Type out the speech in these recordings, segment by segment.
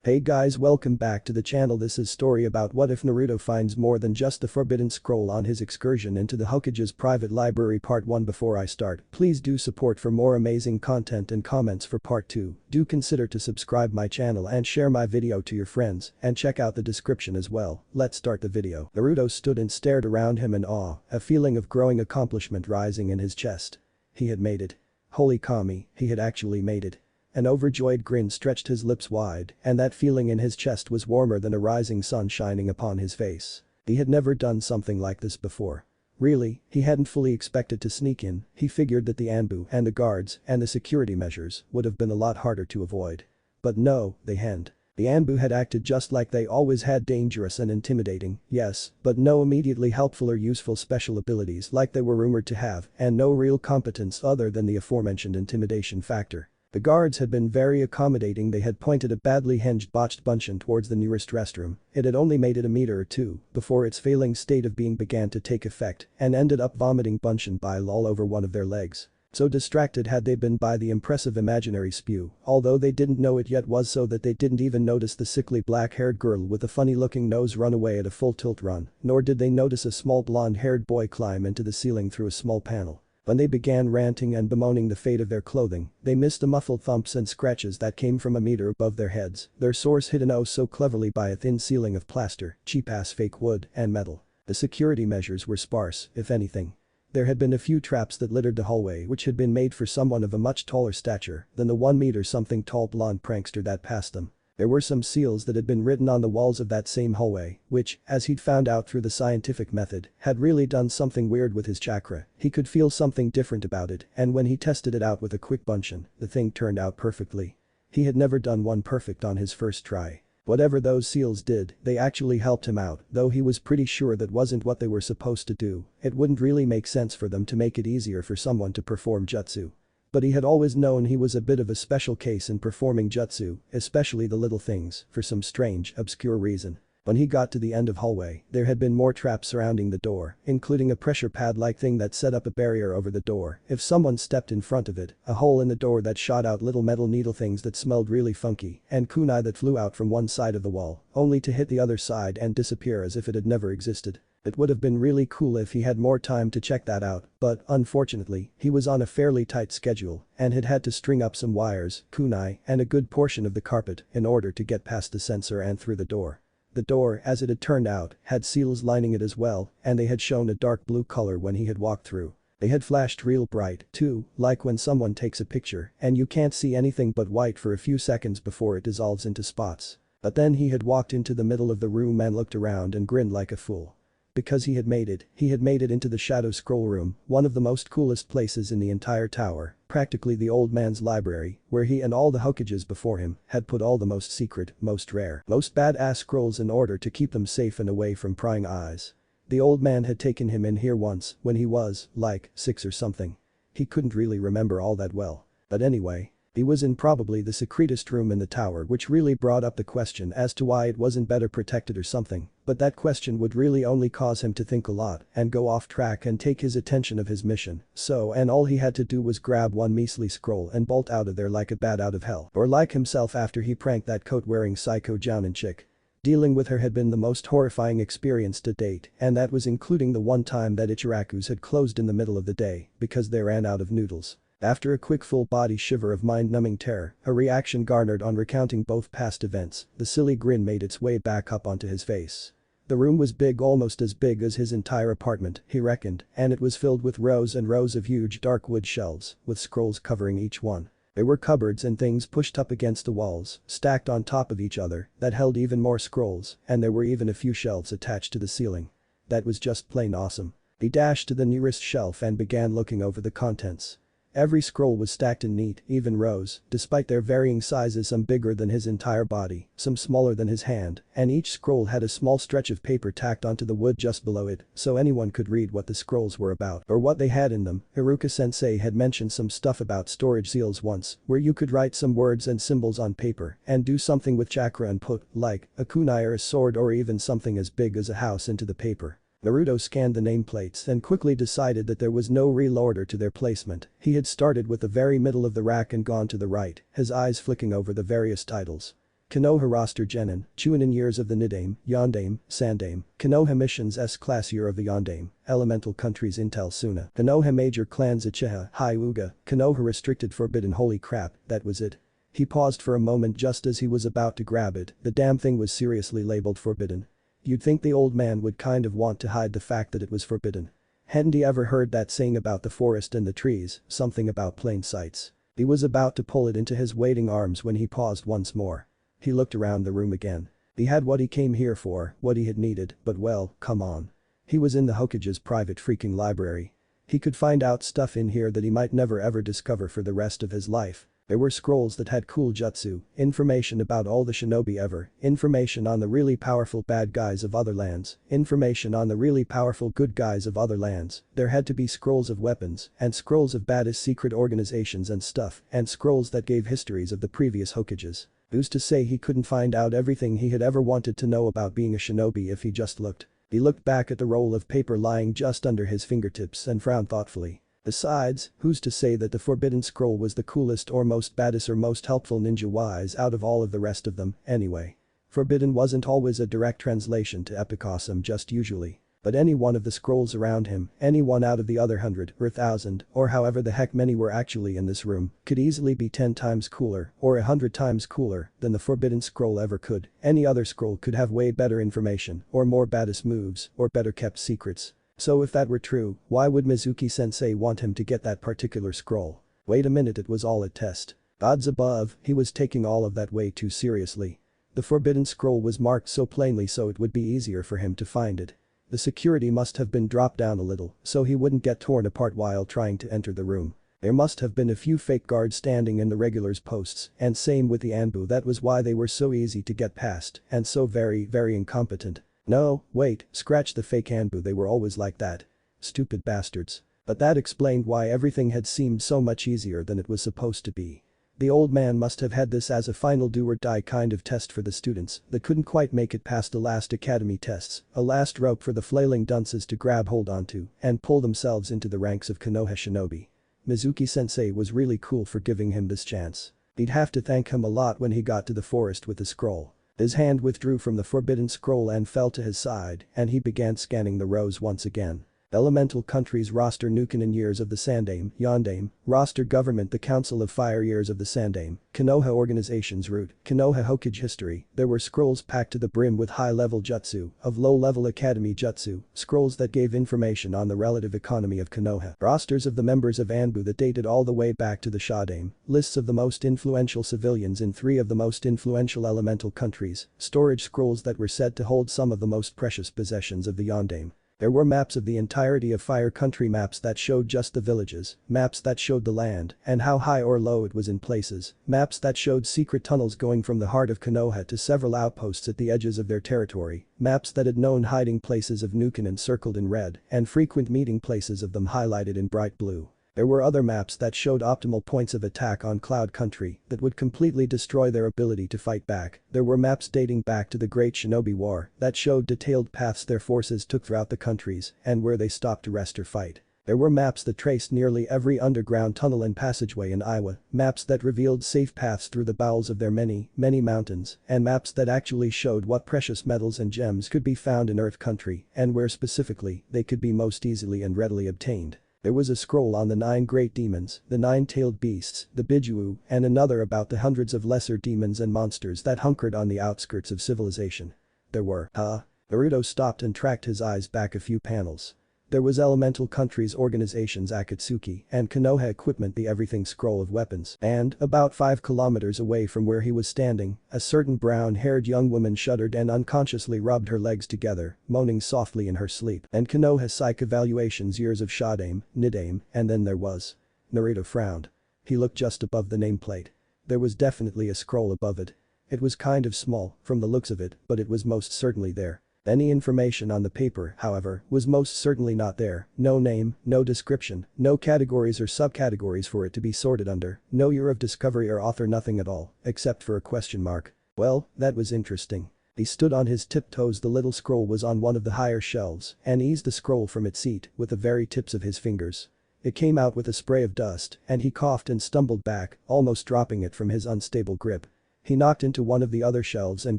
Hey guys, welcome back to the channel. This is story about what if Naruto finds more than just the forbidden scroll on his excursion into the Hokage's private library. Part 1. Before I start, please do support for more amazing content and comments for part 2. Do consider to subscribe my channel and share my video to your friends and check out the description as well. Let's start the video. Naruto stood and stared around him in awe, a feeling of growing accomplishment rising in his chest. He had made it. Holy kami, he had actually made it. An overjoyed grin stretched his lips wide, and that feeling in his chest was warmer than a rising sun shining upon his face. He had never done something like this before. Really, he hadn't fully expected to sneak in. He figured that the Anbu and the guards and the security measures would have been a lot harder to avoid. But no, they hadn't. The Anbu had acted just like they always had, dangerous and intimidating, yes, but no immediately helpful or useful special abilities like they were rumored to have, and no real competence other than the aforementioned intimidation factor. The guards had been very accommodating. They had pointed a badly hinged botched bunchen towards the nearest restroom. It had only made it a meter or two before its failing state of being began to take effect and ended up vomiting bunchen bile all over one of their legs. So distracted had they been by the impressive imaginary spew, although they didn't know it yet, was so that they didn't even notice the sickly black-haired girl with a funny-looking nose run away at a full tilt run, nor did they notice a small blonde-haired boy climb into the ceiling through a small panel. When they began ranting and bemoaning the fate of their clothing, they missed the muffled thumps and scratches that came from a meter above their heads, their source hidden oh so cleverly by a thin ceiling of plaster, cheap-ass fake wood, and metal. The security measures were sparse, if anything. There had been a few traps that littered the hallway which had been made for someone of a much taller stature than the 1-meter-something tall blonde prankster that passed them. There were some seals that had been written on the walls of that same hallway, which, as he'd found out through the scientific method, had really done something weird with his chakra. He could feel something different about it, and when he tested it out with a quick bunchen, the thing turned out perfectly. He had never done one perfect on his first try. Whatever those seals did, they actually helped him out, though he was pretty sure that wasn't what they were supposed to do. It wouldn't really make sense for them to make it easier for someone to perform jutsu. But he had always known he was a bit of a special case in performing jutsu, especially the little things, for some strange, obscure reason. When he got to the end of hallway, there had been more traps surrounding the door, including a pressure pad-like thing that set up a barrier over the door if someone stepped in front of it, a hole in the door that shot out little metal needle things that smelled really funky, and kunai that flew out from one side of the wall, only to hit the other side and disappear as if it had never existed. It would have been really cool if he had more time to check that out, but unfortunately, he was on a fairly tight schedule and had had to string up some wires, kunai, and a good portion of the carpet in order to get past the sensor and through the door. The door, as it had turned out, had seals lining it as well, and they had shown a dark blue color when he had walked through. They had flashed real bright, too, like when someone takes a picture and you can't see anything but white for a few seconds before it dissolves into spots. But then he had walked into the middle of the room and looked around and grinned like a fool. Because he had made it into the Shadow Scroll Room, one of the most coolest places in the entire tower, practically the old man's library, where he and all the Hokages before him had put all the most secret, most rare, most badass scrolls in order to keep them safe and away from prying eyes. The old man had taken him in here once when he was, like, 6 or something. He couldn't really remember all that well. But anyway. He was in probably the secretest room in the tower, which really brought up the question as to why it wasn't better protected or something, but that question would really only cause him to think a lot and go off track and take his attention of his mission, and all he had to do was grab one measly scroll and bolt out of there like a bat out of hell, or like himself after he pranked that coat-wearing psycho jounin chick. Dealing with her had been the most horrifying experience to date, and that was including the one time that Ichiraku's had closed in the middle of the day because they ran out of noodles. After a quick full-body shiver of mind-numbing terror, a reaction garnered on recounting both past events, the silly grin made its way back up onto his face. The room was big, almost as big as his entire apartment, he reckoned, and it was filled with rows and rows of huge dark wood shelves, with scrolls covering each one. There were cupboards and things pushed up against the walls, stacked on top of each other, that held even more scrolls, and there were even a few shelves attached to the ceiling. That was just plain awesome. He dashed to the nearest shelf and began looking over the contents. Every scroll was stacked in neat, even rows, despite their varying sizes, some bigger than his entire body, some smaller than his hand, and each scroll had a small stretch of paper tacked onto the wood just below it, so anyone could read what the scrolls were about or what they had in them. Iruka-sensei had mentioned some stuff about storage seals once, where you could write some words and symbols on paper and do something with chakra and put, like, a kunai or a sword or even something as big as a house into the paper. Naruto scanned the nameplates and quickly decided that there was no real order to their placement. He had started with the very middle of the rack and gone to the right, his eyes flicking over the various titles. Konoha roster Genin, Chunin years of the Nidame, Yondame, Sandame, Konoha missions S-class year of the Yondame, elemental countries Intel Suna, Konoha major clans Uchiha, Hyuga, Konoha restricted forbidden holy crap, that was it. He paused for a moment just as he was about to grab it, the damn thing was seriously labeled forbidden. You'd think the old man would kind of want to hide the fact that it was forbidden. Hadn't he ever heard that saying about the forest and the trees, something about plain sights? He was about to pull it into his waiting arms when he paused once more. He looked around the room again. He had what he came here for, what he had needed, but well, come on. He was in the Hokage's private freaking library. He could find out stuff in here that he might never ever discover for the rest of his life. There were scrolls that had cool jutsu, information about all the shinobi ever, information on the really powerful bad guys of other lands, information on the really powerful good guys of other lands. There had to be scrolls of weapons, and scrolls of baddest secret organizations and stuff, and scrolls that gave histories of the previous Hokages. Who's to say he couldn't find out everything he had ever wanted to know about being a shinobi if he just looked? He looked back at the roll of paper lying just under his fingertips and frowned thoughtfully. Besides, who's to say that the forbidden scroll was the coolest or most baddest or most helpful ninja-wise out of all of the rest of them, anyway. Forbidden wasn't always a direct translation to epicosm just usually. But any one of the scrolls around him, any one out of the other 100 or 1,000 or however the heck many were actually in this room, could easily be 10 times cooler or 100 times cooler than the forbidden scroll ever could. Any other scroll could have way better information or more baddest moves or better kept secrets. So if that were true, why would Mizuki-sensei want him to get that particular scroll? Wait a minute, it was all a test. Odds above, he was taking all of that way too seriously. The forbidden scroll was marked so plainly so it would be easier for him to find it. The security must have been dropped down a little so he wouldn't get torn apart while trying to enter the room. There must have been a few fake guards standing in the regulars' posts, and same with the Anbu, that was why they were so easy to get past and so very, very incompetent. No, wait, scratch the fake Anbu, they were always like that. Stupid bastards. But that explained why everything had seemed so much easier than it was supposed to be. The old man must have had this as a final do-or-die kind of test for the students that couldn't quite make it past the last academy tests, a last rope for the flailing dunces to grab hold onto and pull themselves into the ranks of Konoha shinobi. Mizuki-sensei was really cool for giving him this chance. He'd have to thank him a lot when he got to the forest with the scroll. His hand withdrew from the forbidden scroll and fell to his side, and he began scanning the rows once again. Elemental countries roster Nukenin years of the Sandame, Yondame, roster government the Council of Fire years of the Sandame, Konoha organizations root, Konoha Hokage history. There were scrolls packed to the brim with high-level jutsu, of low-level academy jutsu, scrolls that gave information on the relative economy of Konoha, rosters of the members of Anbu that dated all the way back to the Shadame, lists of the most influential civilians in 3 of the most influential elemental countries, storage scrolls that were said to hold some of the most precious possessions of the Yondame. There were maps of the entirety of Fire Country, maps that showed just the villages, maps that showed the land and how high or low it was in places, maps that showed secret tunnels going from the heart of Konoha to several outposts at the edges of their territory, maps that had known hiding places of Nukenin circled in red and frequent meeting places of them highlighted in bright blue. There were other maps that showed optimal points of attack on Cloud Country that would completely destroy their ability to fight back. There were maps dating back to the Great Shinobi War that showed detailed paths their forces took throughout the countries and where they stopped to rest or fight. There were maps that traced nearly every underground tunnel and passageway in Iowa, maps that revealed safe paths through the bowels of their many, many mountains, and maps that actually showed what precious metals and gems could be found in Earth Country and where specifically they could be most easily and readily obtained. There was a scroll on the 9 great demons, the 9-tailed beasts, the Bijuu, and another about the hundreds of lesser demons and monsters that hunkered on the outskirts of civilization. There were, Naruto stopped and tracked his eyes back a few panels. There was Elemental Countries Organizations Akatsuki and Konoha Equipment, the Everything Scroll of Weapons, and, about 5 kilometers away from where he was standing, a certain brown-haired young woman shuddered and unconsciously rubbed her legs together, moaning softly in her sleep. And Konoha Psych Evaluations years of Shadame, Nidame, and then there was. Naruto frowned. He looked just above the nameplate. There was definitely a scroll above it. It was kind of small, from the looks of it, but it was most certainly there. Any information on the paper, however, was most certainly not there. No name, no description, no categories or subcategories for it to be sorted under, no year of discovery or author, nothing at all, except for a question mark. Well, that was interesting. He stood on his tiptoes. The little scroll was on one of the higher shelves and eased the scroll from its seat with the very tips of his fingers. It came out with a spray of dust and he coughed and stumbled back, almost dropping it from his unstable grip. He knocked into one of the other shelves and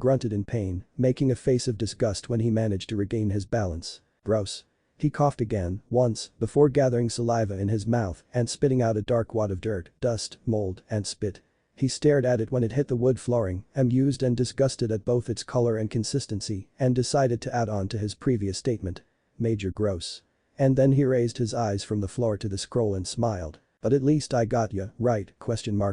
grunted in pain, making a face of disgust when he managed to regain his balance. Gross. He coughed again, once, before gathering saliva in his mouth and spitting out a dark wad of dirt, dust, mold, and spit. He stared at it when it hit the wood flooring, amused and disgusted at both its color and consistency, and decided to add on to his previous statement. Major gross. And then he raised his eyes from the floor to the scroll and smiled. But at least I got ya, right, ?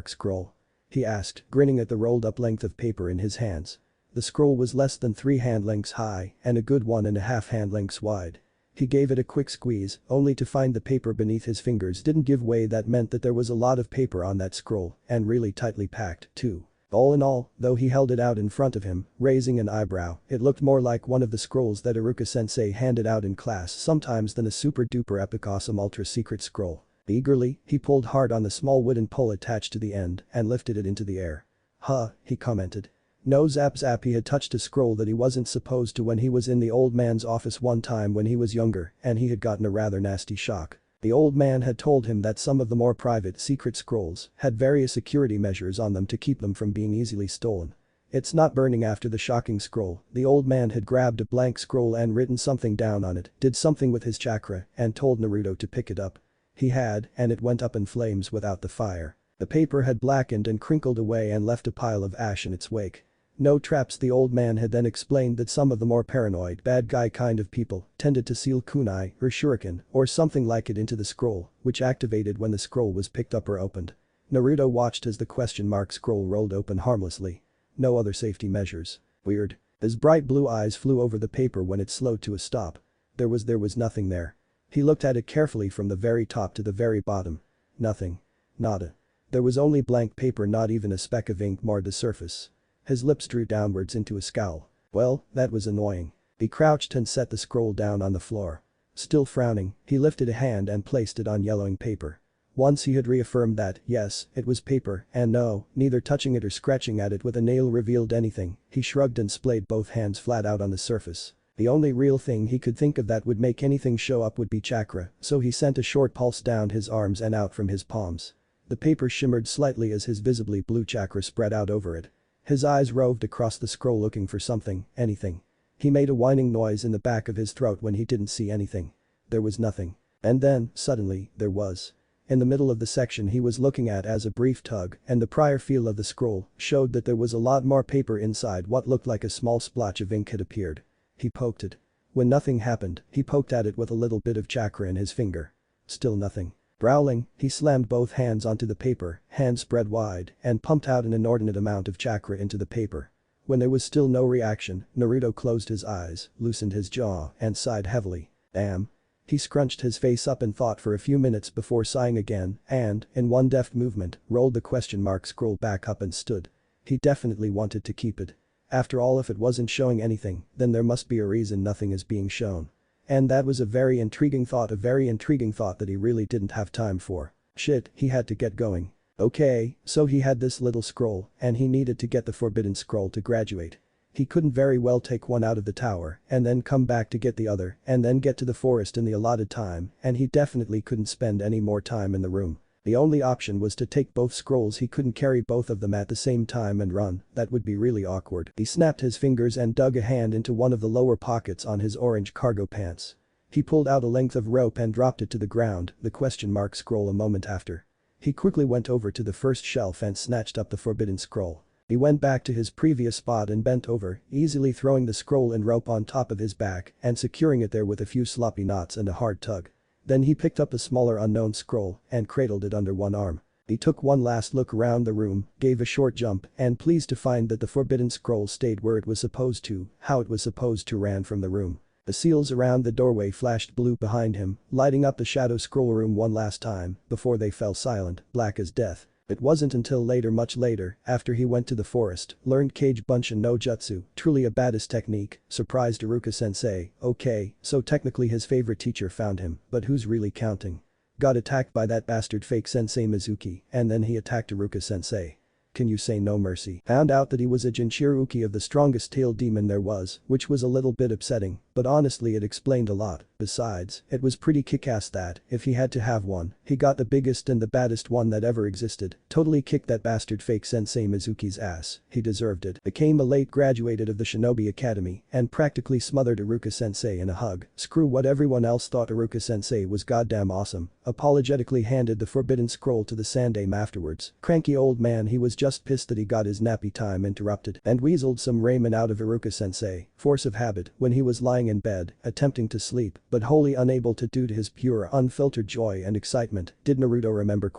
Scroll. He asked, grinning at the rolled up length of paper in his hands. The scroll was less than 3 hand lengths high and a good 1.5 hand lengths wide. He gave it a quick squeeze, only to find the paper beneath his fingers didn't give way. That meant that there was a lot of paper on that scroll, and really tightly packed, too. All in all, though he held it out in front of him, raising an eyebrow, it looked more like one of the scrolls that Iruka-sensei handed out in class sometimes than a super-duper epic awesome ultra-secret scroll. Eagerly, he pulled hard on the small wooden pole attached to the end and lifted it into the air. Huh, he commented. No zap, he had touched a scroll that he wasn't supposed to when he was in the old man's office one time when he was younger, and he had gotten a rather nasty shock. The old man had told him that some of the more private secret scrolls had various security measures on them to keep them from being easily stolen. It's not burning. After the shocking scroll, the old man had grabbed a blank scroll and written something down on it, did something with his chakra, and told Naruto to pick it up. He had, and it went up in flames without the fire. The paper had blackened and crinkled away and left a pile of ash in its wake. No traps. The old man had then explained that some of the more paranoid bad guy kind of people tended to seal kunai or shuriken or something like it into the scroll, which activated when the scroll was picked up or opened. Naruto watched as the ? Scroll rolled open harmlessly. No other safety measures. Weird. His bright blue eyes flew over the paper when it slowed to a stop. There was nothing there. He looked at it carefully from the very top to the very bottom. Nothing. Nada. There was only blank paper, not even a speck of ink marred the surface. His lips drew downwards into a scowl. Well, that was annoying. He crouched and set the scroll down on the floor. Still frowning, he lifted a hand and placed it on yellowing paper. Once he had reaffirmed that, yes, it was paper, and no, neither touching it or scratching at it with a nail revealed anything, he shrugged and splayed both hands flat out on the surface. The only real thing he could think of that would make anything show up would be chakra, so he sent a short pulse down his arms and out from his palms. The paper shimmered slightly as his visibly blue chakra spread out over it. His eyes roved across the scroll looking for something, anything. He made a whining noise in the back of his throat when he didn't see anything. There was nothing. And then, suddenly, there was. In the middle of the section he was looking at as a brief tug and the prior feel of the scroll showed that there was a lot more paper inside. What looked like a small splotch of ink had appeared. He poked it. When nothing happened, he poked at it with a little bit of chakra in his finger. Still nothing. Growling, he slammed both hands onto the paper, hands spread wide, and pumped out an inordinate amount of chakra into the paper. When there was still no reaction, Naruto closed his eyes, loosened his jaw, and sighed heavily. Damn. He scrunched his face up in thought for a few minutes before sighing again and, in one deft movement, rolled the ? Scroll back up and stood. He definitely wanted to keep it. After all, if it wasn't showing anything, then there must be a reason nothing is being shown. And that was a very intriguing thought that he really didn't have time for. Shit, he had to get going. Okay, so he had this little scroll, and he needed to get the forbidden scroll to graduate. He couldn't very well take one out of the tower and then come back to get the other and then get to the forest in the allotted time, and he definitely couldn't spend any more time in the room. The only option was to take both scrolls. He couldn't carry both of them at the same time and run, that would be really awkward. He snapped his fingers and dug a hand into one of the lower pockets on his orange cargo pants. He pulled out a length of rope and dropped it to the ground, the ? Scroll a moment after. He quickly went over to the first shelf and snatched up the forbidden scroll. He went back to his previous spot and bent over, easily throwing the scroll and rope on top of his back and securing it there with a few sloppy knots and a hard tug. Then he picked up a smaller unknown scroll and cradled it under one arm. He took one last look around the room, gave a short jump, and pleased to find that the forbidden scroll stayed where it was supposed to, how it was supposed to, ran from the room. The seals around the doorway flashed blue behind him, lighting up the shadow scroll room one last time before they fell silent, black as death. It wasn't until later, much later, after he went to the forest, learned Kage Bunshin no Jutsu, truly a badass technique, surprised Iruka-sensei. Okay, so technically his favorite teacher found him, but who's really counting? Got attacked by that bastard fake Sensei Mizuki, and then he attacked Iruka-sensei. Can you say no mercy? Found out that he was a Jinchuriki of the strongest tail demon there was, which was a little bit upsetting, but honestly it explained a lot. Besides, it was pretty kick-ass that, if he had to have one, he got the biggest and the baddest one that ever existed. Totally kicked that bastard fake sensei Mizuki's ass. He deserved it. Became a late graduated of the Shinobi Academy and practically smothered Iruka sensei in a hug. Screw what everyone else thought. Iruka sensei was goddamn awesome. Apologetically handed the forbidden scroll to the Sandame afterwards. Cranky old man, he was just pissed that he got his nappy time interrupted and weaseled some ramen out of Iruka sensei, force of habit, when he was lying in bed, attempting to sleep, but wholly unable to due to his pure unfiltered joy and excitement. Did Naruto remember ?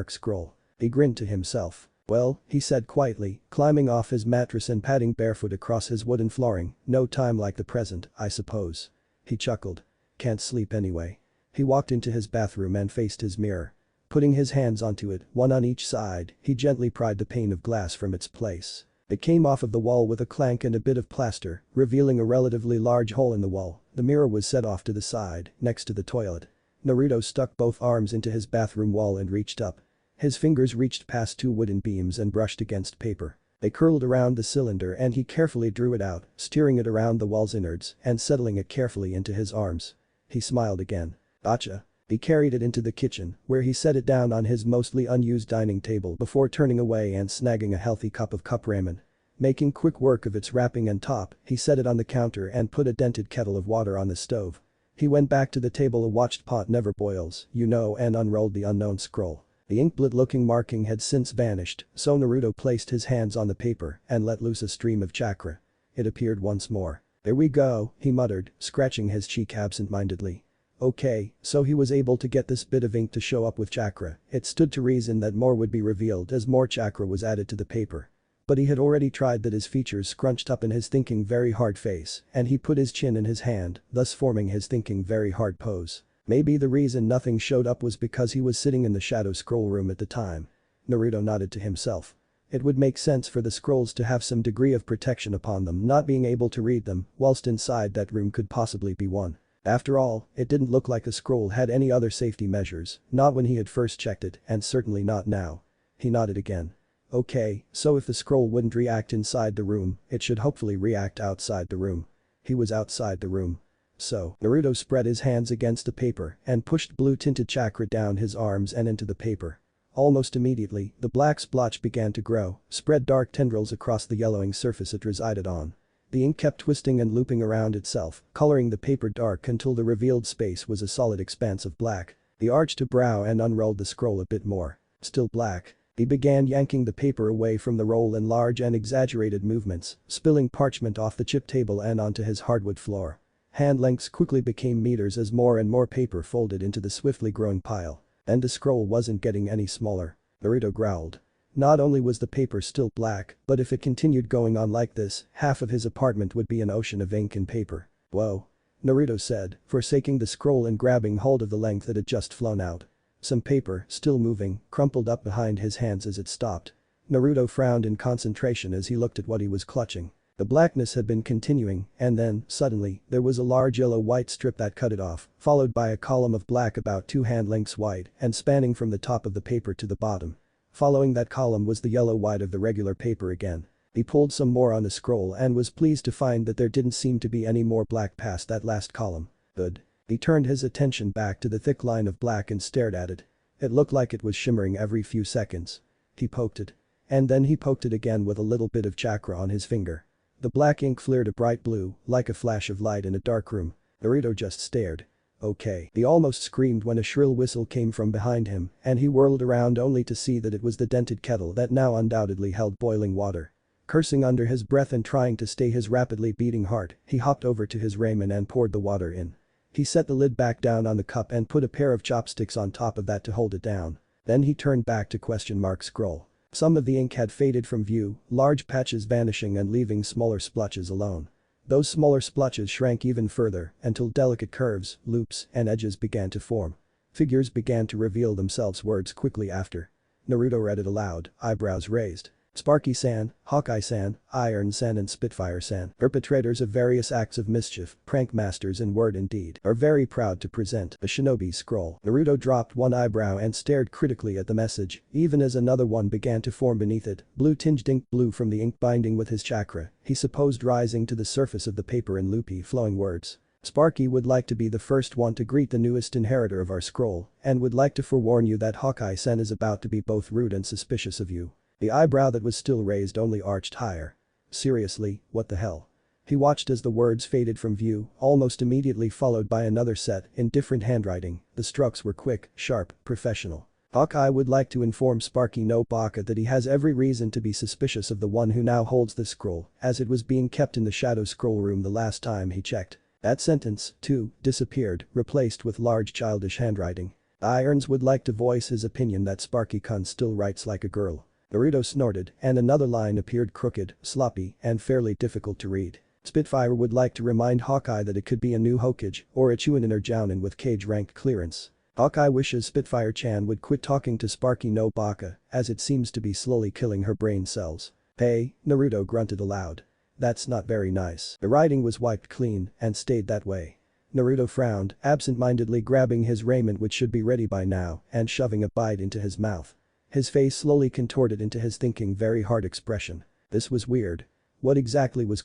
Scroll. He grinned to himself. Well, he said quietly, climbing off his mattress and padding barefoot across his wooden flooring, no time like the present, I suppose. He chuckled. Can't sleep anyway. He walked into his bathroom and faced his mirror. Putting his hands onto it, one on each side, he gently pried the pane of glass from its place. It came off of the wall with a clank and a bit of plaster, revealing a relatively large hole in the wall. The mirror was set off to the side, next to the toilet. Naruto stuck both arms into his bathroom wall and reached up. His fingers reached past two wooden beams and brushed against paper. They curled around the cylinder and he carefully drew it out, steering it around the wall's innards and settling it carefully into his arms. He smiled again. Gotcha. He carried it into the kitchen, where he set it down on his mostly unused dining table before turning away and snagging a healthy cup of cup ramen. Making quick work of its wrapping and top, he set it on the counter and put a dented kettle of water on the stove. He went back to the table. A watched pot never boils, you know, and unrolled the unknown scroll. The inkblot-looking marking had since vanished, so Naruto placed his hands on the paper and let loose a stream of chakra. It appeared once more. There we go, he muttered, scratching his cheek absent-mindedly. Okay, so he was able to get this bit of ink to show up with chakra. It stood to reason that more would be revealed as more chakra was added to the paper. But he had already tried that. His features scrunched up in his thinking very hard face, and he put his chin in his hand, thus forming his thinking very hard pose. Maybe the reason nothing showed up was because he was sitting in the shadow scroll room at the time. Naruto nodded to himself. It would make sense for the scrolls to have some degree of protection upon them. Not being able to read them whilst inside that room could possibly be one. After all, it didn't look like the scroll had any other safety measures, not when he had first checked it and certainly not now. He nodded again. Okay, so if the scroll wouldn't react inside the room, it should hopefully react outside the room. He was outside the room. So, Naruto spread his hands against the paper and pushed blue-tinted chakra down his arms and into the paper. Almost immediately, the black splotch began to grow, spread dark tendrils across the yellowing surface it resided on. The ink kept twisting and looping around itself, coloring the paper dark until the revealed space was a solid expanse of black. He arched a brow and unrolled the scroll a bit more. Still black. He began yanking the paper away from the roll in large and exaggerated movements, spilling parchment off the chip table and onto his hardwood floor. Hand lengths quickly became meters as more and more paper folded into the swiftly growing pile. And the scroll wasn't getting any smaller. Naruto growled. Not only was the paper still black, but if it continued going on like this, half of his apartment would be an ocean of ink and paper. Whoa. Naruto said, forsaking the scroll and grabbing hold of the length that had just flown out. Some paper, still moving, crumpled up behind his hands as it stopped. Naruto frowned in concentration as he looked at what he was clutching. The blackness had been continuing, and then, suddenly, there was a large yellow-white strip that cut it off, followed by a column of black about 2 hand lengths wide and spanning from the top of the paper to the bottom. Following that column was the yellow-white of the regular paper again. He pulled some more on the scroll and was pleased to find that there didn't seem to be any more black past that last column. Good. He turned his attention back to the thick line of black and stared at it. It looked like it was shimmering every few seconds. He poked it. And then he poked it again with a little bit of chakra on his finger. The black ink flared a bright blue, like a flash of light in a dark room. Naruto just stared. Okay. He almost screamed when a shrill whistle came from behind him, and he whirled around only to see that it was the dented kettle that now undoubtedly held boiling water. Cursing under his breath and trying to stay his rapidly beating heart, he hopped over to his ramen and poured the water in. He set the lid back down on the cup and put a pair of chopsticks on top of that to hold it down. Then he turned back to scroll. Some of the ink had faded from view, large patches vanishing and leaving smaller splotches alone. Those smaller splotches shrank even further until delicate curves, loops, and edges began to form. Figures began to reveal themselves. Words quickly after. Naruto read it aloud, eyebrows raised. Sparky-san, Hawkeye-san, Iron-san and Spitfire-san, perpetrators of various acts of mischief, prank masters in word and deed, are very proud to present a shinobi scroll. Naruto dropped one eyebrow and stared critically at the message, even as another one began to form beneath it, blue-tinged ink blue from the ink binding with his chakra, he supposed rising to the surface of the paper in loopy flowing words. Sparky would like to be the first one to greet the newest inheritor of our scroll, and would like to forewarn you that Hawkeye-san is about to be both rude and suspicious of you. The eyebrow that was still raised only arched higher. Seriously, what the hell? He watched as the words faded from view, almost immediately followed by another set, in different handwriting. The strokes were quick, sharp, professional. Hawkeye would like to inform Sparky no Baka that he has every reason to be suspicious of the one who now holds the scroll, as it was being kept in the shadow scroll room the last time he checked. That sentence, too, disappeared, replaced with large childish handwriting. Irons would like to voice his opinion that Sparky-kun still writes like a girl. Naruto snorted, and another line appeared crooked, sloppy, and fairly difficult to read. Spitfire would like to remind Hawkeye that it could be a new Hokage or a Chunin or Jounin with cage rank clearance. Hawkeye wishes Spitfire-chan would quit talking to Sparky no Baka, as it seems to be slowly killing her brain cells. Hey, Naruto grunted aloud. That's not very nice. The writing was wiped clean and stayed that way. Naruto frowned, absent-mindedly grabbing his raiment which should be ready by now and shoving a bite into his mouth. His face slowly contorted into his thinking very hard expression. This was weird. What exactly was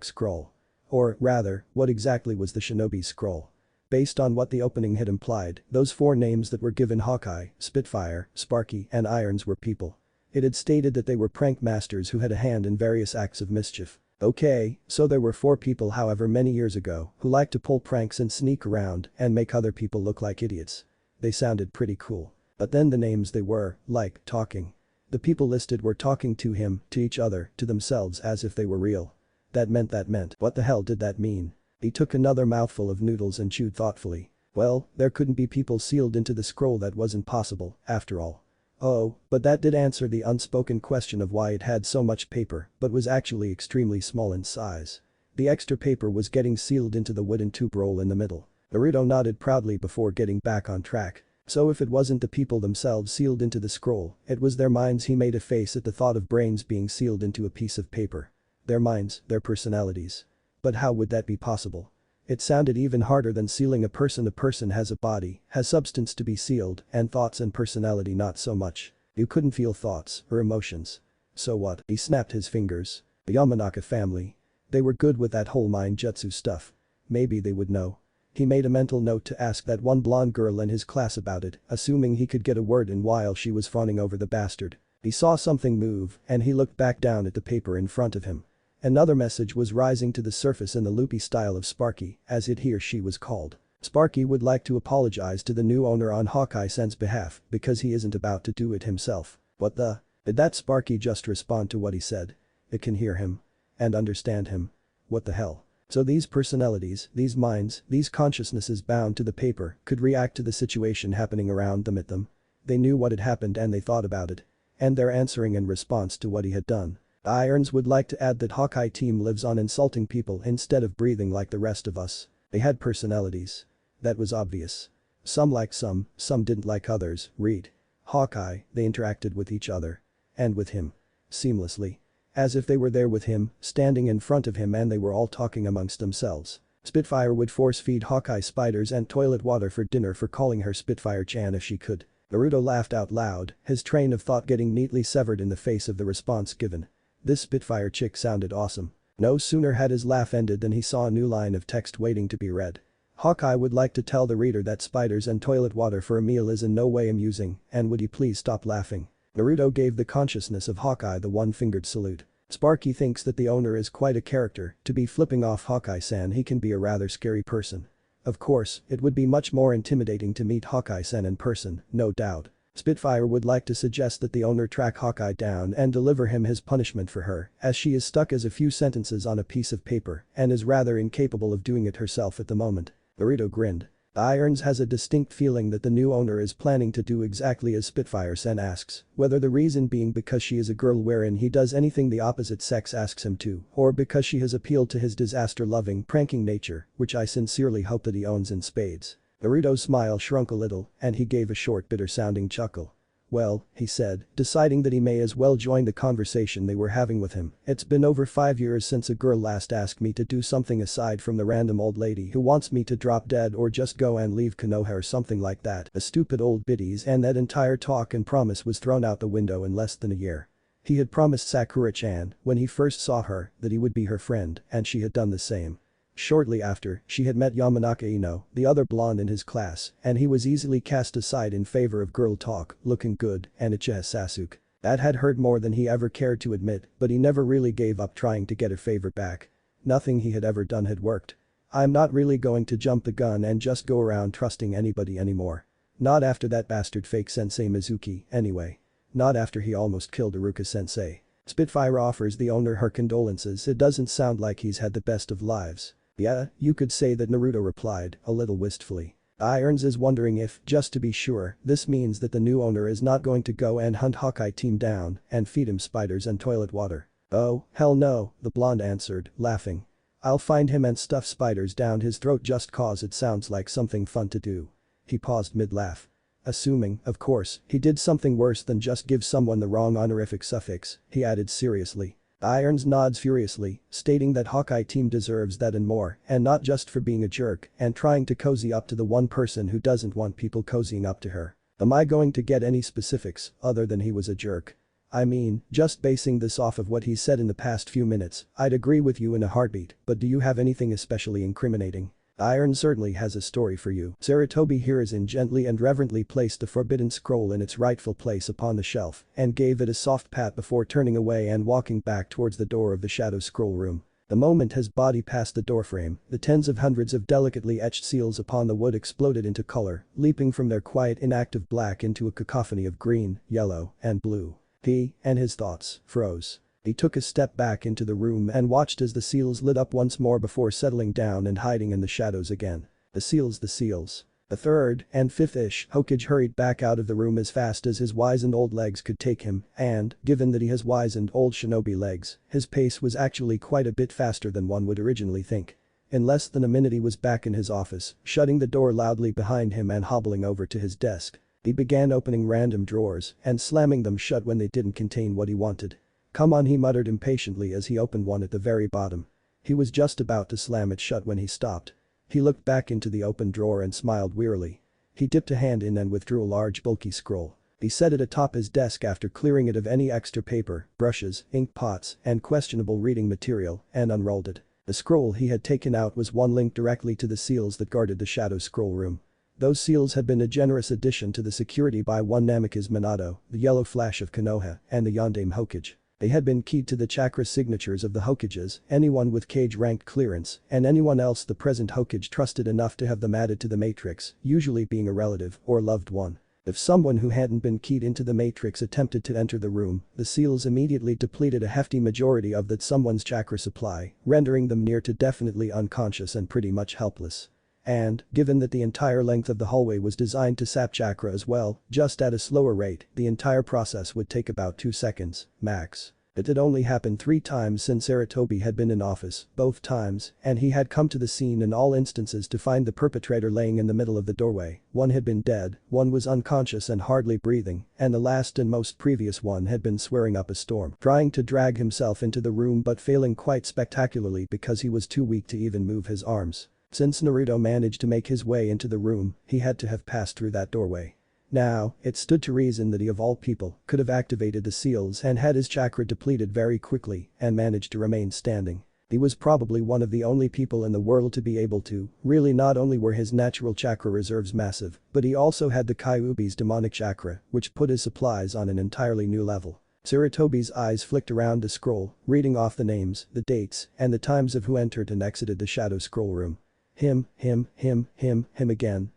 scroll? Or, rather, what exactly was the shinobi scroll? Based on what the opening had implied, those four names that were given Hawkeye, Spitfire, Sparky, and Irons were people. It had stated that they were prank masters who had a hand in various acts of mischief. Okay, so there were four people however many years ago who liked to pull pranks and sneak around and make other people look like idiots. They sounded pretty cool. But then the names they were, like, talking. The people listed were talking to him, to each other, to themselves as if they were real. That meant. What the hell did that mean? He took another mouthful of noodles and chewed thoughtfully. Well, there couldn't be people sealed into the scroll, that wasn't possible, after all. Oh, but that did answer the unspoken question of why it had so much paper but was actually extremely small in size. The extra paper was getting sealed into the wooden tube roll in the middle. Naruto nodded proudly before getting back on track. So if it wasn't the people themselves sealed into the scroll, it was their minds. He made a face at the thought of brains being sealed into a piece of paper. Their minds, their personalities. But how would that be possible? It sounded even harder than sealing a person. A person has a body, has substance to be sealed, and thoughts and personality not so much. You couldn't feel thoughts or emotions. So what? He snapped his fingers. The Yamanaka family. They were good with that whole mind jutsu stuff. Maybe they would know. He made a mental note to ask that one blonde girl in his class about it, assuming he could get a word in while she was fawning over the bastard. He saw something move and he looked back down at the paper in front of him. Another message was rising to the surface in the loopy style of Sparky, as he or she was called. Sparky would like to apologize to the new owner on Hawkeye-san's behalf because he isn't about to do it himself. What the? Did that Sparky just respond to what he said? It can hear him. And understand him. What the hell? So these personalities, these minds, these consciousnesses bound to the paper could react to the situation happening around them at them. They knew what had happened and they thought about it. And they're answering in response to what he had done. Irons would like to add that Hawkeye team lives on insulting people instead of breathing like the rest of us. They had personalities. That was obvious. Some liked some didn't like others. Read. Hawkeye, they interacted with each other. And with him. Seamlessly. As if they were there with him, standing in front of him, and they were all talking amongst themselves. Spitfire would force-feed Hawkeye spiders and toilet water for dinner for calling her Spitfire-chan if she could. Naruto laughed out loud, his train of thought getting neatly severed in the face of the response given. This Spitfire chick sounded awesome. No sooner had his laugh ended than he saw a new line of text waiting to be read. Hawkeye would like to tell the reader that spiders and toilet water for a meal is in no way amusing, and would he please stop laughing. Naruto gave the consciousness of Hawkeye the one-fingered salute. Sparky thinks that the owner is quite a character, to be flipping off Hawkeye-san. He can be a rather scary person. Of course, it would be much more intimidating to meet Hawkeye-san in person, no doubt. Spitfire would like to suggest that the owner track Hawkeye down and deliver him his punishment for her, as she is stuck as a few sentences on a piece of paper and is rather incapable of doing it herself at the moment. Naruto grinned. Irons has a distinct feeling that the new owner is planning to do exactly as Spitfire-san asks, whether the reason being because she is a girl wherein he does anything the opposite sex asks him to, or because she has appealed to his disaster-loving, pranking nature, which I sincerely hope that he owns in spades. Naruto's smile shrunk a little, and he gave a short bitter-sounding chuckle. Well, he said, deciding that he may as well join the conversation they were having with him. It's been over 5 years since a girl last asked me to do something aside from the random old lady who wants me to drop dead or just go and leave Konoha or something like that. A stupid old biddies, and that entire talk and promise was thrown out the window in less than a year. He had promised Sakura-chan, when he first saw her, that he would be her friend, and she had done the same. Shortly after, she had met Yamanaka Ino, the other blonde in his class, and he was easily cast aside in favor of girl talk, looking good, and Uchiha Sasuke. That had hurt more than he ever cared to admit, but he never really gave up trying to get her favor back. Nothing he had ever done had worked. I'm not really going to jump the gun and just go around trusting anybody anymore. Not after that bastard fake sensei Mizuki, anyway. Not after he almost killed Iruka sensei. Spitfire offers the owner her condolences. It doesn't sound like he's had the best of lives. Yeah, you could say that, Naruto replied, a little wistfully. Irons is wondering if, just to be sure, this means that the new owner is not going to go and hunt Hokage team down and feed him spiders and toilet water. Oh, hell no, the blonde answered, laughing. I'll find him and stuff spiders down his throat just cause it sounds like something fun to do. He paused mid-laugh. Assuming, of course, he did something worse than just give someone the wrong honorific suffix, he added seriously. Irons nods furiously, stating that Hokage team deserves that and more, and not just for being a jerk and trying to cozy up to the one person who doesn't want people cozying up to her. Am I going to get any specifics other than he was a jerk? I mean, just basing this off of what he said in the past few minutes, I'd agree with you in a heartbeat, but do you have anything especially incriminating? Iron certainly has a story for you. Sarutobi Hiruzen gently and reverently placed the forbidden scroll in its rightful place upon the shelf and gave it a soft pat before turning away and walking back towards the door of the shadow scroll room. The moment his body passed the doorframe, the tens of hundreds of delicately etched seals upon the wood exploded into color, leaping from their quiet inactive black into a cacophony of green, yellow, and blue. He and his thoughts froze. He took a step back into the room and watched as the seals lit up once more before settling down and hiding in the shadows again. The seals. The third and fifth-ish Hokage hurried back out of the room as fast as his wizened old legs could take him, and, given that he has wizened old shinobi legs, his pace was actually quite a bit faster than one would originally think. In less than a minute he was back in his office, shutting the door loudly behind him and hobbling over to his desk. He began opening random drawers and slamming them shut when they didn't contain what he wanted. Come on, he muttered impatiently as he opened one at the very bottom. He was just about to slam it shut when he stopped. He looked back into the open drawer and smiled wearily. He dipped a hand in and withdrew a large bulky scroll. He set it atop his desk after clearing it of any extra paper, brushes, ink pots, and questionable reading material, and unrolled it. The scroll he had taken out was one linked directly to the seals that guarded the shadow scroll room. Those seals had been a generous addition to the security by one Namikaze Minato, the Yellow Flash of Konoha, and the Yondaime Hokage. They had been keyed to the chakra signatures of the Hokages, anyone with Kage ranked clearance, and anyone else the present Hokage trusted enough to have them added to the matrix, usually being a relative or loved one. If someone who hadn't been keyed into the matrix attempted to enter the room, the seals immediately depleted a hefty majority of that someone's chakra supply, rendering them near to definitely unconscious and pretty much helpless. And, given that the entire length of the hallway was designed to sap chakra as well, just at a slower rate, the entire process would take about 2 seconds, max. It had only happened 3 times since Sarutobi had been in office, both times, and he had come to the scene in all instances to find the perpetrator laying in the middle of the doorway. One had been dead, one was unconscious and hardly breathing, and the last and most previous one had been swearing up a storm, trying to drag himself into the room but failing quite spectacularly because he was too weak to even move his arms. Since Naruto managed to make his way into the room, he had to have passed through that doorway. Now, it stood to reason that he of all people could have activated the seals and had his chakra depleted very quickly and managed to remain standing. He was probably one of the only people in the world to be able to. Really, not only were his natural chakra reserves massive, but he also had the Kyuubi's demonic chakra, which put his supplies on an entirely new level. Sarutobi's eyes flicked around the scroll, reading off the names, the dates, and the times of who entered and exited the shadow scroll room. Him again, Danzo,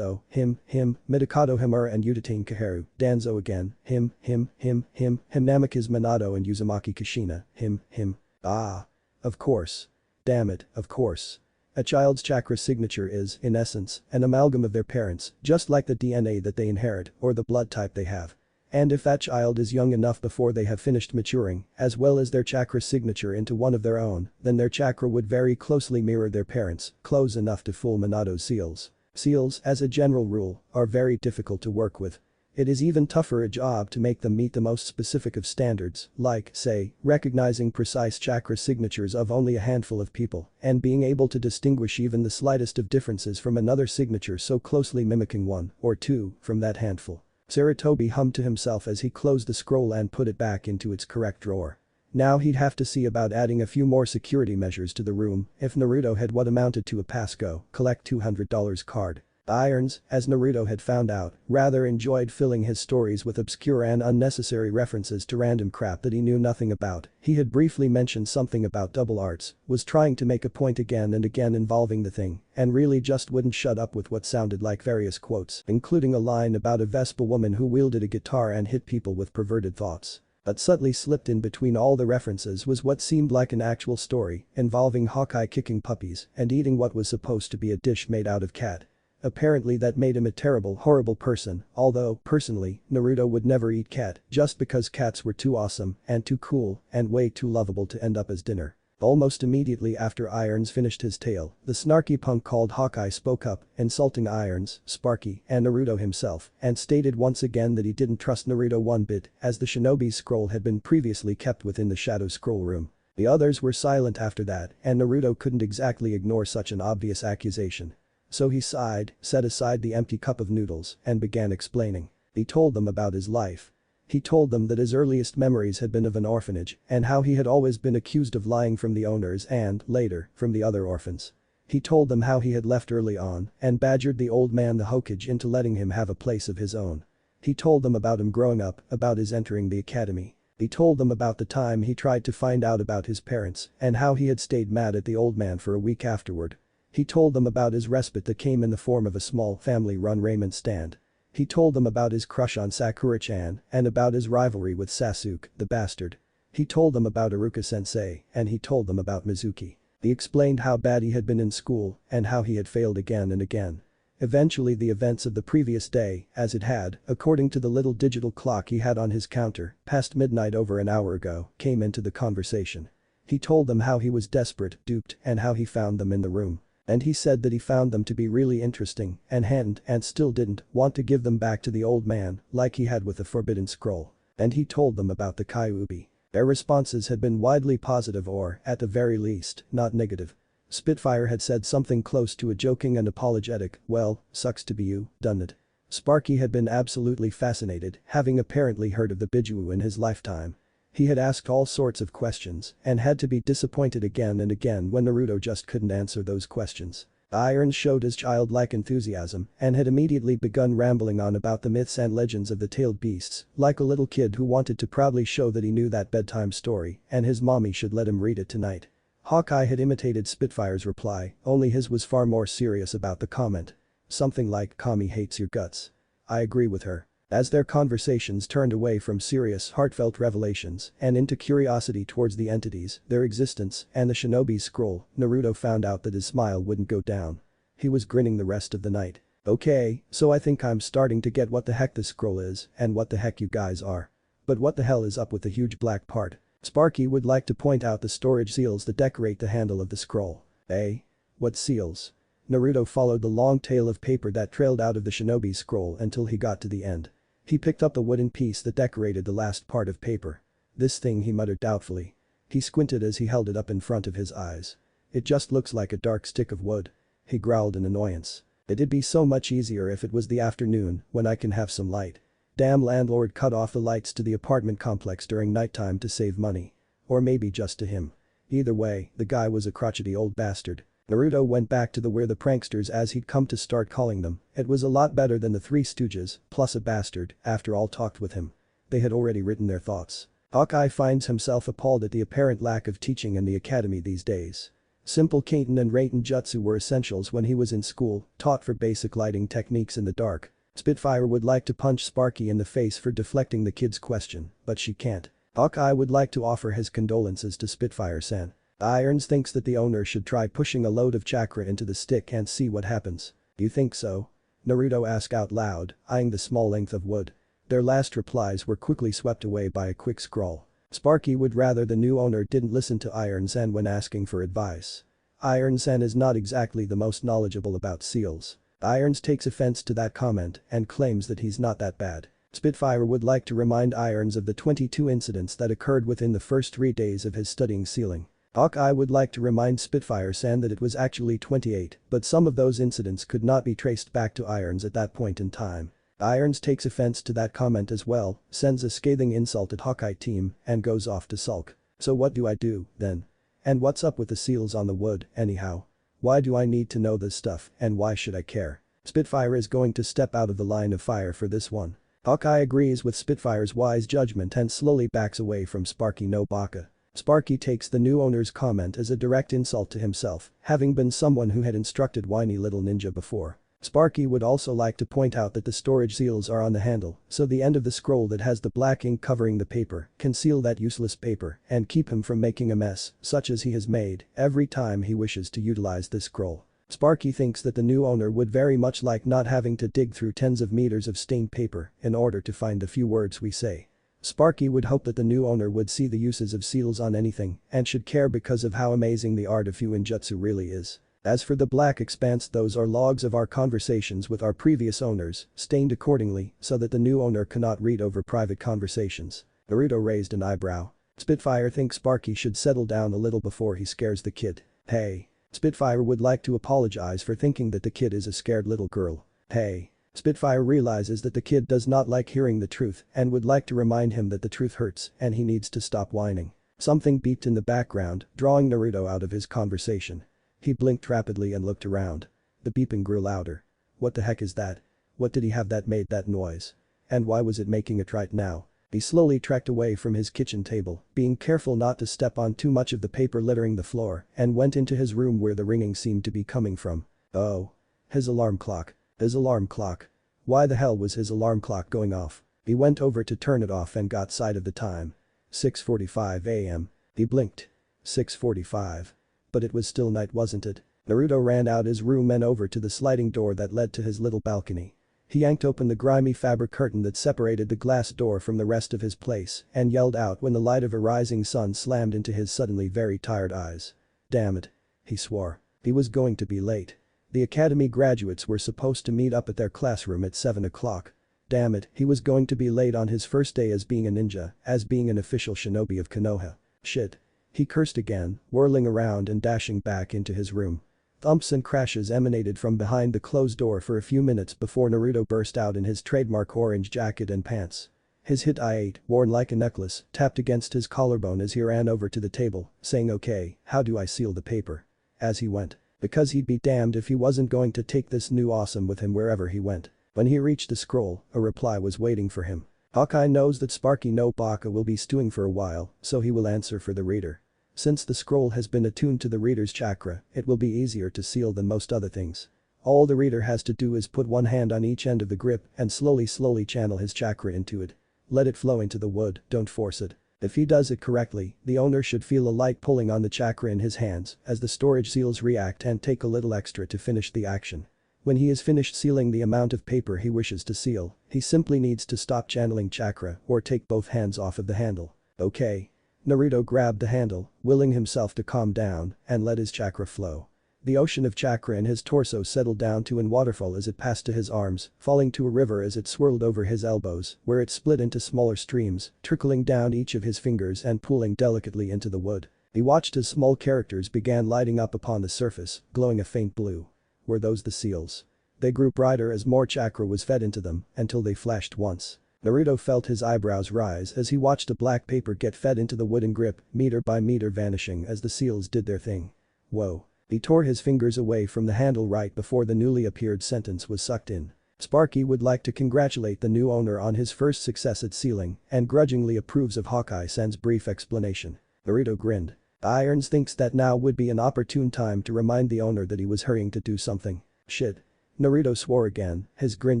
Midokado Himura and Udateen Kaharu, Danzo again, him, Namikaze Minato and Uzumaki Kushina, him. Ah. Of course. Damn it, of course. A child's chakra signature is, in essence, an amalgam of their parents, just like the DNA that they inherit or the blood type they have. And if that child is young enough before they have finished maturing, as well as their chakra signature into one of their own, then their chakra would very closely mirror their parents', close enough to fool Minato's seals. Seals, as a general rule, are very difficult to work with. It is even tougher a job to make them meet the most specific of standards, like, say, recognizing precise chakra signatures of only a handful of people and being able to distinguish even the slightest of differences from another signature so closely mimicking one or two from that handful. Sarutobi hummed to himself as he closed the scroll and put it back into its correct drawer. Now he'd have to see about adding a few more security measures to the room if Naruto had what amounted to a pass-go, collect $200 card. Irons, as Naruto had found out, rather enjoyed filling his stories with obscure and unnecessary references to random crap that he knew nothing about. He had briefly mentioned something about double arts, was trying to make a point again and again involving the thing, and really just wouldn't shut up with what sounded like various quotes, including a line about a Vespa woman who wielded a guitar and hit people with perverted thoughts. But subtly slipped in between all the references was what seemed like an actual story involving Hokage kicking puppies and eating what was supposed to be a dish made out of cat. Apparently that made him a terrible, horrible person, although, personally, Naruto would never eat cat just because cats were too awesome and too cool and way too lovable to end up as dinner. Almost immediately after Irons finished his tale, the snarky punk called Hawkeye spoke up, insulting Irons, Sparky, and Naruto himself, and stated once again that he didn't trust Naruto one bit, as the shinobi scroll had been previously kept within the shadow scroll room. The others were silent after that, and Naruto couldn't exactly ignore such an obvious accusation. So he sighed, set aside the empty cup of noodles, and began explaining. He told them about his life. He told them that his earliest memories had been of an orphanage and how he had always been accused of lying from the owners and, later, from the other orphans. He told them how he had left early on and badgered the old man the Hokage into letting him have a place of his own. He told them about him growing up, about his entering the academy. He told them about the time he tried to find out about his parents and how he had stayed mad at the old man for a week afterward. He told them about his respite that came in the form of a small family-run raiment stand. He told them about his crush on Sakura-chan and about his rivalry with Sasuke, the bastard. He told them about Iruka-sensei and he told them about Mizuki. He explained how bad he had been in school and how he had failed again and again. Eventually the events of the previous day, as it had, according to the little digital clock he had on his counter, past midnight over an hour ago, came into the conversation. He told them how he was desperate, duped, and how he found them in the room. And he said that he found them to be really interesting and hadn't and still didn't want to give them back to the old man like he had with the Forbidden Scroll. And he told them about the Kyuubi. Their responses had been widely positive or, at the very least, not negative. Spitfire had said something close to a joking and apologetic, "Well, sucks to be you, doesn't it?" Sparky had been absolutely fascinated, having apparently heard of the Bijuu in his lifetime. He had asked all sorts of questions and had to be disappointed again and again when Naruto just couldn't answer those questions. Irons showed his childlike enthusiasm and had immediately begun rambling on about the myths and legends of the tailed beasts, like a little kid who wanted to proudly show that he knew that bedtime story and his mommy should let him read it tonight. Hawkeye had imitated Spitfire's reply, only his was far more serious about the comment. Something like, "Kami hates your guts. I agree with her." As their conversations turned away from serious, heartfelt revelations and into curiosity towards the entities, their existence, and the shinobi's scroll, Naruto found out that his smile wouldn't go down. He was grinning the rest of the night. "Okay, so I think I'm starting to get what the heck this scroll is and what the heck you guys are. But what the hell is up with the huge black part?" Sparky would like to point out the storage seals that decorate the handle of the scroll. "Eh? What seals?" Naruto followed the long tail of paper that trailed out of the shinobi's scroll until he got to the end. He picked up the wooden piece that decorated the last part of paper. "This thing," he muttered doubtfully. He squinted as he held it up in front of his eyes. "It just looks like a dark stick of wood." He growled in annoyance. "It'd be so much easier if it was the afternoon, when I can have some light. Damn landlord cut off the lights to the apartment complex during nighttime to save money. Or maybe just to him. Either way, the guy was a crotchety old bastard." Naruto went back to the "we're the pranksters" as he'd come to start calling them. It was a lot better than the Three Stooges, plus a bastard, after all talked with him. They had already written their thoughts. Hawkeye finds himself appalled at the apparent lack of teaching in the academy these days. Simple Kaiten and Raiten Jutsu were essentials when he was in school, taught for basic lighting techniques in the dark. Spitfire would like to punch Sparky in the face for deflecting the kid's question, but she can't. Hawkeye would like to offer his condolences to Spitfire-san. Irons thinks that the owner should try pushing a load of chakra into the stick and see what happens. "You think so?" Naruto asked out loud, eyeing the small length of wood. Their last replies were quickly swept away by a quick scrawl. Sparky would rather the new owner didn't listen to Iron-san when asking for advice. Iron-san is not exactly the most knowledgeable about seals. Irons takes offense to that comment and claims that he's not that bad. Spitfire would like to remind Irons of the 22 incidents that occurred within the first 3 days of his studying sealing. Hawkeye would like to remind Spitfire-san that it was actually 28, but some of those incidents could not be traced back to Irons at that point in time. Irons takes offense to that comment as well, sends a scathing insult at Hawkeye team, and goes off to sulk. So what do I do, then? And what's up with the seals on the wood, anyhow? Why do I need to know this stuff, and why should I care? Spitfire is going to step out of the line of fire for this one. Hawkeye agrees with Spitfire's wise judgment and slowly backs away from Sparky no Baka. Sparky takes the new owner's comment as a direct insult to himself, having been someone who had instructed whiny little ninja before. Sparky would also like to point out that the storage seals are on the handle, so the end of the scroll that has the black ink covering the paper can seal that useless paper and keep him from making a mess, such as he has made, every time he wishes to utilize this scroll. Sparky thinks that the new owner would very much like not having to dig through tens of meters of stained paper in order to find the few words we say. Sparky would hope that the new owner would see the uses of seals on anything and should care because of how amazing the art of fuinjutsu really is. As for the black expanse, those are logs of our conversations with our previous owners, stained accordingly so that the new owner cannot read over private conversations. Naruto raised an eyebrow. Spitfire thinks Sparky should settle down a little before he scares the kid. Hey. Spitfire would like to apologize for thinking that the kid is a scared little girl. Hey. Spitfire realizes that the kid does not like hearing the truth and would like to remind him that the truth hurts and he needs to stop whining. Something beeped in the background, drawing Naruto out of his conversation. He blinked rapidly and looked around. The beeping grew louder. What the heck is that? What did he have that made that noise? And why was it making it right now? He slowly trekked away from his kitchen table, being careful not to step on too much of the paper littering the floor, and went into his room where the ringing seemed to be coming from. Oh. His alarm clock. His alarm clock. Why the hell was his alarm clock going off? He went over to turn it off and got sight of the time. 6:45 a.m. He blinked. 6:45. But it was still night, wasn't it? Naruto ran out his room and over to the sliding door that led to his little balcony. He yanked open the grimy fabric curtain that separated the glass door from the rest of his place and yelled out when the light of a rising sun slammed into his suddenly very tired eyes. Damn it. He swore. He was going to be late. The academy graduates were supposed to meet up at their classroom at 7 o'clock. Damn it, he was going to be late on his first day as being a ninja, as being an official shinobi of Konoha. Shit. He cursed again, whirling around and dashing back into his room. Thumps and crashes emanated from behind the closed door for a few minutes before Naruto burst out in his trademark orange jacket and pants. His hit I-8, worn like a necklace, tapped against his collarbone as he ran over to the table, saying, "Okay, how do I seal the paper?" As he went. Because he'd be damned if he wasn't going to take this new awesome with him wherever he went. When he reached the scroll, a reply was waiting for him. Hawkeye knows that Sparky no Baka will be stewing for a while, so he will answer for the reader. Since the scroll has been attuned to the reader's chakra, it will be easier to seal than most other things. All the reader has to do is put one hand on each end of the grip and slowly channel his chakra into it. Let it flow into the wood, don't force it. If he does it correctly, the owner should feel a light pulling on the chakra in his hands as the storage seals react and take a little extra to finish the action. When he is finished sealing the amount of paper he wishes to seal, he simply needs to stop channeling chakra or take both hands off of the handle. Okay. Naruto grabbed the handle, willing himself to calm down and let his chakra flow. The ocean of chakra in his torso settled down to a waterfall as it passed to his arms, falling to a river as it swirled over his elbows, where it split into smaller streams, trickling down each of his fingers and pooling delicately into the wood. He watched as small characters began lighting up upon the surface, glowing a faint blue. Were those the seals? They grew brighter as more chakra was fed into them, until they flashed once. Naruto felt his eyebrows rise as he watched the black paper get fed into the wooden grip, meter by meter vanishing as the seals did their thing. Whoa. He tore his fingers away from the handle right before the newly appeared sentence was sucked in. Sparky would like to congratulate the new owner on his first success at sealing and grudgingly approves of Hawkeye-san's brief explanation. Naruto grinned. Irons thinks that now would be an opportune time to remind the owner that he was hurrying to do something. Shit. Naruto swore again, his grin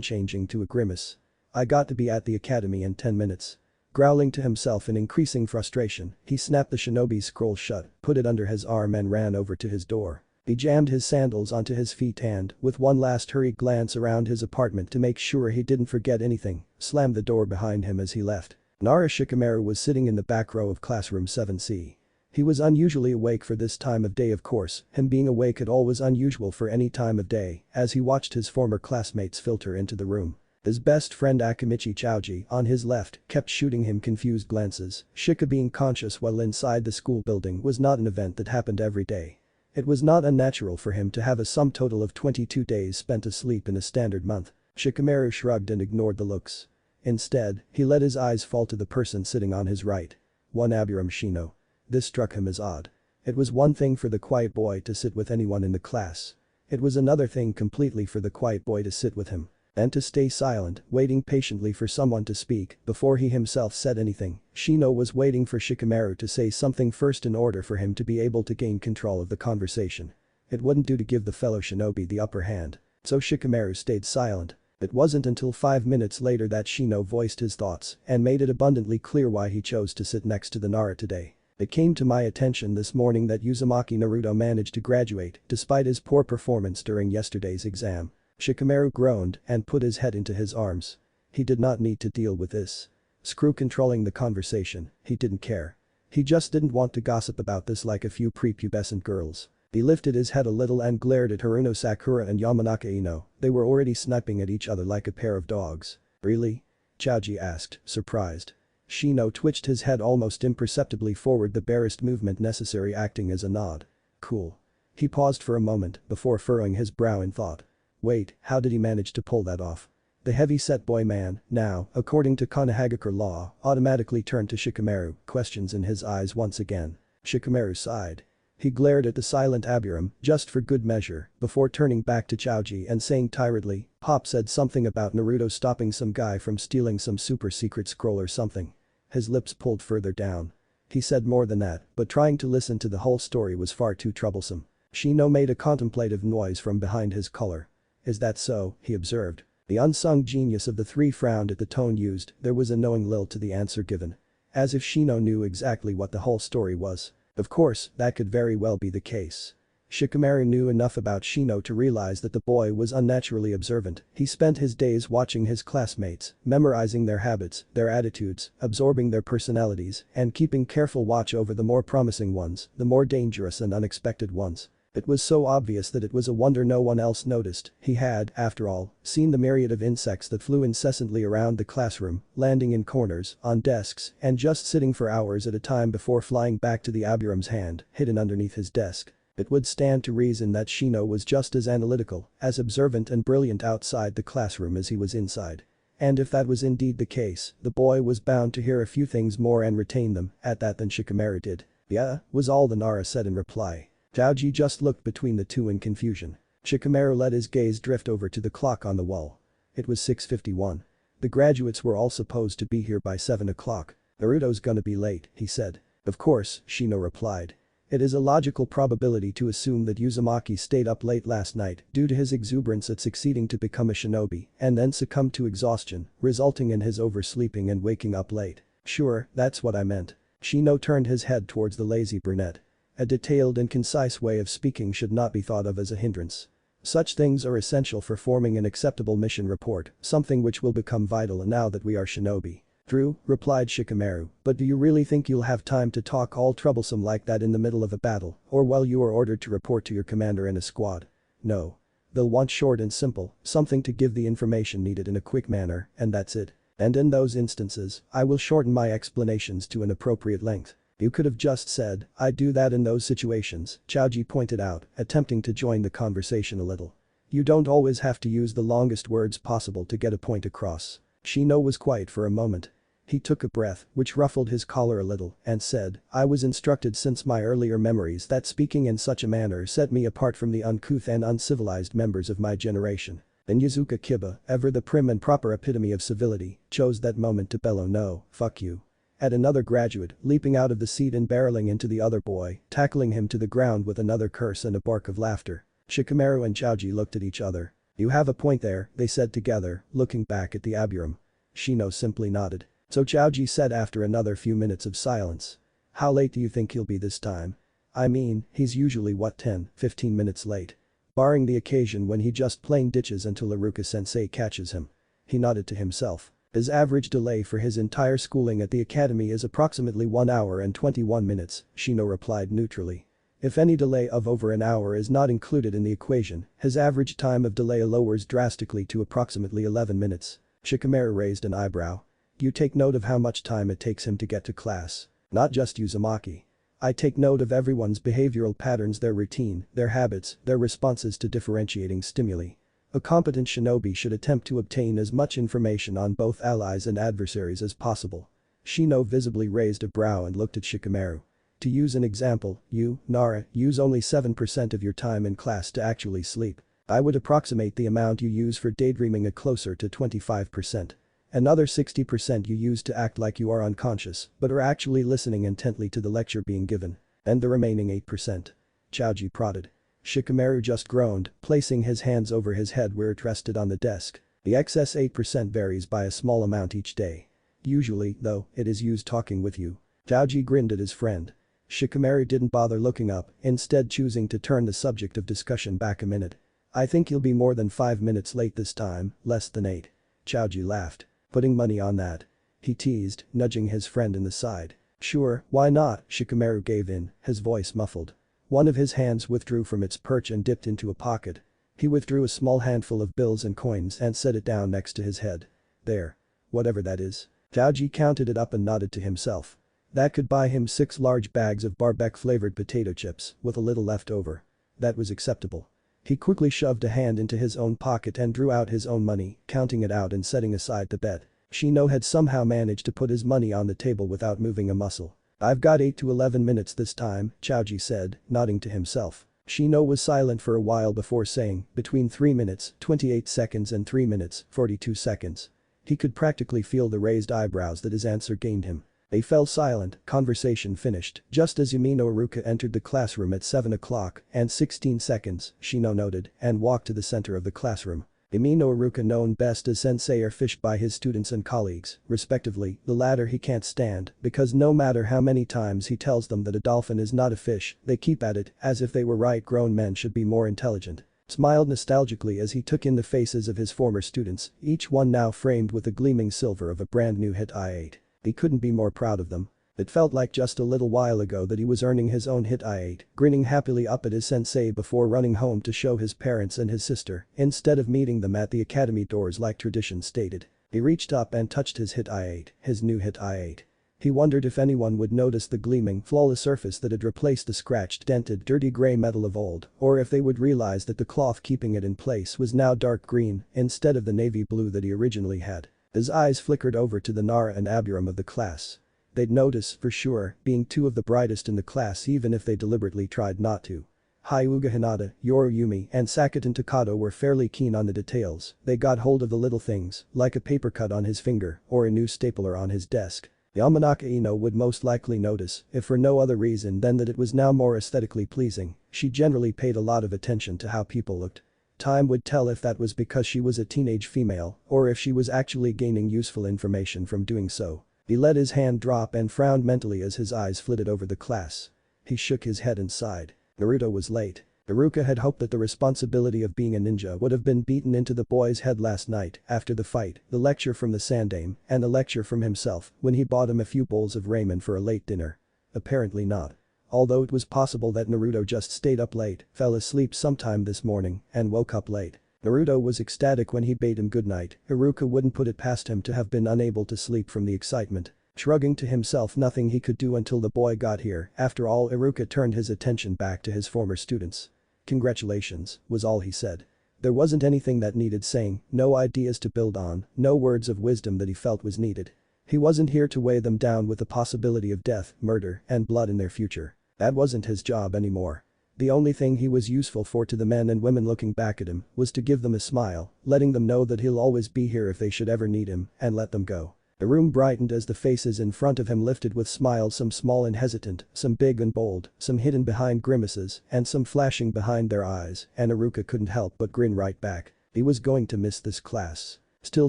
changing to a grimace. I got to be at the academy in 10 minutes. Growling to himself in increasing frustration, he snapped the shinobi scroll shut, put it under his arm and ran over to his door. He jammed his sandals onto his feet and, with one last hurried glance around his apartment to make sure he didn't forget anything, slammed the door behind him as he left. Nara Shikamaru was sitting in the back row of classroom 7C. He was unusually awake for this time of day, of course, him being awake at all was unusual for any time of day, as he watched his former classmates filter into the room. His best friend Akimichi Chouji, on his left, kept shooting him confused glances. Shika being conscious while inside the school building was not an event that happened every day. It was not unnatural for him to have a sum total of 22 days spent asleep in a standard month. Shikamaru shrugged and ignored the looks. Instead, he let his eyes fall to the person sitting on his right. One Abiram Shino. This struck him as odd. It was one thing for the quiet boy to sit with anyone in the class. It was another thing completely for the quiet boy to sit with him. And to stay silent, waiting patiently for someone to speak before he himself said anything. Shino was waiting for Shikamaru to say something first in order for him to be able to gain control of the conversation. It wouldn't do to give the fellow shinobi the upper hand. So Shikamaru stayed silent. It wasn't until 5 minutes later that Shino voiced his thoughts and made it abundantly clear why he chose to sit next to the Nara today. It came to my attention this morning that Uzumaki Naruto managed to graduate despite his poor performance during yesterday's exam. Shikamaru groaned and put his head into his arms. He did not need to deal with this. Screw controlling the conversation, he didn't care. He just didn't want to gossip about this like a few prepubescent girls. He lifted his head a little and glared at Haruno Sakura and Yamanaka Ino. They were already sniping at each other like a pair of dogs. Really? Chouji asked, surprised. Shino twitched his head almost imperceptibly forward, the barest movement necessary acting as a nod. Cool. He paused for a moment before furrowing his brow in thought. Wait, how did he manage to pull that off? The heavy-set boy man, now, according to Konohagakure law, automatically turned to Shikamaru, questions in his eyes once again. Shikamaru sighed. He glared at the silent Abiram, just for good measure, before turning back to Chouji and saying tiredly, Pop said something about Naruto stopping some guy from stealing some super secret scroll or something. His lips pulled further down. He said more than that, but trying to listen to the whole story was far too troublesome. Shino made a contemplative noise from behind his collar. Is that so? He observed. The unsung genius of the three frowned at the tone used. There was a knowing lilt to the answer given. As if Shino knew exactly what the whole story was. Of course, that could very well be the case. Shikamaru knew enough about Shino to realize that the boy was unnaturally observant. He spent his days watching his classmates, memorizing their habits, their attitudes, absorbing their personalities, and keeping careful watch over the more promising ones, the more dangerous and unexpected ones. It was so obvious that it was a wonder no one else noticed. He had, after all, seen the myriad of insects that flew incessantly around the classroom, landing in corners, on desks, and just sitting for hours at a time before flying back to the Abiram's hand, hidden underneath his desk. It would stand to reason that Shino was just as analytical, as observant and brilliant outside the classroom as he was inside. And if that was indeed the case, the boy was bound to hear a few things more and retain them at that than Shikamaru did. Yeah, was all the Nara said in reply. Chouji just looked between the two in confusion. Shikamaru let his gaze drift over to the clock on the wall. It was 6:51. The graduates were all supposed to be here by 7 o'clock. Naruto's gonna be late, he said. Of course, Shino replied. It is a logical probability to assume that Uzumaki stayed up late last night due to his exuberance at succeeding to become a shinobi and then succumbed to exhaustion, resulting in his oversleeping and waking up late. Sure, that's what I meant. Shino turned his head towards the lazy brunette. A detailed and concise way of speaking should not be thought of as a hindrance. Such things are essential for forming an acceptable mission report, something which will become vital now that we are shinobi. True, replied Shikamaru, but do you really think you'll have time to talk all troublesome like that in the middle of a battle, or while you are ordered to report to your commander in a squad? No. They'll want short and simple, something to give the information needed in a quick manner, and that's it. And in those instances, I will shorten my explanations to an appropriate length. You could have just said, I do that in those situations, Chouji pointed out, attempting to join the conversation a little. You don't always have to use the longest words possible to get a point across. Shino was quiet for a moment. He took a breath, which ruffled his collar a little, and said, I was instructed since my earlier memories that speaking in such a manner set me apart from the uncouth and uncivilized members of my generation. Then Yuzuka Kiba, ever the prim and proper epitome of civility, chose that moment to bellow no, fuck you. At another graduate, leaping out of the seat and barreling into the other boy, tackling him to the ground with another curse and a bark of laughter. Shikamaru and Chouji looked at each other. You have a point there, they said together, looking back at the Abiram. Shino simply nodded. So Chouji said after another few minutes of silence. How late do you think he'll be this time? I mean, he's usually what 10-15 minutes late. Barring the occasion when he just plain ditches until Iruka-sensei catches him. He nodded to himself. His average delay for his entire schooling at the academy is approximately 1 hour and 21 minutes, Shino replied neutrally. If any delay of over an hour is not included in the equation, his average time of delay lowers drastically to approximately 11 minutes. Shikamaru raised an eyebrow. You take note of how much time it takes him to get to class. Not just Uzumaki. I take note of everyone's behavioral patterns, their routine, their habits, their responses to differentiating stimuli. A competent shinobi should attempt to obtain as much information on both allies and adversaries as possible. Shino visibly raised a brow and looked at Shikamaru. To use an example, you, Nara, use only 7% of your time in class to actually sleep. I would approximate the amount you use for daydreaming at closer to 25%. Another 60% you use to act like you are unconscious but are actually listening intently to the lecture being given. And the remaining 8%. Chaoji prodded. Shikamaru just groaned, placing his hands over his head where it rested on the desk. The excess 8% varies by a small amount each day. Usually, though, it is used talking with you. Chaoji grinned at his friend. Shikamaru didn't bother looking up, instead choosing to turn the subject of discussion back a minute. I think you'll be more than 5 minutes late this time, less than 8. Chaoji laughed. Putting money on that. He teased, nudging his friend in the side. Sure, why not? Shikamaru gave in, his voice muffled. One of his hands withdrew from its perch and dipped into a pocket. He withdrew a small handful of bills and coins and set it down next to his head. There. Whatever that is. Chaoji counted it up and nodded to himself. That could buy him 6 large bags of barbecue-flavored potato chips, with a little left over. That was acceptable. He quickly shoved a hand into his own pocket and drew out his own money, counting it out and setting aside the bet. Shino had somehow managed to put his money on the table without moving a muscle. I've got 8 to 11 minutes this time, Chaoji said, nodding to himself. Shino was silent for a while before saying, between 3 minutes, 28 seconds and 3 minutes, 42 seconds. He could practically feel the raised eyebrows that his answer gained him. They fell silent, conversation finished, just as Yumino Iruka entered the classroom at 7 o'clock and 16 seconds, Shino noted, and walked to the center of the classroom. Yumino Iruka, known best as sensei or fished by his students and colleagues, respectively, the latter he can't stand, because no matter how many times he tells them that a dolphin is not a fish, they keep at it, as if they were right. Grown men should be more intelligent. Smiled nostalgically as he took in the faces of his former students, each one now framed with the gleaming silver of a brand new hit I-8. He couldn't be more proud of them. It felt like just a little while ago that he was earning his own hit I-8, grinning happily up at his sensei before running home to show his parents and his sister, instead of meeting them at the academy doors like tradition stated. He reached up and touched his hit I-8, his new hit I-8. He wondered if anyone would notice the gleaming, flawless surface that had replaced the scratched, dented, dirty gray metal of old, or if they would realize that the cloth keeping it in place was now dark green instead of the navy blue that he originally had. His eyes flickered over to the Nara and Aburam of the class. They'd notice, for sure, being 2 of the brightest in the class even if they deliberately tried not to. Hyuga Hinata, Yoriyumi, and Sakuten Takado were fairly keen on the details. They got hold of the little things, like a paper cut on his finger or a new stapler on his desk. Yamanaka Ino would most likely notice, if for no other reason than that it was now more aesthetically pleasing. She generally paid a lot of attention to how people looked. Time would tell if that was because she was a teenage female or if she was actually gaining useful information from doing so. He let his hand drop and frowned mentally as his eyes flitted over the class. He shook his head and sighed. Naruto was late. Iruka had hoped that the responsibility of being a ninja would have been beaten into the boy's head last night after the fight, the lecture from the Sandame, and the lecture from himself when he bought him a few bowls of ramen for a late dinner. Apparently not. Although it was possible that Naruto just stayed up late, fell asleep sometime this morning, and woke up late. Naruto was ecstatic when he bade him goodnight. Iruka wouldn't put it past him to have been unable to sleep from the excitement. Shrugging to himself, nothing he could do until the boy got here. After all, Iruka turned his attention back to his former students. Congratulations, was all he said. There wasn't anything that needed saying, no ideas to build on, no words of wisdom that he felt was needed. He wasn't here to weigh them down with the possibility of death, murder, and blood in their future. That wasn't his job anymore. The only thing he was useful for to the men and women looking back at him was to give them a smile, letting them know that he'll always be here if they should ever need him, and let them go. The room brightened as the faces in front of him lifted with smiles, some small and hesitant, some big and bold, some hidden behind grimaces, and some flashing behind their eyes, and Iruka couldn't help but grin right back. He was going to miss this class. Still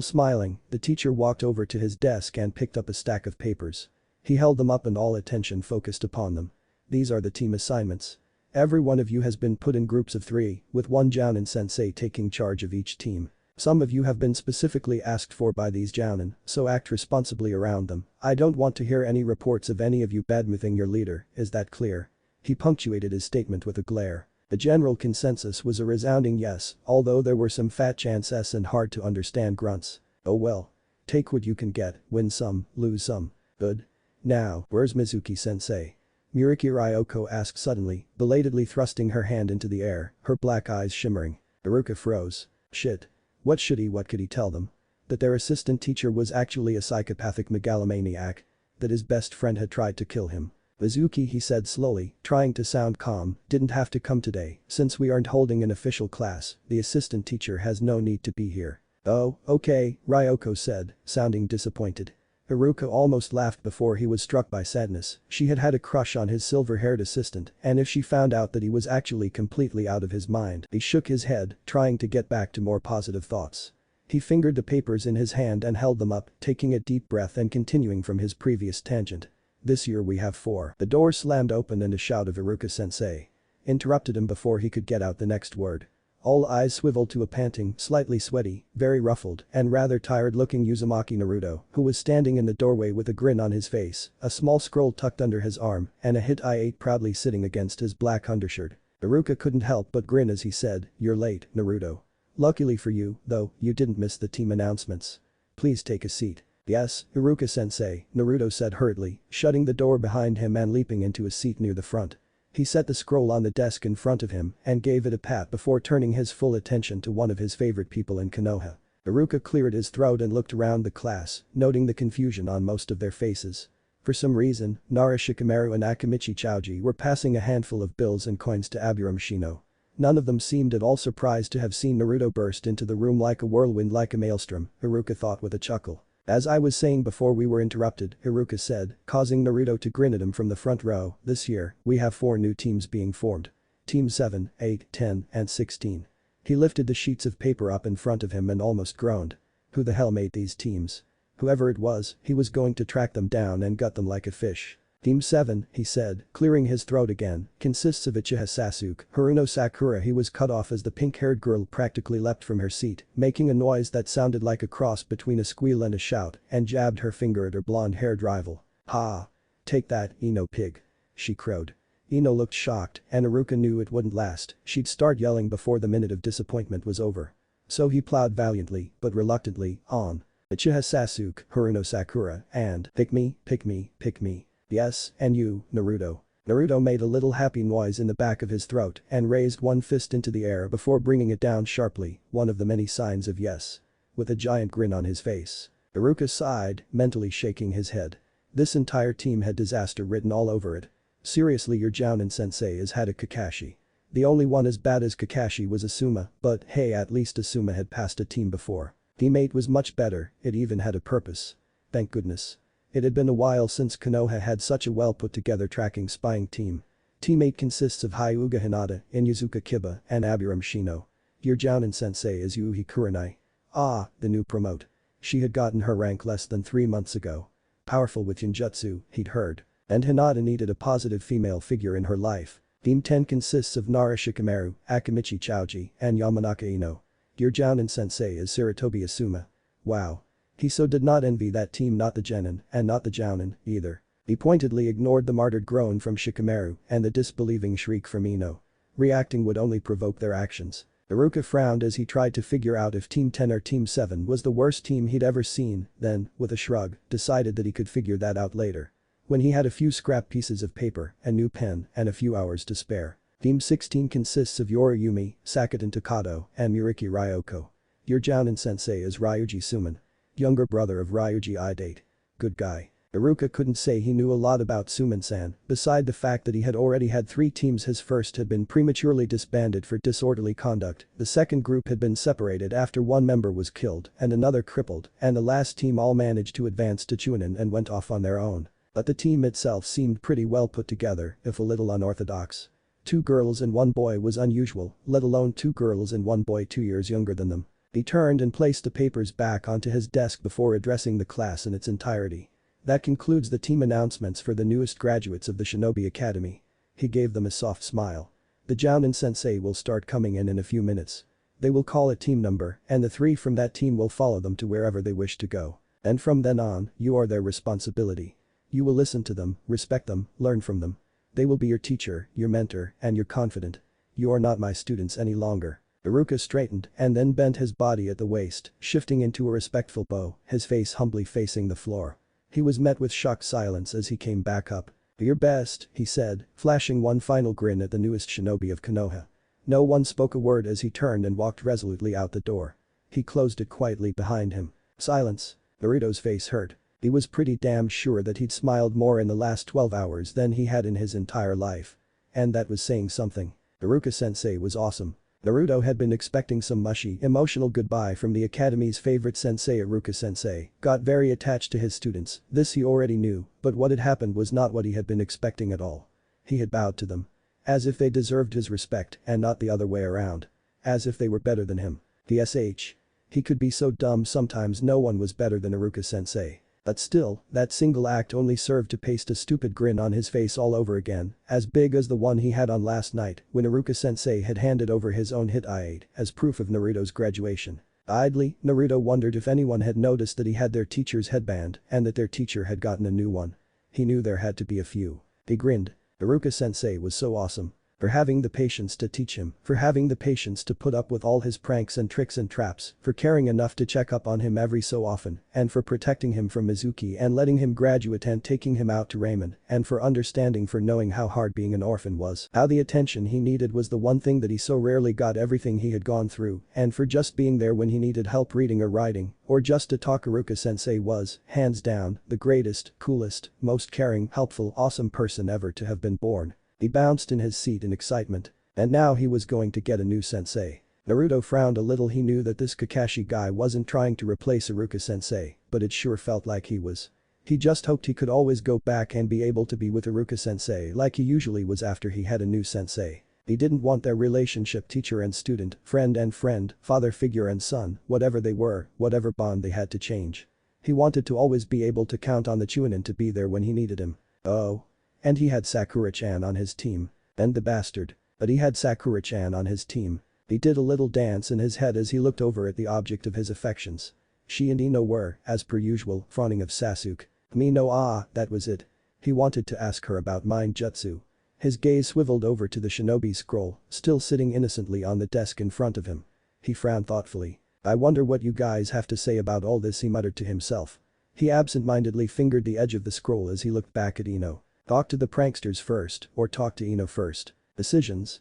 smiling, the teacher walked over to his desk and picked up a stack of papers. He held them up and all attention focused upon them. These are the team assignments. Every one of you has been put in groups of 3, with one Jounin sensei taking charge of each team. Some of you have been specifically asked for by these Jounin, so act responsibly around them. I don't want to hear any reports of any of you badmouthing your leader, is that clear? He punctuated his statement with a glare. The general consensus was a resounding yes, although there were some fat chances and hard to understand grunts. Oh well. Take what you can get, win some, lose some. Good. Now, where's Mizuki-sensei? Muriki Ryoko asked suddenly, belatedly thrusting her hand into the air, her black eyes shimmering. Iruka froze. Shit. What could he tell them? That their assistant teacher was actually a psychopathic megalomaniac? That his best friend had tried to kill him? Mizuki, he said slowly, trying to sound calm, didn't have to come today, since we aren't holding an official class, the assistant teacher has no need to be here. Oh, okay, Ryoko said, sounding disappointed. Iruka almost laughed before he was struck by sadness. She had had a crush on his silver-haired assistant, and if she found out that he was actually completely out of his mind, he shook his head, trying to get back to more positive thoughts. He fingered the papers in his hand and held them up, taking a deep breath and continuing from his previous tangent. This year we have 4. The door slammed open and a shout of Iruka-sensei interrupted him before he could get out the next word. All eyes swiveled to a panting, slightly sweaty, very ruffled, and rather tired-looking Uzumaki Naruto, who was standing in the doorway with a grin on his face, a small scroll tucked under his arm, and a hit I-8 proudly sitting against his black undershirt. Iruka couldn't help but grin as he said, "You're late, Naruto. Luckily for you, though, you didn't miss the team announcements. Please take a seat." "Yes, Iruka-sensei," Naruto said hurriedly, shutting the door behind him and leaping into a seat near the front. He set the scroll on the desk in front of him and gave it a pat before turning his full attention to one of his favorite people in Konoha. Iruka cleared his throat and looked around the class, noting the confusion on most of their faces. For some reason, Nara Shikamaru and Akimichi Chouji were passing a handful of bills and coins to Aburame Shino. None of them seemed at all surprised to have seen Naruto burst into the room like a whirlwind, like a maelstrom, Iruka thought with a chuckle. "As I was saying before we were interrupted," Iruka said, causing Naruto to grin at him from the front row, "this year, we have 4 new teams being formed. Team 7, 8, 10, and 16. He lifted the sheets of paper up in front of him and almost groaned. Who the hell made these teams? Whoever it was, he was going to track them down and gut them like a fish. Team 7, he said, clearing his throat again, consists of Uchiha Sasuke, Haruno Sakura. He was cut off as the pink-haired girl practically leapt from her seat, making a noise that sounded like a cross between a squeal and a shout, and jabbed her finger at her blonde-haired rival. "Ha! Take that, Ino pig," she crowed. Ino looked shocked, and Iruka knew it wouldn't last, she'd start yelling before the minute of disappointment was over. So he plowed valiantly, but reluctantly, on. Uchiha Sasuke, Haruno Sakura, and pick me, pick me, pick me. Yes, and you, Naruto. Naruto made a little happy noise in the back of his throat and raised one fist into the air before bringing it down sharply, one of the many signs of yes. With a giant grin on his face. Iruka sighed, mentally shaking his head. This entire team had disaster written all over it. Seriously, your Jounin-sensei has had a Kakashi. The only one as bad as Kakashi was Asuma, but hey, at least Asuma had passed a team before. Teammate was much better, it even had a purpose. Thank goodness. It had been a while since Konoha had such a well-put-together tracking spying team. Teammate consists of Hyuga Hinata, Inuzuka Kiba, and Aburame Shino. Your Jounin-sensei is Yuhi Kurenai. Ah, the new promote. She had gotten her rank less than 3 months ago. Powerful with Fuinjutsu, he'd heard. And Hinata needed a positive female figure in her life. Team 10 consists of Nara Shikamaru, Akimichi Chouji, and Yamanaka Ino. Your Jounin-sensei is Sarutobi Asuma. Wow. He so did not envy that team, not the Genin, and not the Jounin, either. He pointedly ignored the martyred groan from Shikamaru and the disbelieving shriek from Ino. Reacting would only provoke their actions. Iruka frowned as he tried to figure out if Team 10 or Team 7 was the worst team he'd ever seen, then, with a shrug, decided that he could figure that out later. When he had a few scrap pieces of paper, a new pen, and a few hours to spare. Team 16 consists of Yoriyumi, Sakuten Takado, and Muriki Ryoko. Your Jounin-sensei is Ryuji Suman. Younger brother of Ryuji Idate. Good guy. Iruka couldn't say he knew a lot about Suman-san, beside the fact that he had already had 3 teams. His first had been prematurely disbanded for disorderly conduct, the second group had been separated after one member was killed and another crippled, and the last team all managed to advance to Chunin and went off on their own. But the team itself seemed pretty well put together, if a little unorthodox. 2 girls and 1 boy was unusual, let alone 2 girls and 1 boy 2 years younger than them. He turned and placed the papers back onto his desk before addressing the class in its entirety. That concludes the team announcements for the newest graduates of the Shinobi Academy. He gave them a soft smile. The Jounin-sensei will start coming in a few minutes. They will call a team number, and the 3 from that team will follow them to wherever they wish to go. And from then on, you are their responsibility. You will listen to them, respect them, learn from them. They will be your teacher, your mentor, and your confidant. You are not my students any longer. Iruka straightened and then bent his body at the waist, shifting into a respectful bow, his face humbly facing the floor. He was met with shocked silence as he came back up. "Your best," he said, flashing one final grin at the newest shinobi of Konoha. No one spoke a word as he turned and walked resolutely out the door. He closed it quietly behind him. Silence. Naruto's face hurt. He was pretty damn sure that he'd smiled more in the last 12 hours than he had in his entire life. And that was saying something. Iruka-sensei was awesome. Naruto had been expecting some mushy, emotional goodbye from the academy's favorite sensei. Iruka-sensei got very attached to his students, this he already knew, but what had happened was not what he had been expecting at all. He had bowed to them. As if they deserved his respect and not the other way around. As if they were better than him. The SH. He could be so dumb sometimes. No one was better than Iruka-sensei. But still, that single act only served to paste a stupid grin on his face all over again, as big as the one he had on last night when Iruka-sensei had handed over his own hit I-8 as proof of Naruto's graduation. Idly, Naruto wondered if anyone had noticed that he had their teacher's headband and that their teacher had gotten a new one. He knew there had to be a few. He grinned. Iruka-sensei was so awesome. For having the patience to teach him, for having the patience to put up with all his pranks and tricks and traps, for caring enough to check up on him every so often, and for protecting him from Mizuki and letting him graduate and taking him out to ramen, and for understanding, for knowing how hard being an orphan was, how the attention he needed was the one thing that he so rarely got, everything he had gone through, and for just being there when he needed help reading or writing, or just to talk. Iruka-sensei was, hands down, the greatest, coolest, most caring, helpful, awesome person ever to have been born. He bounced in his seat in excitement. And now he was going to get a new sensei. Naruto frowned a little. He knew that this Kakashi guy wasn't trying to replace Iruka-sensei, but it sure felt like he was. He just hoped he could always go back and be able to be with Iruka-sensei like he usually was after he had a new sensei. He didn't want their relationship, teacher and student, friend and friend, father figure and son, whatever they were, whatever bond they had, to change. He wanted to always be able to count on the Chunin to be there when he needed him. Oh. And he had Sakura-chan on his team. And the bastard. But he had Sakura-chan on his team. He did a little dance in his head as he looked over at the object of his affections. She and Ino were, as per usual, fawning of Sasuke. That was it. He wanted to ask her about mind jutsu. His gaze swiveled over to the shinobi scroll, still sitting innocently on the desk in front of him. He frowned thoughtfully. "I wonder what you guys have to say about all this," he muttered to himself. He absent-mindedly fingered the edge of the scroll as he looked back at Ino. Talk to the pranksters first, or talk to Ino first. Decisions.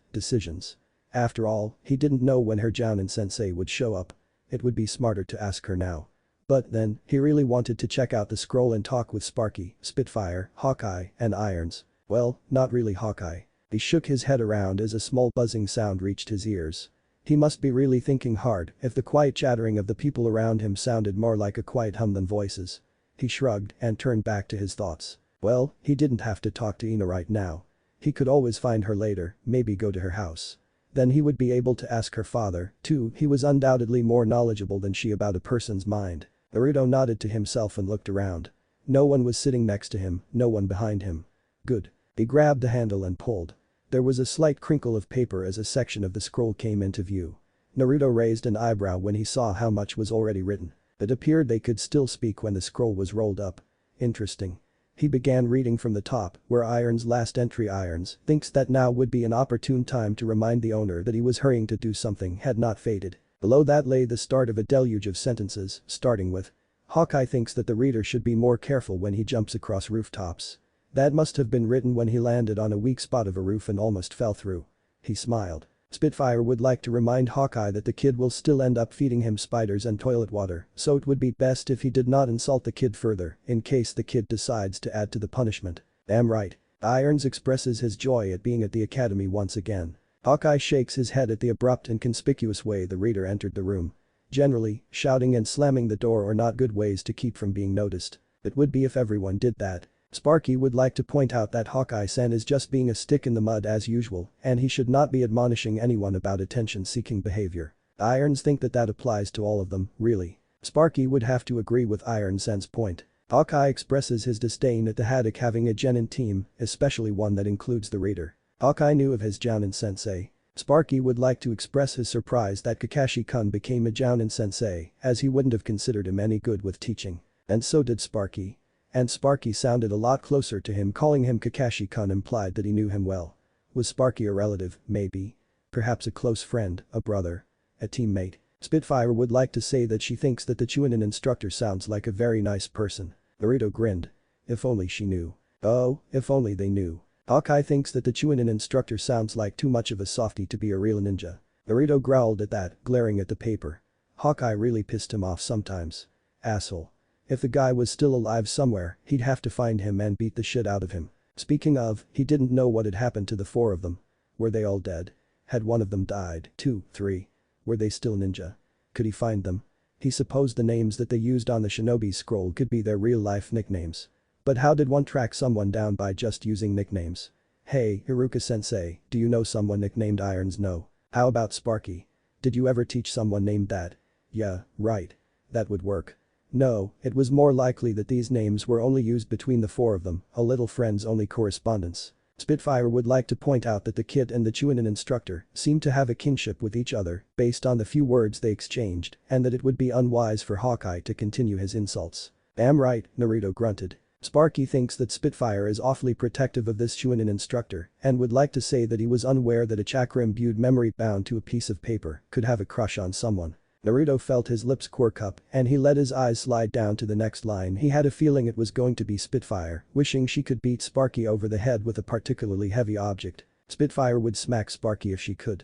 After all, he didn't know when her Jounin-sensei would show up. It would be smarter to ask her now. But then, he really wanted to check out the scroll and talk with Sparky, Spitfire, Hawkeye, and Irons. Well, not really Hawkeye. He shook his head around as a small buzzing sound reached his ears. He must be really thinking hard if the quiet chattering of the people around him sounded more like a quiet hum than voices. He shrugged and turned back to his thoughts. Well, he didn't have to talk to Ino right now. He could always find her later, maybe go to her house. Then he would be able to ask her father, too. He was undoubtedly more knowledgeable than she about a person's mind. Naruto nodded to himself and looked around. No one was sitting next to him, no one behind him. Good. He grabbed the handle and pulled. There was a slight crinkle of paper as a section of the scroll came into view. Naruto raised an eyebrow when he saw how much was already written. It appeared they could still speak when the scroll was rolled up. Interesting. He began reading from the top, where Irons' last entry. Irons thinks that now would be an opportune time to remind the owner that he was hurrying to do something had not faded. Below that lay the start of a deluge of sentences, starting with, Hawkeye thinks that the reader should be more careful when he jumps across rooftops. That must have been written when he landed on a weak spot of a roof and almost fell through. He smiled. Spitfire would like to remind Hawkeye that the kid will still end up feeding him spiders and toilet water, so it would be best if he did not insult the kid further, in case the kid decides to add to the punishment. Damn right. Irons expresses his joy at being at the academy once again. Hawkeye shakes his head at the abrupt and conspicuous way the reader entered the room. Generally, shouting and slamming the door are not good ways to keep from being noticed. It would be if everyone did that. Sparky would like to point out that Hawkeye-san is just being a stick in the mud as usual, and he should not be admonishing anyone about attention-seeking behavior. Irons think that applies to all of them, really. Sparky would have to agree with Irons-san's point. Hawkeye expresses his disdain at the Haddock having a genin team, especially one that includes the reader. Hawkeye knew of his Jounin-sensei. Sparky would like to express his surprise that Kakashi-kun became a Jounin-sensei, as he wouldn't have considered him any good with teaching. And so did Sparky. And Sparky sounded a lot closer to him. Calling him Kakashi-kun implied that he knew him well. Was Sparky a relative? Maybe. Perhaps a close friend, a brother. a teammate. Spitfire would like to say that she thinks that the Chunin instructor sounds like a very nice person. Naruto grinned. If only she knew. Oh, if only they knew. Hawkeye thinks that the Chunin instructor sounds like too much of a softie to be a real ninja. Naruto growled at that, glaring at the paper. Hawkeye really pissed him off sometimes. Asshole. If the guy was still alive somewhere, he'd have to find him and beat the shit out of him. Speaking of, he didn't know what had happened to the four of them. Were they all dead? Had one of them died? 2, 3. Were they still ninja? Could he find them? He supposed the names that they used on the shinobi scroll could be their real-life nicknames. But how did one track someone down by just using nicknames? Hey, Iruka-sensei, do you know someone nicknamed Irons? No. How about Sparky? Did you ever teach someone named that? Yeah, right. That would work. No, it was more likely that these names were only used between the four of them, a little friends-only correspondence. Spitfire would like to point out that the kid and the Chunin instructor seemed to have a kinship with each other based on the few words they exchanged, and that it would be unwise for Hawkeye to continue his insults. Am right, Naruto grunted. Sparky thinks that Spitfire is awfully protective of this Chunin instructor and would like to say that he was unaware that a chakra-imbued memory bound to a piece of paper could have a crush on someone. Naruto felt his lips quirk up and he let his eyes slide down to the next line. He had a feeling it was going to be Spitfire, wishing she could beat Sparky over the head with a particularly heavy object. Spitfire would smack Sparky if she could.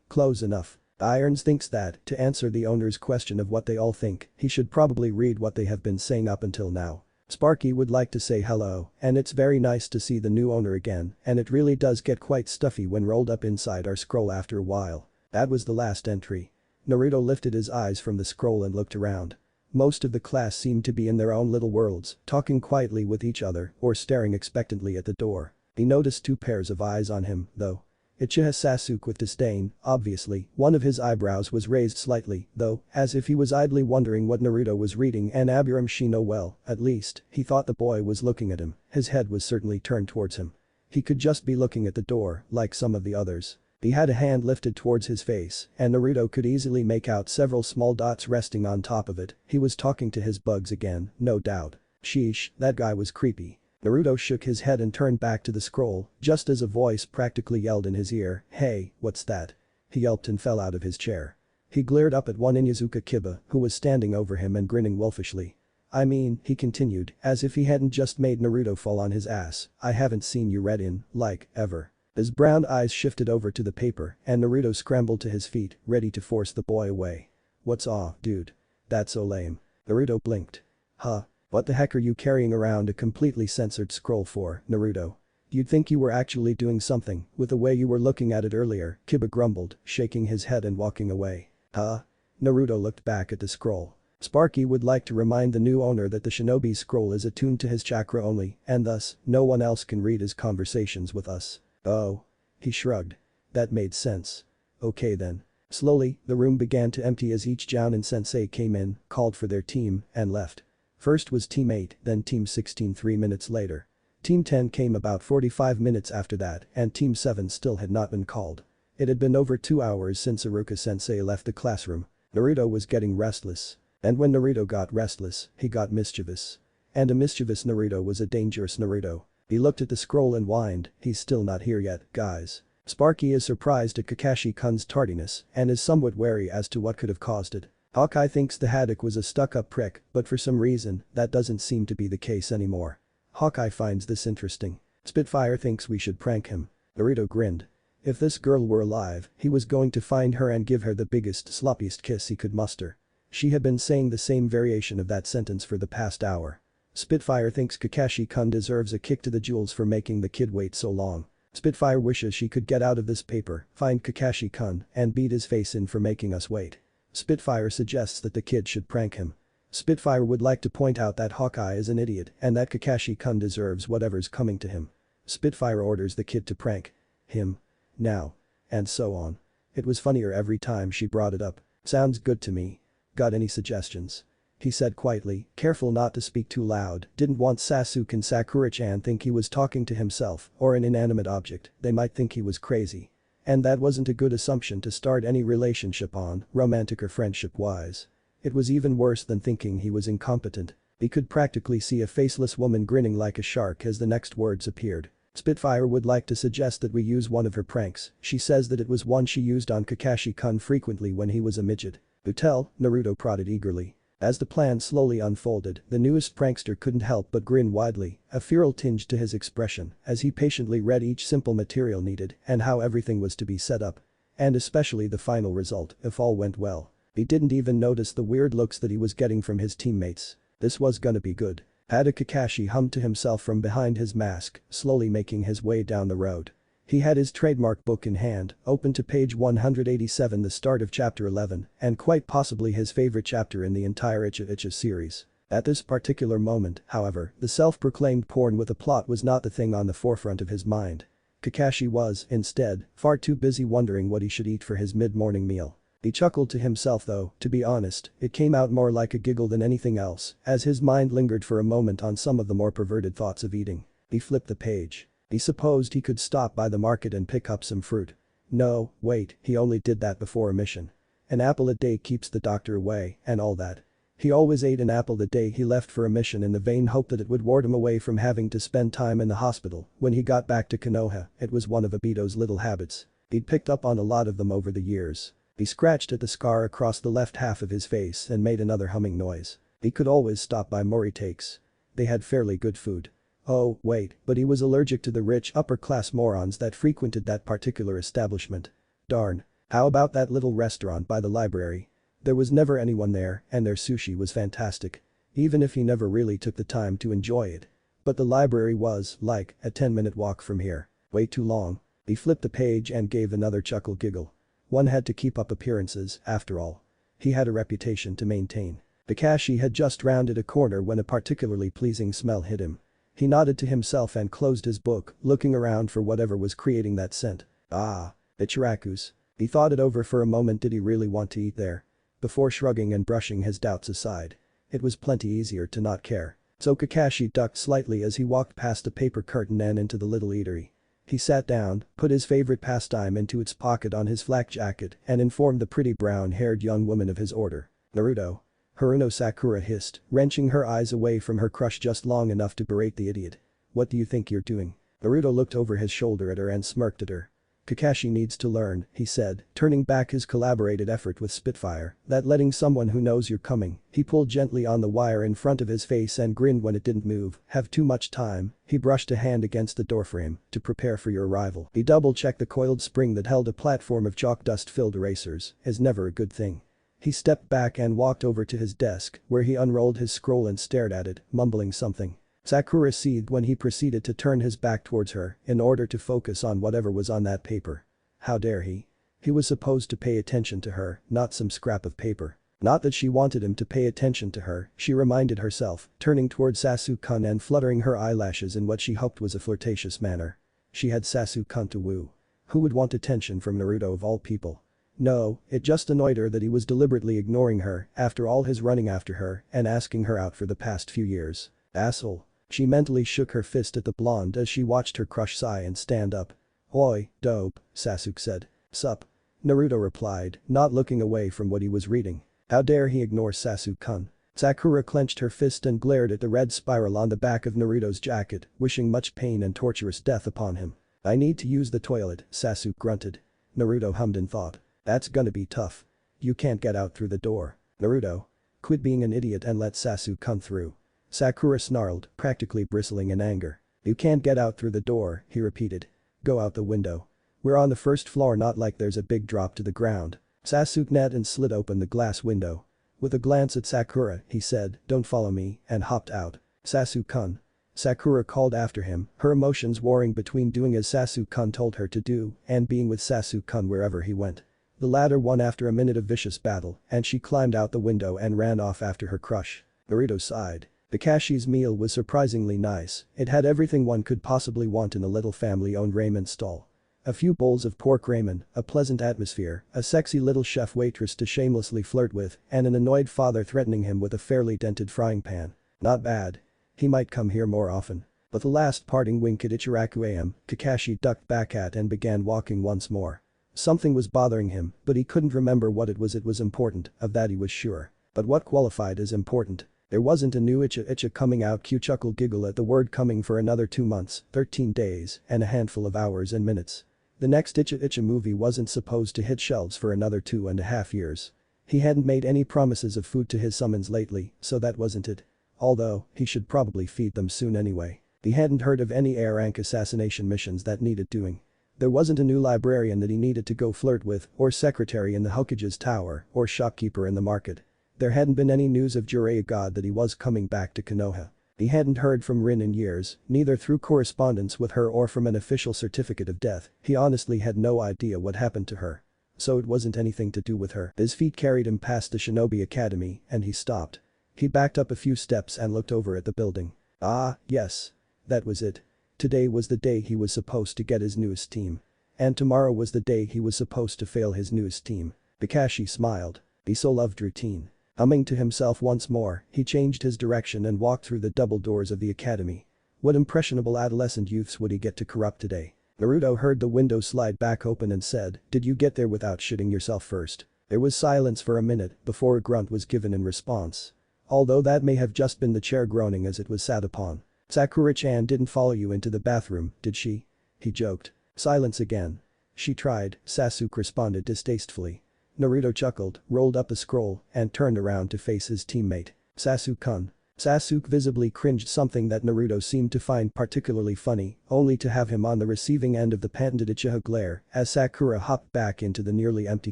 Close enough. Irons thinks that, to answer the owner's question of what they all think, he should probably read what they have been saying up until now. Sparky would like to say hello, and it's very nice to see the new owner again, and it really does get quite stuffy when rolled up inside our scroll after a while. That was the last entry. Naruto lifted his eyes from the scroll and looked around. Most of the class seemed to be in their own little worlds, talking quietly with each other or staring expectantly at the door. He noticed two pairs of eyes on him, though. Uchiha Sasuke with disdain, obviously, one of his eyebrows was raised slightly, though, as if he was idly wondering what Naruto was reading, and Abiram Shino well, at least, he thought the boy was looking at him, his head was certainly turned towards him. He could just be looking at the door, like some of the others. He had a hand lifted towards his face, and Naruto could easily make out several small dots resting on top of it. He was talking to his bugs again, no doubt. Sheesh, that guy was creepy. Naruto shook his head and turned back to the scroll, just as a voice practically yelled in his ear, "Hey, what's that?" He yelped and fell out of his chair. He glared up at one Inyazuka Kiba who was standing over him and grinning wolfishly. "I mean," he continued, as if he hadn't just made Naruto fall on his ass, "I haven't seen you read in, like, ever." His brown eyes shifted over to the paper and Naruto scrambled to his feet, ready to force the boy away. "What's dude? That's so lame." Naruto blinked. "Huh? What the heck are you carrying around a completely censored scroll for, Naruto? You'd think you were actually doing something with the way you were looking at it earlier," Kiba grumbled, shaking his head and walking away. "Huh?" Naruto looked back at the scroll. Sparky would like to remind the new owner that the shinobi scroll is attuned to his chakra only, and thus, no one else can read his conversations with us. Oh. He shrugged. That made sense. Okay then. Slowly, the room began to empty as each Jounin sensei came in, called for their team, and left. First was Team 8, then Team 16 3 minutes later. Team 10 came about 45 minutes after that, and Team 7 still had not been called. It had been over 2 hours since Iruka sensei left the classroom. Naruto was getting restless. And when Naruto got restless, he got mischievous. And a mischievous Naruto was a dangerous Naruto. He looked at the scroll and whined, "He's still not here yet, guys." Sparky is surprised at Kakashi-kun's tardiness and is somewhat wary as to what could have caused it. Hawkeye thinks the Haddock was a stuck-up prick, but for some reason, that doesn't seem to be the case anymore. Hawkeye finds this interesting. Spitfire thinks we should prank him. Naruto grinned. If this girl were alive, he was going to find her and give her the biggest, sloppiest kiss he could muster. She had been saying the same variation of that sentence for the past hour. Spitfire thinks Kakashi-kun deserves a kick to the jewels for making the kid wait so long. Spitfire wishes she could get out of this paper, find Kakashi-kun, and beat his face in for making us wait. Spitfire suggests that the kid should prank him. Spitfire would like to point out that Hawkeye is an idiot and that Kakashi-kun deserves whatever's coming to him. Spitfire orders the kid to prank him. Now. And so on. It was funnier every time she brought it up. Sounds good to me. Got any suggestions? He said quietly, careful not to speak too loud, didn't want Sasuke and Sakura-chan think he was talking to himself or an inanimate object, they might think he was crazy. And that wasn't a good assumption to start any relationship on, romantic or friendship-wise. It was even worse than thinking he was incompetent. He could practically see a faceless woman grinning like a shark as the next words appeared. Spitfire would like to suggest that we use one of her pranks. She says that it was one she used on Kakashi-kun frequently when he was a midget. "Do tell," Naruto prodded eagerly. As the plan slowly unfolded, the newest prankster couldn't help but grin widely, a feral tinge to his expression as he patiently read each simple material needed and how everything was to be set up. And especially the final result, if all went well. He didn't even notice the weird looks that he was getting from his teammates. This was gonna be good. Kakashi hummed to himself from behind his mask, slowly making his way down the road. He had his trademark book in hand, open to page 187, the start of chapter 11, and quite possibly his favorite chapter in the entire Ichiraku series. At this particular moment, however, the self-proclaimed porn with a plot was not the thing on the forefront of his mind. Kakashi was, instead, far too busy wondering what he should eat for his mid-morning meal. He chuckled to himself though, to be honest, it came out more like a giggle than anything else, as his mind lingered for a moment on some of the more perverted thoughts of eating. He flipped the page. He supposed he could stop by the market and pick up some fruit. No, wait, he only did that before a mission. An apple a day keeps the doctor away, and all that. He always ate an apple the day he left for a mission in the vain hope that it would ward him away from having to spend time in the hospital. When he got back to Konoha, it was one of Obito's little habits. He'd picked up on a lot of them over the years. He scratched at the scar across the left half of his face and made another humming noise. He could always stop by Moritake's. They had fairly good food. Oh, wait, but he was allergic to the rich upper-class morons that frequented that particular establishment. Darn. How about that little restaurant by the library? There was never anyone there, and their sushi was fantastic. Even if he never really took the time to enjoy it. But the library was, like, a 10-minute walk from here. Way too long. He flipped the page and gave another chuckle giggle. One had to keep up appearances, after all. He had a reputation to maintain. Kakashi had just rounded a corner when a particularly pleasing smell hit him. He nodded to himself and closed his book, looking around for whatever was creating that scent. Ah. Ichiraku's. He thought it over for a moment. Did he really want to eat there? Before shrugging and brushing his doubts aside. It was plenty easier to not care. So Kakashi ducked slightly as he walked past the paper curtain and into the little eatery. He sat down, put his favorite pastime into its pocket on his flak jacket and informed the pretty brown-haired young woman of his order. "Naruto." Haruno Sakura hissed, wrenching her eyes away from her crush just long enough to berate the idiot. "What do you think you're doing?" Naruto looked over his shoulder at her and smirked at her. "Kakashi needs to learn," he said, turning back his collaborated effort with Spitfire, "that letting someone who knows you're coming." He pulled gently on the wire in front of his face and grinned when it didn't move. "Have too much time." He brushed a hand against the doorframe to prepare for your arrival. He double-checked the coiled spring that held a platform of chalk dust-filled erasers, is never a good thing. He stepped back and walked over to his desk, where he unrolled his scroll and stared at it, mumbling something. Sakura seethed when he proceeded to turn his back towards her in order to focus on whatever was on that paper. How dare he? He was supposed to pay attention to her, not some scrap of paper. Not that she wanted him to pay attention to her, she reminded herself, turning toward Sasuke-kun and fluttering her eyelashes in what she hoped was a flirtatious manner. She had Sasuke-kun to woo. Who would want attention from Naruto of all people? No, it just annoyed her that he was deliberately ignoring her after all his running after her and asking her out for the past few years. Asshole. She mentally shook her fist at the blonde as she watched her crush sigh and stand up. "Oi, dope," Sasuke said. "Sup?" Naruto replied, not looking away from what he was reading. How dare he ignore Sasuke-kun? Sakura clenched her fist and glared at the red spiral on the back of Naruto's jacket, wishing much pain and torturous death upon him. "I need to use the toilet," Sasuke grunted. Naruto hummed in thought. "That's gonna be tough. You can't get out through the door. Naruto. Quit being an idiot and let Sasuke-kun through." Sakura snarled, practically bristling in anger. "You can't get out through the door," he repeated. "Go out the window. We're on the first floor, not like there's a big drop to the ground." Sasuke nodded and slid open the glass window. With a glance at Sakura, he said, "Don't follow me," and hopped out. "Sasuke-kun." Sakura called after him, her emotions warring between doing as Sasuke-kun told her to do and being with Sasuke-kun wherever he went. The latter won after a minute of vicious battle, and she climbed out the window and ran off after her crush. Naruto sighed. Kakashi's meal was surprisingly nice. It had everything one could possibly want in a little family-owned ramen stall. A few bowls of pork ramen, a pleasant atmosphere, a sexy little chef waitress to shamelessly flirt with, and an annoyed father threatening him with a fairly dented frying pan. Not bad. He might come here more often. But the last parting wink at Ichiraku AM, Kakashi ducked back at and began walking once more. Something was bothering him, but he couldn't remember what it was. It was important, of that he was sure. But what qualified as important? There wasn't a new Icha coming out. Q chuckle giggle at the word coming for another 2 months, 13 days, and a handful of hours and minutes. The next Icha movie wasn't supposed to hit shelves for another 2.5 years. He hadn't made any promises of food to his summons lately, so that wasn't it. Although, he should probably feed them soon anyway. He hadn't heard of any A-rank assassination missions that needed doing. There wasn't a new librarian that he needed to go flirt with, or secretary in the Hokage's tower, or shopkeeper in the market. There hadn't been any news of Jiraiya God that he was coming back to Konoha. He hadn't heard from Rin in years, neither through correspondence with her or from an official certificate of death. He honestly had no idea what happened to her. So it wasn't anything to do with her. His feet carried him past the Shinobi Academy, and he stopped. He backed up a few steps and looked over at the building. Ah, yes. That was it. Today was the day he was supposed to get his newest team. And tomorrow was the day he was supposed to fail his newest team. Kakashi smiled. He so loved routine. Humming to himself once more, he changed his direction and walked through the double doors of the academy. What impressionable adolescent youths would he get to corrupt today? Naruto heard the window slide back open and said, "Did you get there without shitting yourself first?" There was silence for a minute before a grunt was given in response. Although that may have just been the chair groaning as it was sat upon. "Sakura-chan didn't follow you into the bathroom, did she?" he joked. Silence again. "She tried," Sasuke responded distastefully. Naruto chuckled, rolled up a scroll, and turned around to face his teammate. "Sasuke-kun." Sasuke visibly cringed, something that Naruto seemed to find particularly funny, only to have him on the receiving end of the patented Uchiha glare as Sakura hopped back into the nearly empty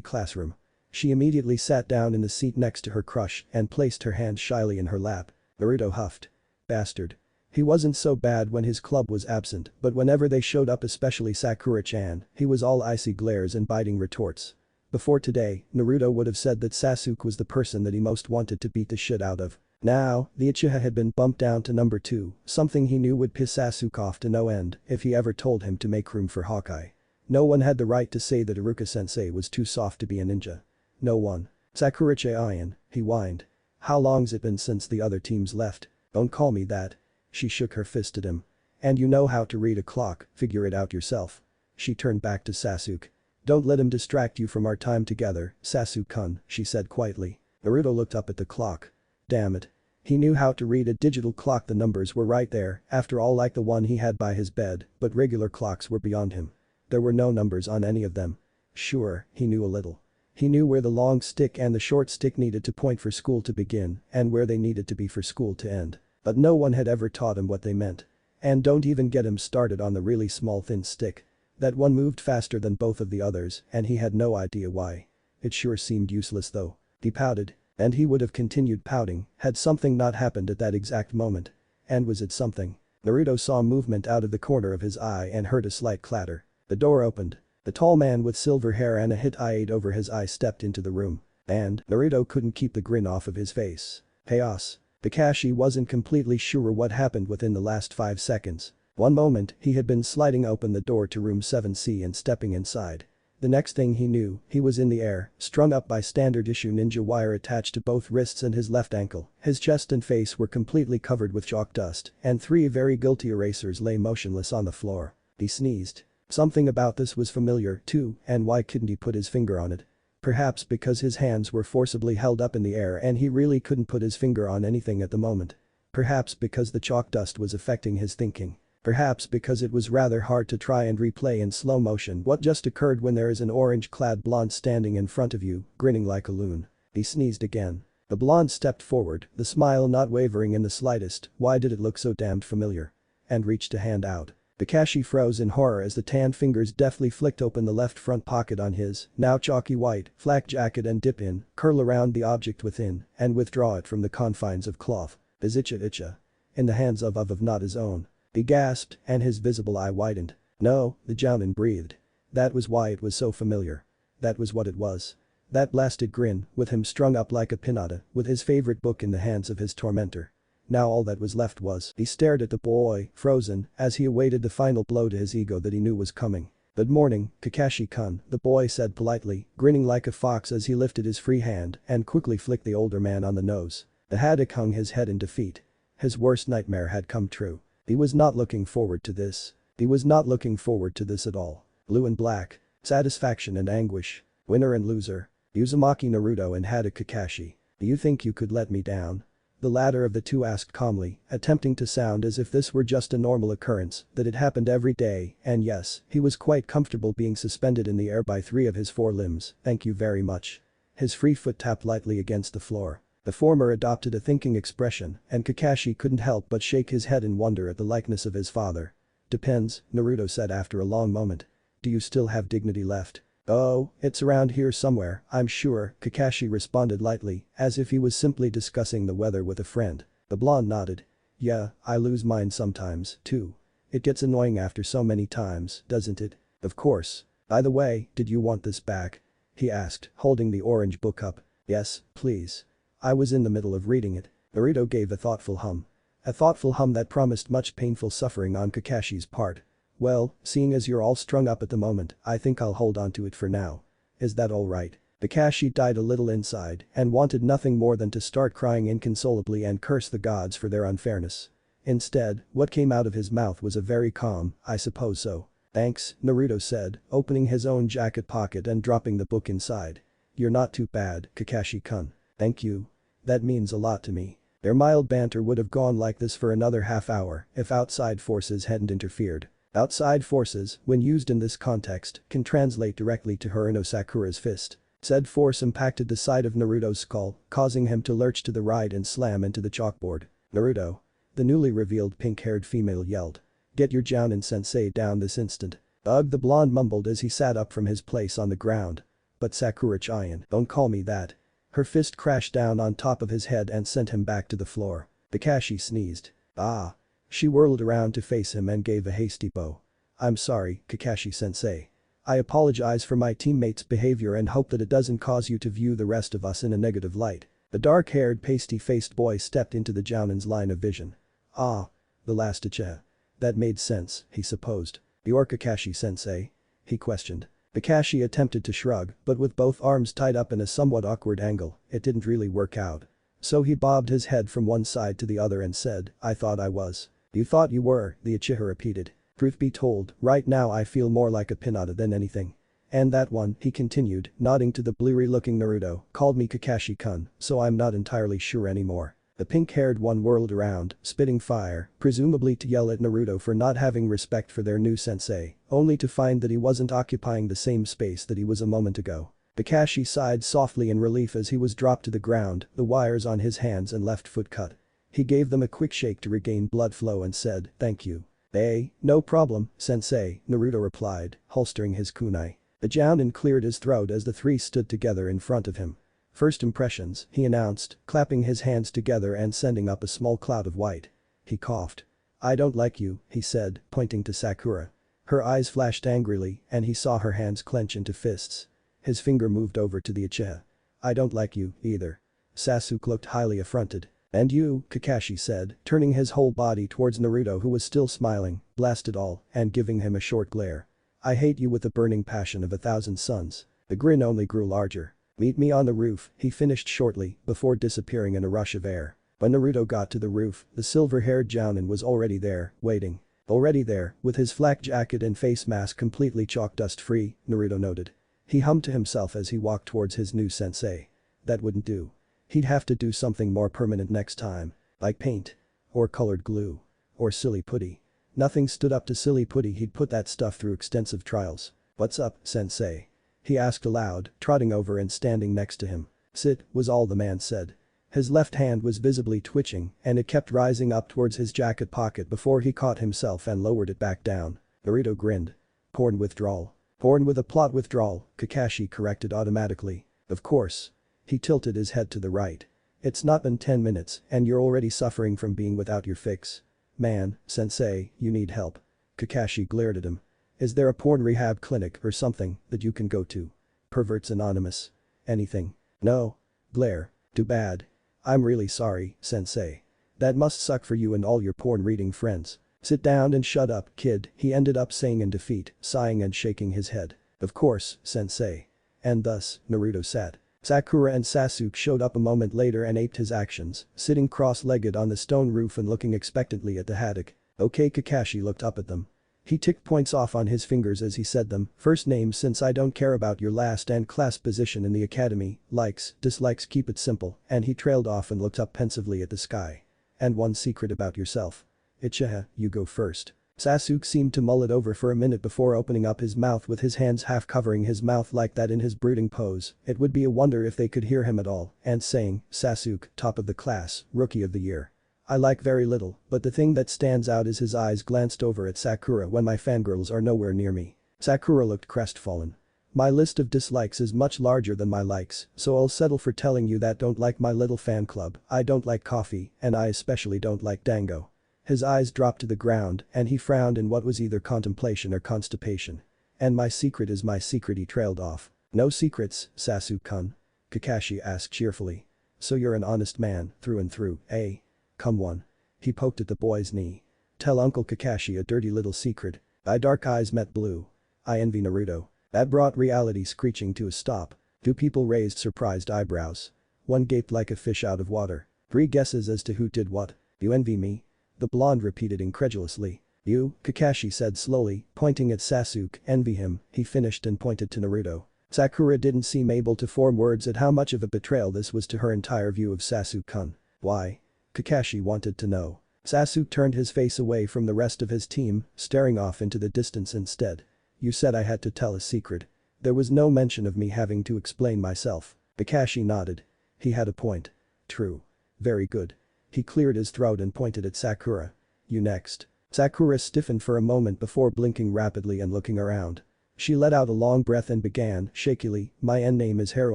classroom. She immediately sat down in the seat next to her crush and placed her hand shyly in her lap. Naruto huffed. Bastard. He wasn't so bad when his club was absent, but whenever they showed up, especially Sakura-chan, he was all icy glares and biting retorts. Before today, Naruto would have said that Sasuke was the person that he most wanted to beat the shit out of. Now, the Uchiha had been bumped down to number 2, something he knew would piss Sasuke off to no end if he ever told him to make room for Hokage. No one had the right to say that Iruka-sensei was too soft to be a ninja. No one. "Sakura-chan," he whined. "How long's it been since the other teams left?" "Don't call me that." She shook her fist at him. "And you know how to read a clock, figure it out yourself." She turned back to Sasuke. "Don't let him distract you from our time together, Sasuke-kun," she said quietly. Naruto looked up at the clock. Damn it. He knew how to read a digital clock. The numbers were right there, after all, like the one he had by his bed, but regular clocks were beyond him. There were no numbers on any of them. Sure, he knew a little. He knew where the long stick and the short stick needed to point for school to begin and where they needed to be for school to end. But no one had ever taught him what they meant. And don't even get him started on the really small thin stick. That one moved faster than both of the others, and he had no idea why. It sure seemed useless though. He pouted. And he would have continued pouting had something not happened at that exact moment. And was it something? Naruto saw movement out of the corner of his eye and heard a slight clatter. The door opened. The tall man with silver hair and a hit-eye over his eye stepped into the room. And Naruto couldn't keep the grin off of his face. Chaos. Kakashi wasn't completely sure what happened within the last 5 seconds. One moment, he had been sliding open the door to room 7C and stepping inside. The next thing he knew, he was in the air, strung up by standard issue ninja wire attached to both wrists and his left ankle. His chest and face were completely covered with chalk dust, and 3 very guilty erasers lay motionless on the floor. He sneezed. Something about this was familiar, too, and why couldn't he put his finger on it? Perhaps because his hands were forcibly held up in the air and he really couldn't put his finger on anything at the moment. Perhaps because the chalk dust was affecting his thinking. Perhaps because it was rather hard to try and replay in slow motion what just occurred when there is an orange-clad blonde standing in front of you, grinning like a loon. He sneezed again. The blonde stepped forward, the smile not wavering in the slightest. Why did it look so damned familiar? And reached a hand out. Kakashi froze in horror as the tan fingers deftly flicked open the left front pocket on his, now chalky white, flak jacket and dip in, curl around the object within, and withdraw it from the confines of cloth. His Icha. In the hands of not his own. He gasped, and his visible eye widened. No, the Jounin breathed. That was why it was so familiar. That was what it was. That blasted grin, with him strung up like a pinata, with his favorite book in the hands of his tormentor. Now all that was left was, he stared at the boy, frozen, as he awaited the final blow to his ego that he knew was coming. "Good morning, Kakashi-kun," the boy said politely, grinning like a fox as he lifted his free hand and quickly flicked the older man on the nose. The haddock hung his head in defeat. His worst nightmare had come true. He was not looking forward to this. He was not looking forward to this at all. Blue and black. Satisfaction and anguish. Winner and loser. Uzumaki Naruto and Haddock Kakashi. Do you think you could let me down? The latter of the two asked calmly, attempting to sound as if this were just a normal occurrence, that it happened every day, and yes, he was quite comfortable being suspended in the air by 3 of his 4 limbs, thank you very much. His free foot tapped lightly against the floor. The former adopted a thinking expression, and Kakashi couldn't help but shake his head in wonder at the likeness of his father. Depends, Naruto said after a long moment. Do you still have dignity left? Oh, it's around here somewhere, I'm sure, Kakashi responded lightly, as if he was simply discussing the weather with a friend. The blonde nodded. Yeah, I lose mine sometimes, too. It gets annoying after so many times, doesn't it? Of course. By the way, did you want this back? He asked, holding the orange book up. Yes, please. I was in the middle of reading it. Naruto gave a thoughtful hum. A thoughtful hum that promised much painful suffering on Kakashi's part. Well, seeing as you're all strung up at the moment, I think I'll hold on to it for now. Is that alright? Kakashi died a little inside and wanted nothing more than to start crying inconsolably and curse the gods for their unfairness. Instead, what came out of his mouth was a very calm, I suppose so. Thanks, Naruto said, opening his own jacket pocket and dropping the book inside. You're not too bad, Kakashi-kun. Thank you. That means a lot to me. Their mild banter would have gone like this for another half hour if outside forces hadn't interfered. Outside forces, when used in this context, can translate directly to Haruno Sakura's fist. Said force impacted the side of Naruto's skull, causing him to lurch to the right and slam into the chalkboard. Naruto. The newly revealed pink-haired female yelled. Get your Jounin-sensei down this instant. Ugh, the blonde mumbled as he sat up from his place on the ground. But Sakura-chan, don't call me that. Her fist crashed down on top of his head and sent him back to the floor. Kakashi sneezed. Ah. She whirled around to face him and gave a hasty bow. I'm sorry, Kakashi-sensei. I apologize for my teammates' behavior and hope that it doesn't cause you to view the rest of us in a negative light. The dark-haired pasty-faced boy stepped into the Jounin's line of vision. Ah. The last Uchiha. That made sense, he supposed. You're Kakashi-sensei? He questioned. Kakashi attempted to shrug, but with both arms tied up in a somewhat awkward angle, it didn't really work out. So he bobbed his head from one side to the other and said, I thought I was. You thought you were, the Uchiha repeated. Truth be told, right now I feel more like a pinata than anything. And that one, he continued, nodding to the bleary-looking Naruto, called me Kakashi-kun, so I'm not entirely sure anymore. The pink-haired one whirled around, spitting fire, presumably to yell at Naruto for not having respect for their new sensei, only to find that he wasn't occupying the same space that he was a moment ago. Kakashi sighed softly in relief as he was dropped to the ground, the wires on his hands and left foot cut. He gave them a quick shake to regain blood flow and said, thank you. Hey, no problem, sensei, Naruto replied, holstering his kunai. The Jounin cleared his throat as the three stood together in front of him. First impressions, he announced, clapping his hands together and sending up a small cloud of white. He coughed. I don't like you, he said, pointing to Sakura. Her eyes flashed angrily and he saw her hands clench into fists. His finger moved over to the Uchiha. I don't like you, either. Sasuke looked highly affronted. And you, Kakashi said, turning his whole body towards Naruto who was still smiling, blast it all, and giving him a short glare. I hate you with the burning passion of 1,000 suns. The grin only grew larger. Meet me on the roof, he finished shortly, before disappearing in a rush of air. When Naruto got to the roof, the silver-haired Jounin was already there, waiting. Already there, with his flak jacket and face mask completely chalk dust free, Naruto noted. He hummed to himself as he walked towards his new sensei. That wouldn't do. He'd have to do something more permanent next time. Like paint. Or colored glue. Or silly putty. Nothing stood up to silly putty, he'd put that stuff through extensive trials. What's up, sensei? He asked aloud, trotting over and standing next to him. Sit, was all the man said. His left hand was visibly twitching and it kept rising up towards his jacket pocket before he caught himself and lowered it back down. Naruto grinned. Porn withdrawal. Porn with a plot withdrawal, Kakashi corrected automatically. Of course. He tilted his head to the right. It's not been 10 minutes and you're already suffering from being without your fix. Man, sensei, you need help. Kakashi glared at him. Is there a porn rehab clinic or something that you can go to? Perverts Anonymous. Anything? No. Glare. Too bad. I'm really sorry, sensei. That must suck for you and all your porn reading friends. Sit down and shut up, kid, he ended up saying in defeat, sighing and shaking his head. Of course, sensei. And thus, Naruto sat. Sakura and Sasuke showed up a moment later and aped his actions, sitting cross-legged on the stone roof and looking expectantly at the haddock. Okay, Kakashi looked up at them. He ticked points off on his fingers as he said them, first name since I don't care about your last and class position in the academy, likes, dislikes keep it simple, and he trailed off and looked up pensively at the sky. And one secret about yourself. Ichiraku, you go first. Sasuke seemed to mull it over for a minute before opening up his mouth with his hands half covering his mouth like that in his brooding pose. It would be a wonder if they could hear him at all, and saying, Sasuke, top of the class, rookie of the year. I like very little, but the thing that stands out is his eyes glanced over at Sakura when my fangirls are nowhere near me. Sakura looked crestfallen. My list of dislikes is much larger than my likes, so I'll settle for telling you that don't like my little fan club, I don't like coffee, and I especially don't like dango. His eyes dropped to the ground and he frowned in what was either contemplation or constipation. And my secret is my secret, he trailed off. No secrets, Sasuke-kun. Kakashi asked cheerfully. So you're an honest man, through and through, eh? Come on. He poked at the boy's knee. Tell Uncle Kakashi a dirty little secret. My dark eyes met blue. I envy Naruto. That brought reality screeching to a stop. Two people raised surprised eyebrows. One gaped like a fish out of water. 3 guesses as to who did what. You envy me? The blonde repeated incredulously. You, Kakashi said slowly, pointing at Sasuke, envy him, he finished and pointed to Naruto. Sakura didn't seem able to form words at how much of a betrayal this was to her entire view of Sasuke-kun. Why? Kakashi wanted to know. Sasuke turned his face away from the rest of his team, staring off into the distance instead. You said I had to tell a secret. There was no mention of me having to explain myself. Kakashi nodded. He had a point. True. Very good. He cleared his throat and pointed at Sakura. You next. Sakura stiffened for a moment before blinking rapidly and looking around. She let out a long breath and began, shakily, my name is Haru,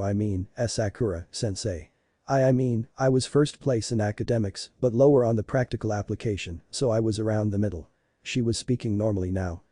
I mean, Sakura-sensei. I was first place in academics, but lower on the practical application, so I was around the middle. She was speaking normally now.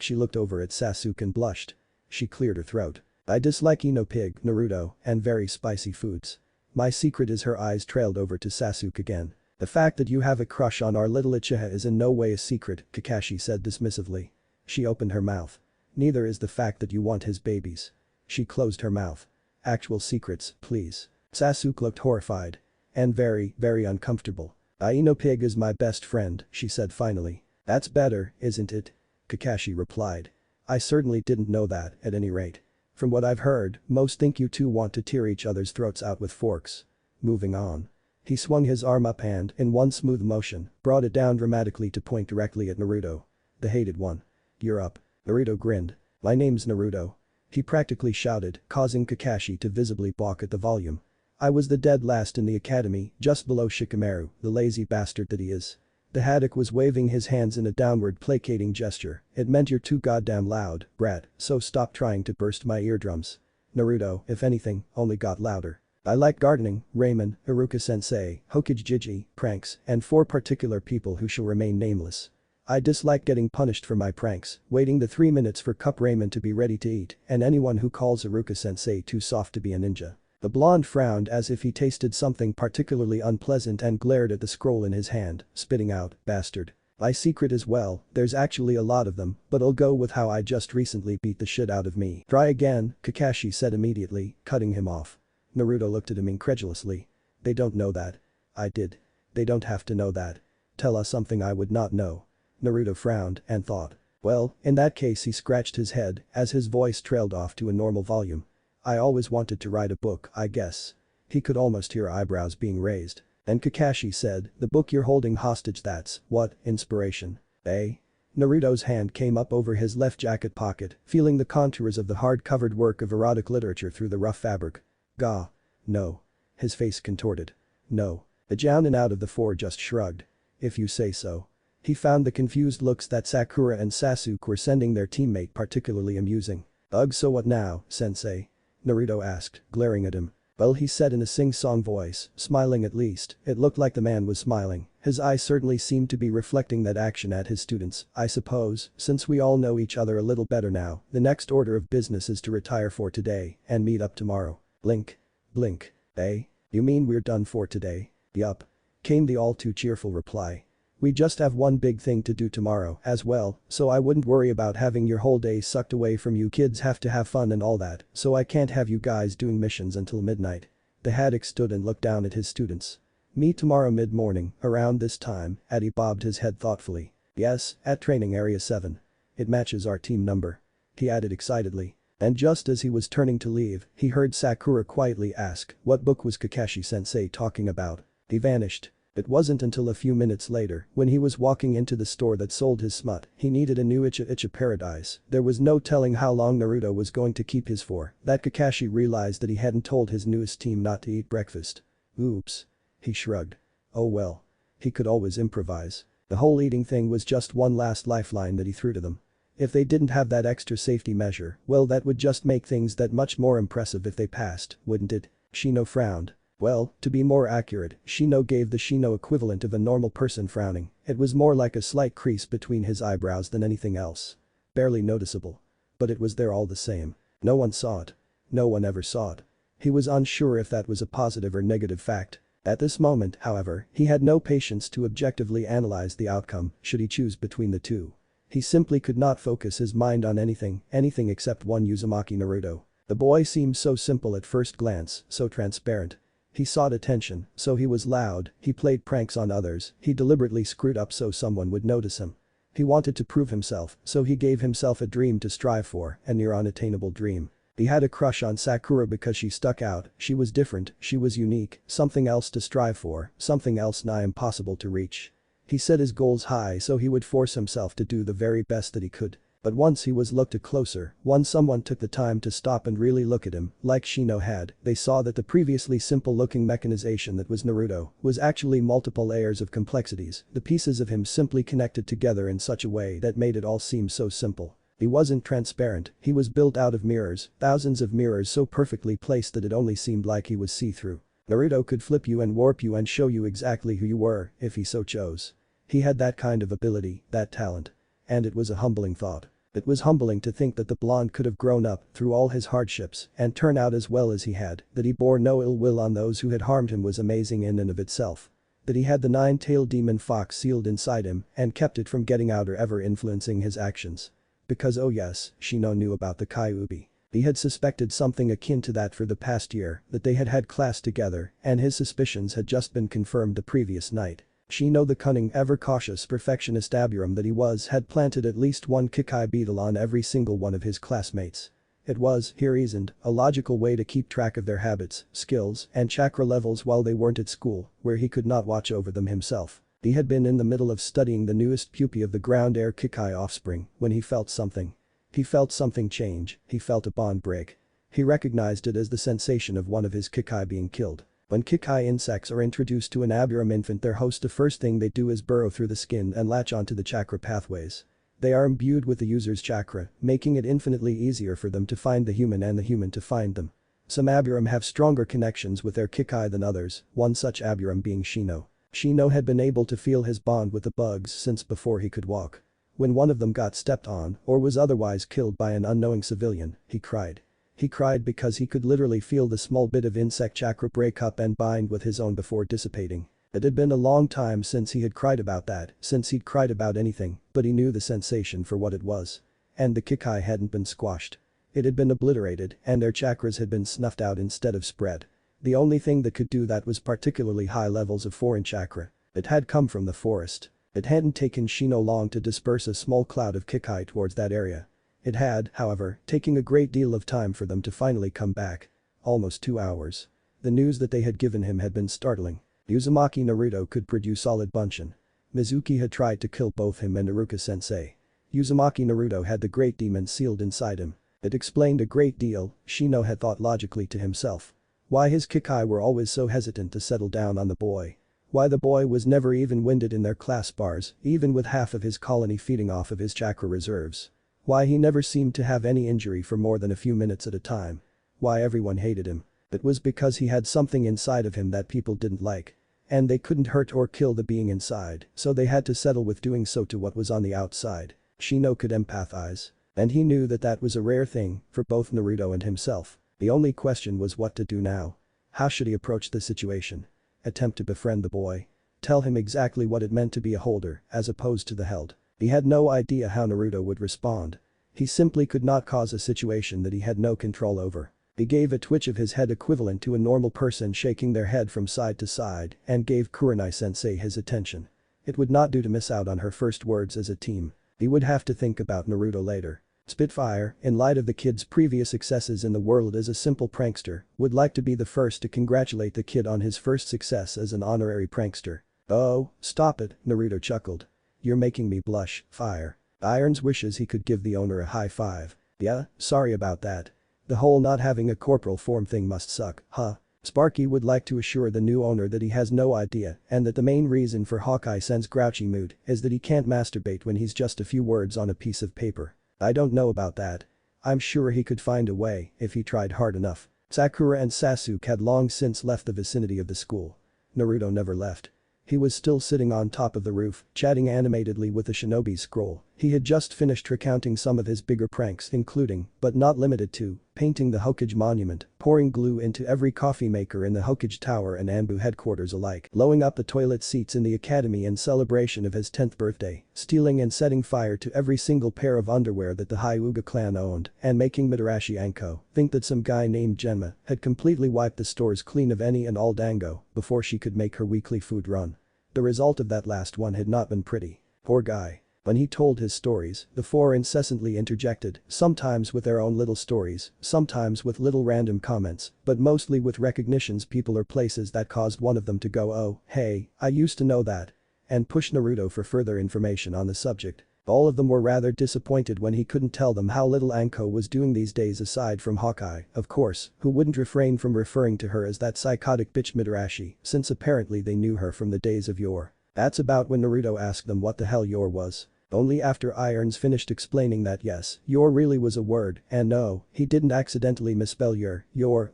She looked over at Sasuke and blushed. She cleared her throat. I dislike Ino pig, Naruto, and very spicy foods. My secret is her eyes trailed over to Sasuke again. The fact that you have a crush on our little Uchiha is in no way a secret, Kakashi said dismissively. She opened her mouth. Neither is the fact that you want his babies. She closed her mouth. Actual secrets, please. Sasuke looked horrified. And very, very uncomfortable. Ino pig is my best friend, she said finally. That's better, isn't it? Kakashi replied. I certainly didn't know that, at any rate. From what I've heard, most think you two want to tear each other's throats out with forks. Moving on. He swung his arm up and, in one smooth motion, brought it down dramatically to point directly at Naruto. The hated one. You're up. Naruto grinned. My name's Naruto. He practically shouted, causing Kakashi to visibly balk at the volume. I was the dead last in the academy, just below Shikamaru, the lazy bastard that he is. The Haddock was waving his hands in a downward placating gesture. It meant you're too goddamn loud, brat, so stop trying to burst my eardrums. Naruto, if anything, only got louder. I like gardening, ramen, Iruka-sensei, Hokage, pranks, and 4 particular people who shall remain nameless. I dislike getting punished for my pranks, waiting the 3 minutes for cup ramen to be ready to eat, and anyone who calls Iruka-sensei too soft to be a ninja. The blonde frowned as if he tasted something particularly unpleasant and glared at the scroll in his hand, spitting out, bastard. My secret as well, there's actually a lot of them, but I'll go with how I just recently beat the shit out of me. Try again, Kakashi said immediately, cutting him off. Naruto looked at him incredulously. They don't know that. I did. They don't have to know that. Tell us something I would not know. Naruto frowned and thought. Well, in that case he scratched his head as his voice trailed off to a normal volume. I always wanted to write a book, I guess. He could almost hear eyebrows being raised. Then Kakashi said, the book you're holding hostage, that's, what, inspiration. Eh? Naruto's hand came up over his left jacket pocket, feeling the contours of the hard-covered work of erotic literature through the rough fabric. Gah. No. His face contorted. No. The jounin out of the 4 just shrugged. If you say so. He found the confused looks that Sakura and Sasuke were sending their teammate particularly amusing. Ugh, so what now, sensei? Naruto asked, glaring at him. Well, he said in a sing-song voice, smiling at least. It looked like the man was smiling. His eyes certainly seemed to be reflecting that action at his students. I suppose, since we all know each other a little better now, the next order of business is to retire for today and meet up tomorrow. Blink. Blink. Eh? You mean we're done for today? Yup. Came the all too cheerful reply. We just have one big thing to do tomorrow as well, so I wouldn't worry about having your whole day sucked away from you. Kids have to have fun and all that, so I can't have you guys doing missions until midnight. The Haddock stood and looked down at his students. Meet tomorrow mid-morning, around this time, Addy bobbed his head thoughtfully. Yes, at training area 7. It matches our team number," he added excitedly. And just as he was turning to leave, he heard Sakura quietly ask, "What book was Kakashi-sensei talking about?" He vanished. It wasn't until a few minutes later, when he was walking into the store that sold his smut, he needed a new Icha paradise. There was no telling how long Naruto was going to keep his for, that Kakashi realized that he hadn't told his newest team not to eat breakfast. Oops. He shrugged. Oh well. He could always improvise. The whole eating thing was just one last lifeline that he threw to them. If they didn't have that extra safety measure, well that would just make things that much more impressive if they passed, wouldn't it? Shino frowned. Well, to be more accurate, Shino gave the Shino equivalent of a normal person frowning. It was more like a slight crease between his eyebrows than anything else. Barely noticeable. But it was there all the same. No one saw it. No one ever saw it. He was unsure if that was a positive or negative fact. At this moment, however, he had no patience to objectively analyze the outcome, should he choose between the two. He simply could not focus his mind on anything except one Uzumaki Naruto. The boy seemed so simple at first glance, so transparent. He sought attention, so he was loud, he played pranks on others, he deliberately screwed up so someone would notice him. He wanted to prove himself, so he gave himself a dream to strive for, a near unattainable dream. He had a crush on Sakura because she stuck out, she was different, she was unique, something else to strive for, something else nigh impossible to reach. He set his goals high so he would force himself to do the very best that he could. But once he was looked at closer, once someone took the time to stop and really look at him, like Shino had, they saw that the previously simple-looking mechanization that was Naruto was actually multiple layers of complexities, the pieces of him simply connected together in such a way that made it all seem so simple. He wasn't transparent, he was built out of mirrors, thousands of mirrors so perfectly placed that it only seemed like he was see-through. Naruto could flip you and warp you and show you exactly who you were, if he so chose. He had that kind of ability, that talent. And it was a humbling thought. It was humbling to think that the blonde could have grown up through all his hardships and turn out as well as he had, that he bore no ill will on those who had harmed him was amazing in and of itself. That he had the nine-tailed demon fox sealed inside him and kept it from getting out or ever influencing his actions. Because oh yes, Shino knew about the Kyuubi. He had suspected something akin to that for the past year, that they had had class together, and his suspicions had just been confirmed the previous night. Shino, the cunning, ever-cautious perfectionist Aburam that he was, had planted at least one Kikai beetle on every single one of his classmates. It was, he reasoned, a logical way to keep track of their habits, skills, and chakra levels while they weren't at school, where he could not watch over them himself. He had been in the middle of studying the newest pupae of the ground air Kikai offspring when he felt something. He felt something change, he felt a bond break. He recognized it as the sensation of one of his Kikai being killed. When Kikai insects are introduced to an Aburam infant, their host, the first thing they do is burrow through the skin and latch onto the chakra pathways. They are imbued with the user's chakra, making it infinitely easier for them to find the human and the human to find them. Some Aburam have stronger connections with their Kikai than others, one such Aburam being Shino. Shino had been able to feel his bond with the bugs since before he could walk. When one of them got stepped on or was otherwise killed by an unknowing civilian, he cried. He cried because he could literally feel the small bit of insect chakra break up and bind with his own before dissipating. It had been a long time since he had cried about that, since he'd cried about anything, but he knew the sensation for what it was. And the Kikai hadn't been squashed. It had been obliterated and their chakras had been snuffed out instead of spread. The only thing that could do that was particularly high levels of foreign chakra. It had come from the forest. It hadn't taken Shino long to disperse a small cloud of Kikai towards that area. It had, however, taken a great deal of time for them to finally come back. Almost 2 hours. The news that they had given him had been startling. Uzumaki Naruto could produce solid bunshin. Mizuki had tried to kill both him and Iruka-sensei. Uzumaki Naruto had the great demon sealed inside him. It explained a great deal, Shino had thought logically to himself. Why his Kikai were always so hesitant to settle down on the boy. Why the boy was never even winded in their class bars, even with half of his colony feeding off of his chakra reserves. Why he never seemed to have any injury for more than a few minutes at a time. Why everyone hated him. It was because he had something inside of him that people didn't like. And they couldn't hurt or kill the being inside, so they had to settle with doing so to what was on the outside. Shino could empathize. And he knew that that was a rare thing for both Naruto and himself. The only question was what to do now. How should he approach the situation? Attempt to befriend the boy. Tell him exactly what it meant to be a holder as opposed to the held. He had no idea how Naruto would respond. He simply could not cause a situation that he had no control over. He gave a twitch of his head equivalent to a normal person shaking their head from side to side and gave Kurenai-sensei his attention. It would not do to miss out on her first words as a team. He would have to think about Naruto later. Spitfire, in light of the kid's previous successes in the world as a simple prankster, would like to be the first to congratulate the kid on his first success as an honorary prankster. "Oh, stop it," Naruto chuckled. "You're making me blush, Fire." Irons wishes he could give the owner a high five. "Yeah, sorry about that. The whole not having a corporal form thing must suck, huh?" Sparky would like to assure the new owner that he has no idea and that the main reason for Hawkeye-sen's grouchy mood is that he can't masturbate when he's just a few words on a piece of paper. "I don't know about that. I'm sure he could find a way if he tried hard enough." Sakura and Sasuke had long since left the vicinity of the school. Naruto never left. He was still sitting on top of the roof, chatting animatedly with the shinobi's scroll. He had just finished recounting some of his bigger pranks including, but not limited to, painting the Hokage monument, pouring glue into every coffee maker in the Hokage Tower and Anbu headquarters alike, blowing up the toilet seats in the academy in celebration of his 10th birthday, stealing and setting fire to every single pair of underwear that the Hyuga clan owned, and making Mitarashi Anko think that some guy named Genma had completely wiped the stores clean of any and all dango before she could make her weekly food run. The result of that last one had not been pretty. Poor guy. When he told his stories, the four incessantly interjected, sometimes with their own little stories, sometimes with little random comments, but mostly with recognitions people or places that caused one of them to go, "Oh, hey, I used to know that," and push Naruto for further information on the subject. All of them were rather disappointed when he couldn't tell them how little Anko was doing these days aside from Hawkeye, of course, who wouldn't refrain from referring to her as that psychotic bitch Mitarashi, since apparently they knew her from the days of yore. That's about when Naruto asked them what the hell yore was. Only after Irons finished explaining that yes, yore really was a word, and no, he didn't accidentally misspell your,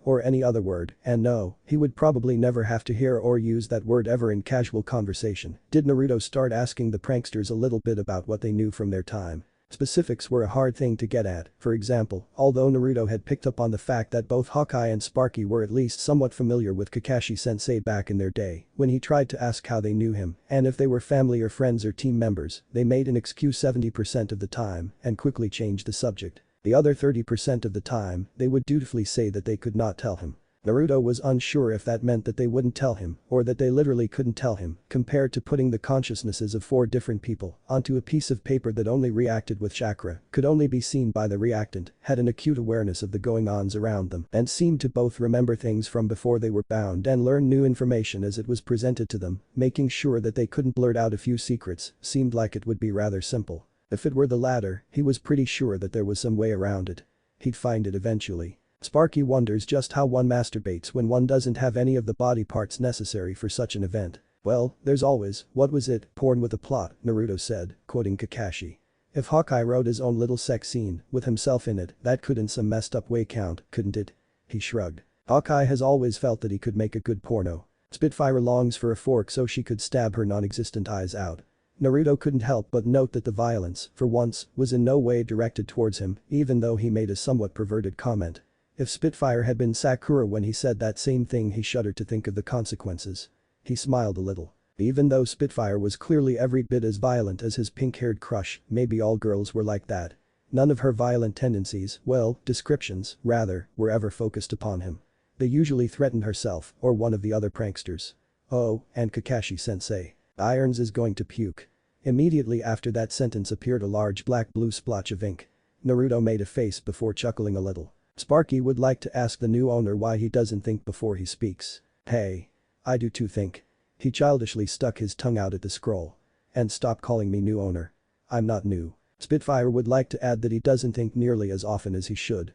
or any other word, and no, he would probably never have to hear or use that word ever in casual conversation, did Naruto start asking the pranksters a little bit about what they knew from their time. Specifics were a hard thing to get at. For example, although Naruto had picked up on the fact that both Hawkeye and Sparky were at least somewhat familiar with Kakashi-sensei back in their day, when he tried to ask how they knew him and if they were family or friends or team members, they made an excuse 70% of the time and quickly changed the subject. The other 30% of the time, they would dutifully say that they could not tell him. Naruto was unsure if that meant that they wouldn't tell him or that they literally couldn't tell him, compared to putting the consciousnesses of four different people onto a piece of paper that only reacted with chakra, could only be seen by the reactant, had an acute awareness of the going-ons around them, and seemed to both remember things from before they were bound and learn new information as it was presented to them. Making sure that they couldn't blurt out a few secrets seemed like it would be rather simple. If it were the latter, he was pretty sure that there was some way around it. He'd find it eventually. Sparky wonders just how one masturbates when one doesn't have any of the body parts necessary for such an event. "Well, there's always, what was it, porn with a plot," Naruto said, quoting Kakashi. "If Hawkeye wrote his own little sex scene with himself in it, that could in some messed up way count, couldn't it?" He shrugged. "Hawkeye has always felt that he could make a good porno. Spitfire longs for a fork so she could stab her non-existent eyes out." Naruto couldn't help but note that the violence, for once, was in no way directed towards him, even though he made a somewhat perverted comment. If Spitfire had been Sakura when he said that same thing, he shuddered to think of the consequences. He smiled a little. Even though Spitfire was clearly every bit as violent as his pink-haired crush, maybe all girls were like that. None of her violent tendencies, well, descriptions, rather, were ever focused upon him. They usually threatened herself or one of the other pranksters. "Oh, and Kakashi-sensei. Irons is going to puke." Immediately after that sentence appeared a large black-blue splotch of ink. Naruto made a face before chuckling a little. Sparky would like to ask the new owner why he doesn't think before he speaks. "Hey. I do too think." He childishly stuck his tongue out at the scroll. "And stop calling me new owner. I'm not new." Spitfire would like to add that he doesn't think nearly as often as he should,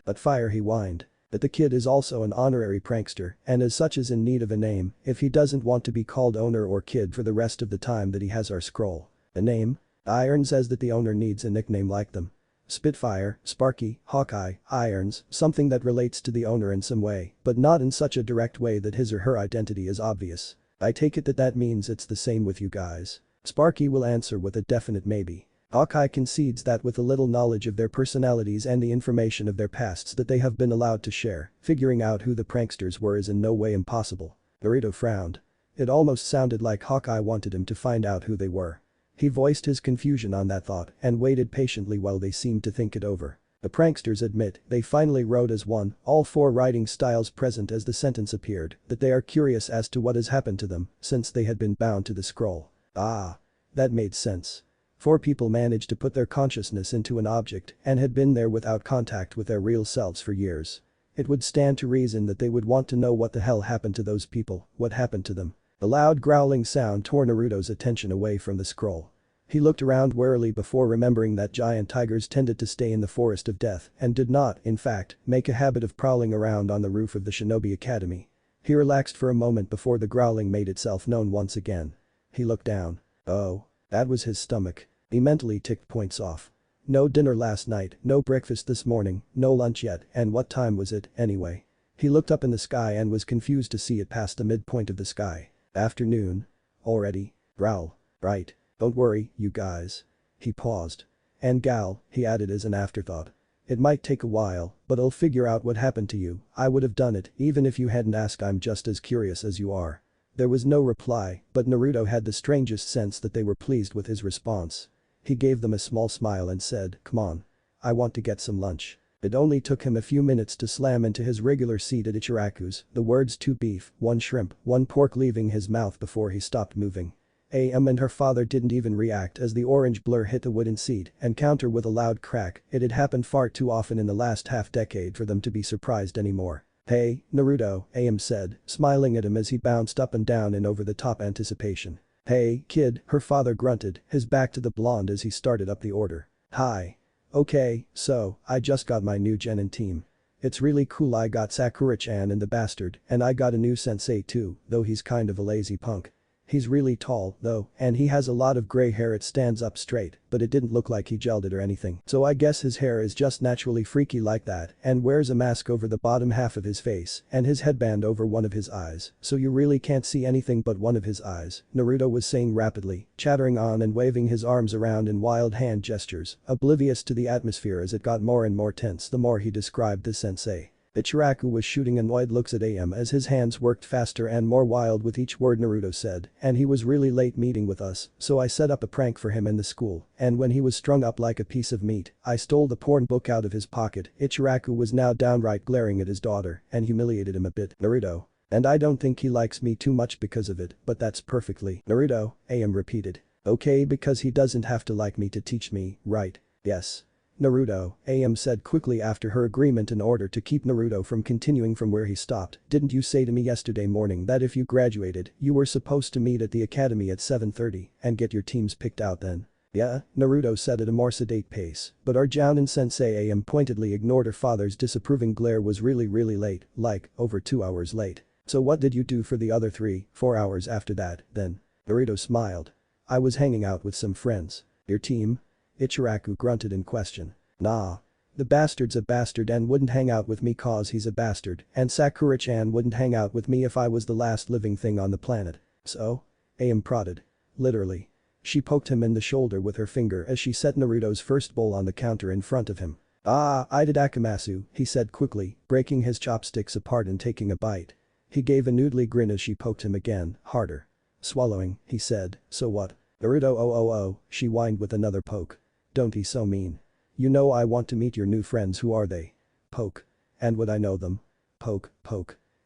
but Fire he whined. That the kid is also an honorary prankster and as such is in need of a name if he doesn't want to be called owner or kid for the rest of the time that he has our scroll. A name? Iron says that the owner needs a nickname like them. Spitfire, Sparky, Hawkeye, Irons, something that relates to the owner in some way, but not in such a direct way that his or her identity is obvious. I take it that that means it's the same with you guys. Sparky will answer with a definite maybe. Hawkeye concedes that with a little knowledge of their personalities and the information of their pasts that they have been allowed to share, figuring out who the pranksters were is in no way impossible. Naruto frowned. It almost sounded like Hawkeye wanted him to find out who they were. He voiced his confusion on that thought and waited patiently while they seemed to think it over. The pranksters admit they finally wrote as one, all four writing styles present as the sentence appeared, that they are curious as to what has happened to them since they had been bound to the scroll. Ah. That made sense. 4 people managed to put their consciousness into an object and had been there without contact with their real selves for years. It would stand to reason that they would want to know what the hell happened to those people, what happened to them. The loud growling sound tore Naruto's attention away from the scroll. He looked around warily before remembering that giant tigers tended to stay in the forest of death and did not, in fact, make a habit of prowling around on the roof of the Shinobi Academy. He relaxed for a moment before the growling made itself known once again. He looked down. Oh. That was his stomach. He mentally ticked points off. No dinner last night, no breakfast this morning, no lunch yet, and what time was it, anyway? He looked up in the sky and was confused to see it past the midpoint of the sky. Afternoon. Already. Growl. Right. Don't worry, you guys. He paused. And gal, he added as an afterthought. It might take a while, but I'll figure out what happened to you. I would have done it even if you hadn't asked. I'm just as curious as you are. There was no reply, but Naruto had the strangest sense that they were pleased with his response. He gave them a small smile and said, "Come on. I want to get some lunch." It only took him a few minutes to slam into his regular seat at Ichiraku's, the words 2 beef, 1 shrimp, 1 pork leaving his mouth before he stopped moving. AM and her father didn't even react as the orange blur hit the wooden seat and counter with a loud crack. It had happened far too often in the last half-decade for them to be surprised anymore. "Hey, Naruto," AM said, smiling at him as he bounced up and down in over-the-top anticipation. "Hey, kid," her father grunted, his back to the blonde as he started up the order. "Hi. Okay, so, I just got my new genin team. It's really cool. I got Sakura-chan and the bastard, and I got a new sensei too, though he's kind of a lazy punk. He's really tall, though, and he has a lot of gray hair. It stands up straight, but it didn't look like he gelled it or anything. So I guess his hair is just naturally freaky like that and wears a mask over the bottom half of his face and his headband over one of his eyes, so you really can't see anything but one of his eyes," Naruto was saying rapidly, chattering on and waving his arms around in wild hand gestures, oblivious to the atmosphere as it got more and more tense the more he described this sensei. Ichiraku was shooting annoyed looks at AM as his hands worked faster and more wild with each word Naruto said, "And he was really late meeting with us, so I set up a prank for him in the school, and when he was strung up like a piece of meat, I stole the porn book out of his pocket." Ichiraku was now downright glaring at his daughter and humiliated him a bit. "Naruto. And I don't think he likes me too much because of it, but that's perfectly." "Naruto," AM repeated. "Okay, because he doesn't have to like me to teach me, right?" "Yes. Naruto," AM said quickly after her agreement in order to keep Naruto from continuing from where he stopped. "Didn't you say to me yesterday morning that if you graduated, you were supposed to meet at the academy at 7:30 and get your teams picked out then?" "Yeah," Naruto said at a more sedate pace, but our Jounin sensei AM pointedly ignored her father's disapproving glare. "Was really late, like, over 2 hours late. So what did you do for the other 3-4 hours after that, then?" Naruto smiled. "I was hanging out with some friends." "Your team?" Ichiraku grunted in question. "Nah. The bastard's a bastard and wouldn't hang out with me cause he's a bastard, and Sakura-chan wouldn't hang out with me if I was the last living thing on the planet." "So?" AM prodded. "Literally." She poked him in the shoulder with her finger as she set Naruto's first bowl on the counter in front of him. "Ah, I did Akamasu," he said quickly, breaking his chopsticks apart and taking a bite. He gave a noodly grin as she poked him again, harder. Swallowing, he said, "So what?" "Naruto oh, she whined with another poke. "Don't be so mean. You know I want to meet your new friends. Who are they?" Poke. "And would I know them?" Poke.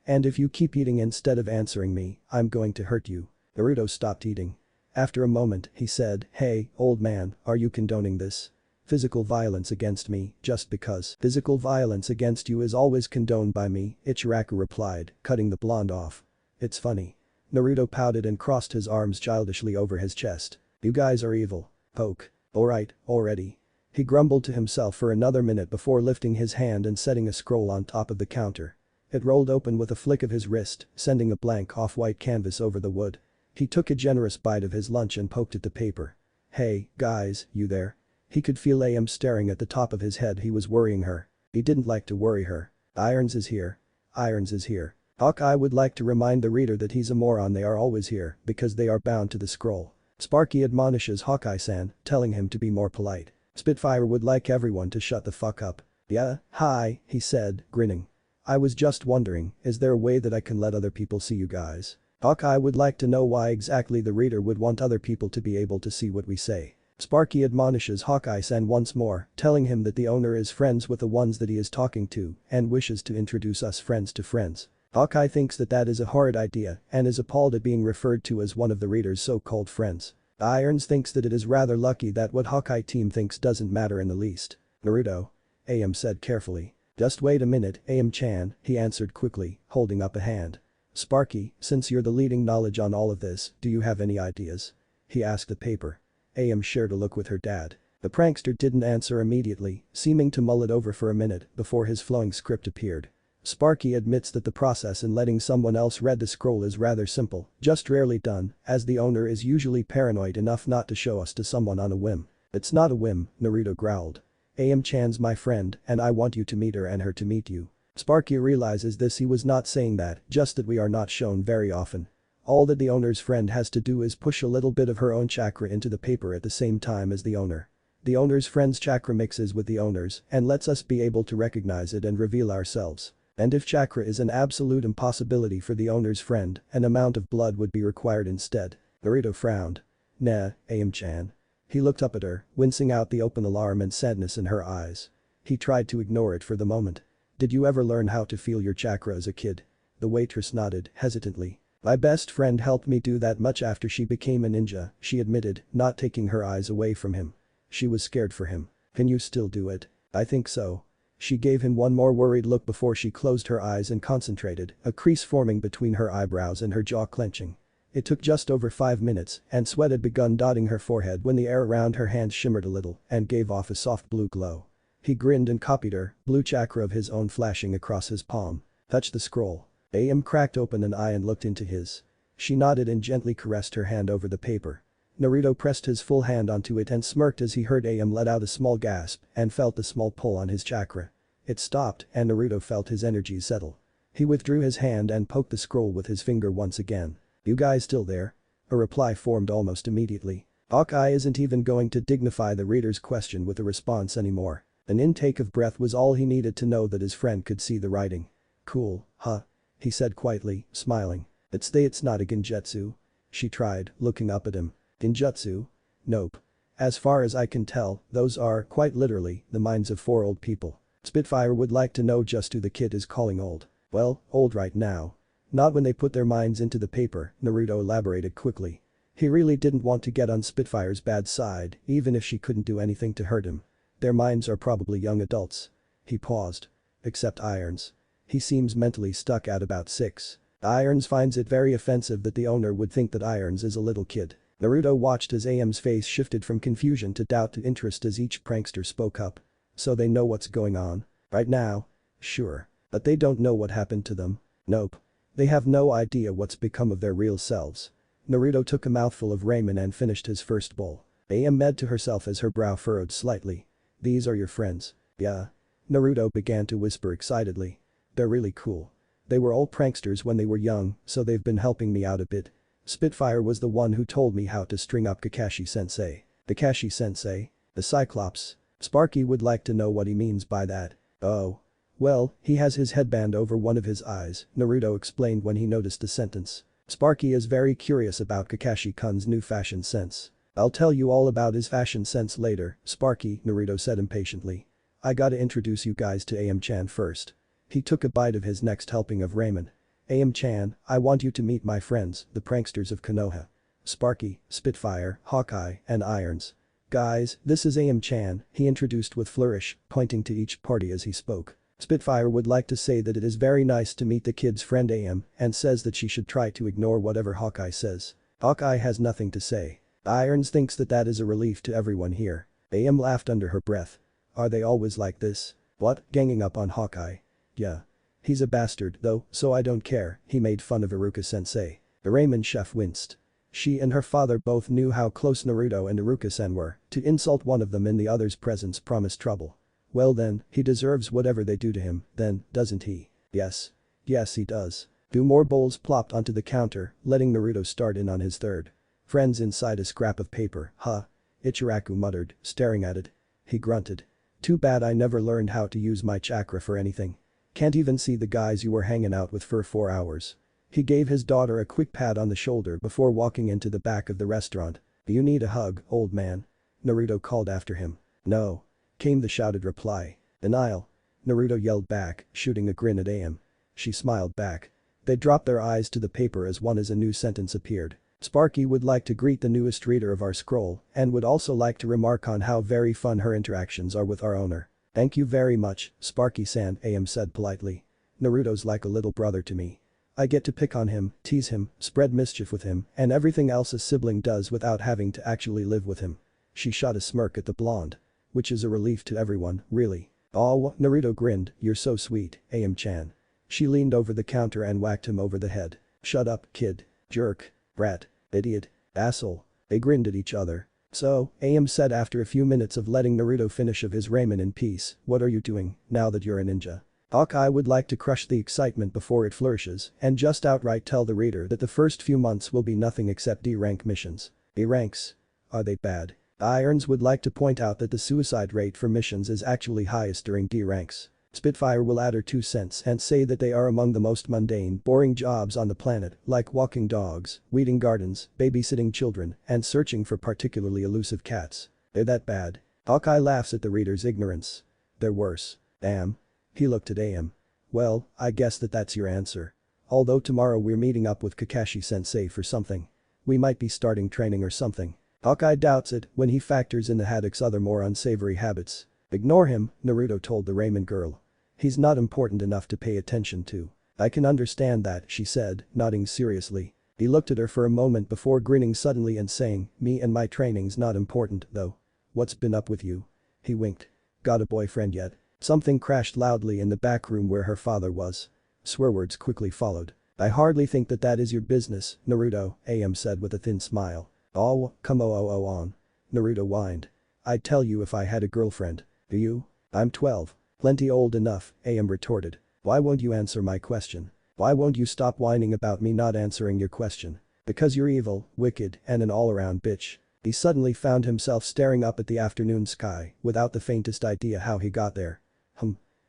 "And if you keep eating instead of answering me, I'm going to hurt you." Naruto stopped eating. After a moment, he said, "Hey, old man, are you condoning this? Physical violence against me, just because?" "Physical violence against you is always condoned by me," Ichiraku replied, cutting the blonde off. "It's funny." Naruto pouted and crossed his arms childishly over his chest. "You guys are evil." Poke. "Alright, already." He grumbled to himself for another minute before lifting his hand and setting a scroll on top of the counter. It rolled open with a flick of his wrist, sending a blank off-white canvas over the wood. He took a generous bite of his lunch and poked at the paper. "Hey, guys, you there?" He could feel AM staring at the top of his head. He was worrying her. He didn't like to worry her. Irons is here. Hawkeye would like to remind the reader that he's a moron. They are always here because they are bound to the scroll. Sparky admonishes Hawkeye-san, telling him to be more polite. Spitfire would like everyone to shut the fuck up. "Yeah, hi," he said, grinning. "I was just wondering, is there a way that I can let other people see you guys?" Hawkeye would like to know why exactly the reader would want other people to be able to see what we say. Sparky admonishes Hawkeye-san once more, telling him that the owner is friends with the ones that he is talking to and wishes to introduce us friends to friends. Hawkeye thinks that is a horrid idea and is appalled at being referred to as one of the reader's so-called friends. Irons thinks that it is rather lucky that what Hawkeye team thinks doesn't matter in the least. Naruto. AM said carefully. Just wait a minute, AM-chan, he answered quickly, holding up a hand. Sparky, since you're the leading knowledge on all of this, do you have any ideas? He asked the paper. AM shared a look with her dad. The prankster didn't answer immediately, seeming to mull it over for a minute before his flowing script appeared. Sparky admits that the process in letting someone else read the scroll is rather simple, just rarely done, as the owner is usually paranoid enough not to show us to someone on a whim. It's not a whim, Naruto growled. AM-chan's my friend and I want you to meet her and her to meet you. Sparky realizes this. He was not saying that, just that we are not shown very often. All that the owner's friend has to do is push a little bit of her own chakra into the paper at the same time as the owner. The owner's friend's chakra mixes with the owner's and lets us be able to recognize it and reveal ourselves. And if chakra is an absolute impossibility for the owner's friend, an amount of blood would be required instead. Naruto frowned. Nah, AM-chan. He looked up at her, wincing out the open alarm and sadness in her eyes. He tried to ignore it for the moment. Did you ever learn how to feel your chakra as a kid? The waitress nodded, hesitantly. My best friend helped me do that much after she became a ninja, she admitted, not taking her eyes away from him. She was scared for him. Can you still do it? I think so. She gave him one more worried look before she closed her eyes and concentrated, a crease forming between her eyebrows and her jaw clenching. It took just over 5 minutes, and sweat had begun dotting her forehead when the air around her hands shimmered a little and gave off a soft blue glow. He grinned and copied her, blue chakra of his own flashing across his palm. Touch the scroll. AM cracked open an eye and looked into his. She nodded and gently caressed her hand over the paper. Naruto pressed his full hand onto it and smirked as he heard AM let out a small gasp and felt the small pull on his chakra. It stopped and Naruto felt his energies settle. He withdrew his hand and poked the scroll with his finger once again. You guys still there? A reply formed almost immediately. Hawkeye isn't even going to dignify the reader's question with a response anymore. An intake of breath was all he needed to know that his friend could see the writing. Cool, huh? He said quietly, smiling. It's not a genjutsu? She tried, looking up at him. Genjutsu? Nope. As far as I can tell, those are, quite literally, the minds of 4 old people. Spitfire would like to know just who the kid is calling old. Well, old right now. Not when they put their minds into the paper, Naruto elaborated quickly. He really didn't want to get on Spitfire's bad side, even if she couldn't do anything to hurt him. Their minds are probably young adults. He paused. Except Irons. He seems mentally stuck at about 6. Irons finds it very offensive that the owner would think that Irons is a little kid. Naruto watched as AM's face shifted from confusion to doubt to interest as each prankster spoke up. So they know what's going on? Right now? Sure. But they don't know what happened to them. Nope. They have no idea what's become of their real selves. Naruto took a mouthful of ramen and finished his first bowl. AM said to herself as her brow furrowed slightly. These are your friends? Yeah. Naruto began to whisper excitedly. They're really cool. They were all pranksters when they were young, so they've been helping me out a bit. Spitfire was the one who told me how to string up Kakashi-sensei. Kakashi-sensei? The Cyclops? Sparky would like to know what he means by that. Oh. Well, he has his headband over one of his eyes, Naruto explained when he noticed the sentence. Sparky is very curious about Kakashi-kun's new fashion sense. I'll tell you all about his fashion sense later, Sparky, Naruto said impatiently. I gotta introduce you guys to AM-chan first. He took a bite of his next helping of ramen. AM-chan, I want you to meet my friends, the pranksters of Konoha. Sparky, Spitfire, Hawkeye, and Irons. Guys, this is AM-chan, he introduced with flourish, pointing to each party as he spoke. Spitfire would like to say that it is very nice to meet the kid's friend AM and says that she should try to ignore whatever Hawkeye says. Hawkeye has nothing to say. Irons thinks that that is a relief to everyone here. AM laughed under her breath. Are they always like this? What, ganging up on Hawkeye? Yeah. He's a bastard though, so I don't care, he made fun of Iruka-sensei. The ramen chef winced. She and her father both knew how close Naruto and Iruka-sen were, to insult one of them in the other's presence promised trouble. Well then, he deserves whatever they do to him, then, doesn't he? Yes. Yes he does. 2 more bowls plopped onto the counter, letting Naruto start in on his third. Friends inside a scrap of paper, huh? Ichiraku muttered, staring at it. He grunted. Too bad I never learned how to use my chakra for anything. Can't even see the guys you were hanging out with for 4 hours. He gave his daughter a quick pat on the shoulder before walking into the back of the restaurant. You need a hug, old man. Naruto called after him. No. Came the shouted reply. Denial. Naruto yelled back, shooting a grin at AM. She smiled back. They dropped their eyes to the paper as a new sentence appeared. Sparky would like to greet the newest reader of our scroll and would also like to remark on how very fun her interactions are with our owner. Thank you very much, Sparky-san, AM said politely. Naruto's like a little brother to me. I get to pick on him, tease him, spread mischief with him, and everything else a sibling does without having to actually live with him. She shot a smirk at the blonde. Which is a relief to everyone, really. Oh, Naruto grinned, you're so sweet, AM-chan. She leaned over the counter and whacked him over the head. Shut up, kid. Jerk. Brat. Idiot. Asshole. They grinned at each other. So, AM said after a few minutes of letting Naruto finish of his ramen in peace, what are you doing, now that you're a ninja? Hokage would like to crush the excitement before it flourishes and just outright tell the reader that the first few months will be nothing except D-rank missions. D ranks? Are they bad? Irons would like to point out that the suicide rate for missions is actually highest during D ranks. Spitfire will add her 2 cents and say that they are among the most mundane, boring jobs on the planet, like walking dogs, weeding gardens, babysitting children, and searching for particularly elusive cats. They're that bad. Hawkeye laughs at the reader's ignorance. They're worse. Damn. He looked at AM. Well, I guess that's your answer. Although tomorrow we're meeting up with Kakashi-sensei for something. We might be starting training or something. Hawkeye doubts it when he factors in the Haddock's other more unsavory habits. Ignore him, Naruto told the ramen girl. He's not important enough to pay attention to. I can understand that, she said, nodding seriously. He looked at her for a moment before grinning suddenly and saying, me and my training's not important, though. What's been up with you? He winked. Got a boyfriend yet? Something crashed loudly in the back room where her father was. Swear words quickly followed. I hardly think that is your business, Naruto, AM said with a thin smile. Oh, come on. Naruto whined. I'd tell you if I had a girlfriend. Do you? I'm 12. Plenty old enough, AM retorted. Why won't you answer my question? Why won't you stop whining about me not answering your question? Because you're evil, wicked, and an all-around bitch. He suddenly found himself staring up at the afternoon sky without the faintest idea how he got there.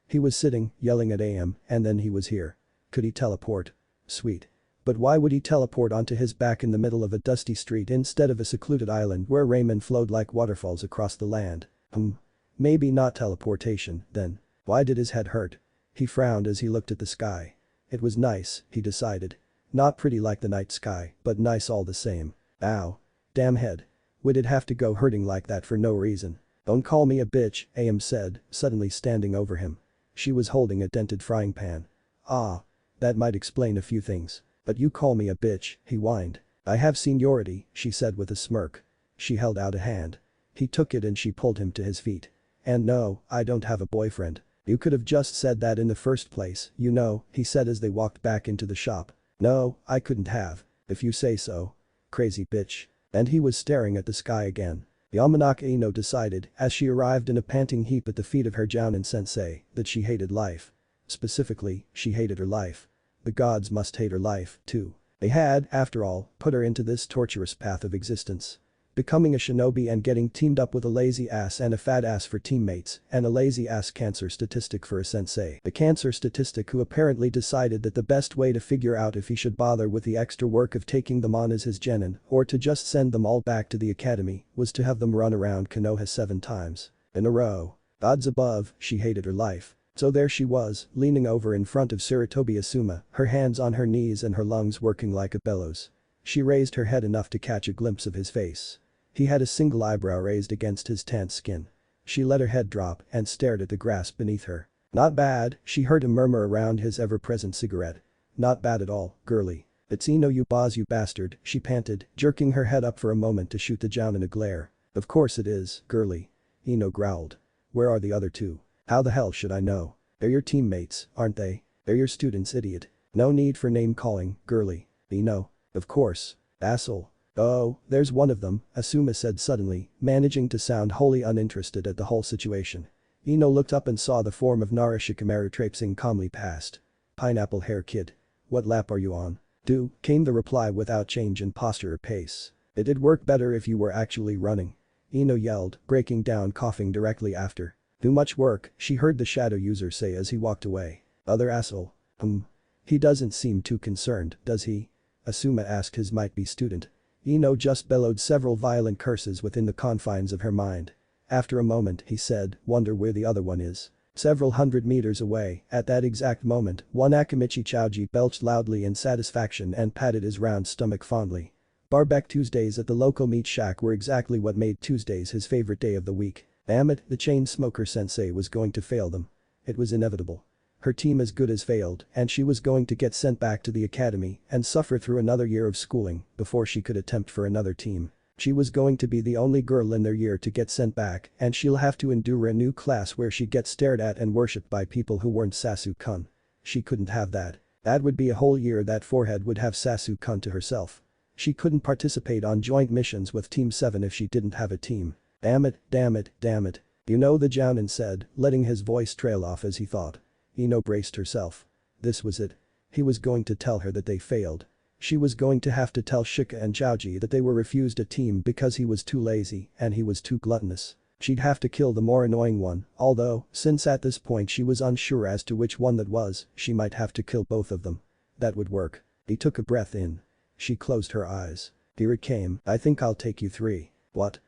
He was sitting, yelling at AM, and then he was here. Could he teleport? Sweet. But why would he teleport onto his back in the middle of a dusty street instead of a secluded island where ramen flowed like waterfalls across the land? Maybe not teleportation, then. Why did his head hurt? He frowned as he looked at the sky. It was nice, he decided. Not pretty like the night sky, but nice all the same. Ow. Damn head. Would it have to go hurting like that for no reason? Don't call me a bitch, AM said, suddenly standing over him. She was holding a dented frying pan. Ah. That might explain a few things. But you call me a bitch, he whined. I have seniority, she said with a smirk. She held out a hand. He took it and she pulled him to his feet. And no, I don't have a boyfriend. You could have just said that in the first place, you know, he said as they walked back into the shop. No, I couldn't have. If you say so. Crazy bitch. And he was staring at the sky again. Yamanaka Ino decided, as she arrived in a panting heap at the feet of her Jounin sensei, that she hated life. Specifically, she hated her life. The gods must hate her life, too. They had, after all, put her into this torturous path of existence. Becoming a shinobi and getting teamed up with a lazy ass and a fat ass for teammates, and a lazy ass cancer statistic for a sensei. The cancer statistic who apparently decided that the best way to figure out if he should bother with the extra work of taking them on as his genin, or to just send them all back to the academy, was to have them run around Konoha 7 times. In a row. Odds above, she hated her life. So there she was, leaning over in front of Sarutobi Asuma, her hands on her knees and her lungs working like a bellows. She raised her head enough to catch a glimpse of his face. He had a single eyebrow raised against his tanned skin. She let her head drop and stared at the grass beneath her. Not bad, she heard him murmur around his ever-present cigarette. Not bad at all, girly. It's Ino you boss you bastard, she panted, jerking her head up for a moment to shoot the Jounin a glare. Of course it is, girly. Ino growled. Where are the other two? How the hell should I know? They're your teammates, aren't they? They're your students, idiot. No need for name calling, girly. Ino. Of course. Asshole. Oh, there's one of them, Asuma said suddenly, managing to sound wholly uninterested at the whole situation. Ino looked up and saw the form of Nara Shikamaru traipsing calmly past. Pineapple hair kid. What lap are you on? Do, came the reply without change in posture or pace. It'd work better if you were actually running. Ino yelled, breaking down coughing directly after. Too much work, she heard the shadow user say as he walked away. Other asshole. He doesn't seem too concerned, does he? Asuma asked his might-be student. Ino just bellowed several violent curses within the confines of her mind. After a moment he said, wonder where the other one is. Several hundred meters away, at that exact moment, one Akamichi Chouji belched loudly in satisfaction and patted his round stomach fondly. Barbecue Tuesdays at the local meat shack were exactly what made Tuesdays his favorite day of the week. Damn it, the chain smoker sensei was going to fail them. It was inevitable. Her team as good as failed, and she was going to get sent back to the academy and suffer through another year of schooling before she could attempt for another team. She was going to be the only girl in their year to get sent back, and she'll have to endure a new class where she gets stared at and worshipped by people who weren't Sasuke-kun. She couldn't have that. That would be a whole year that forehead would have Sasuke-kun to herself. She couldn't participate on joint missions with Team 7 if she didn't have a team. Damn it, damn it, damn it. You know, the Jounin said, letting his voice trail off as he thought. Ino braced herself. This was it. He was going to tell her that they failed. She was going to have to tell Shika and Jiaoji that they were refused a team because he was too lazy and he was too gluttonous. She'd have to kill the more annoying one, although, since at this point she was unsure as to which one that was, she might have to kill both of them. That would work. He took a breath in. She closed her eyes. Here it came. I think I'll take you 3. What?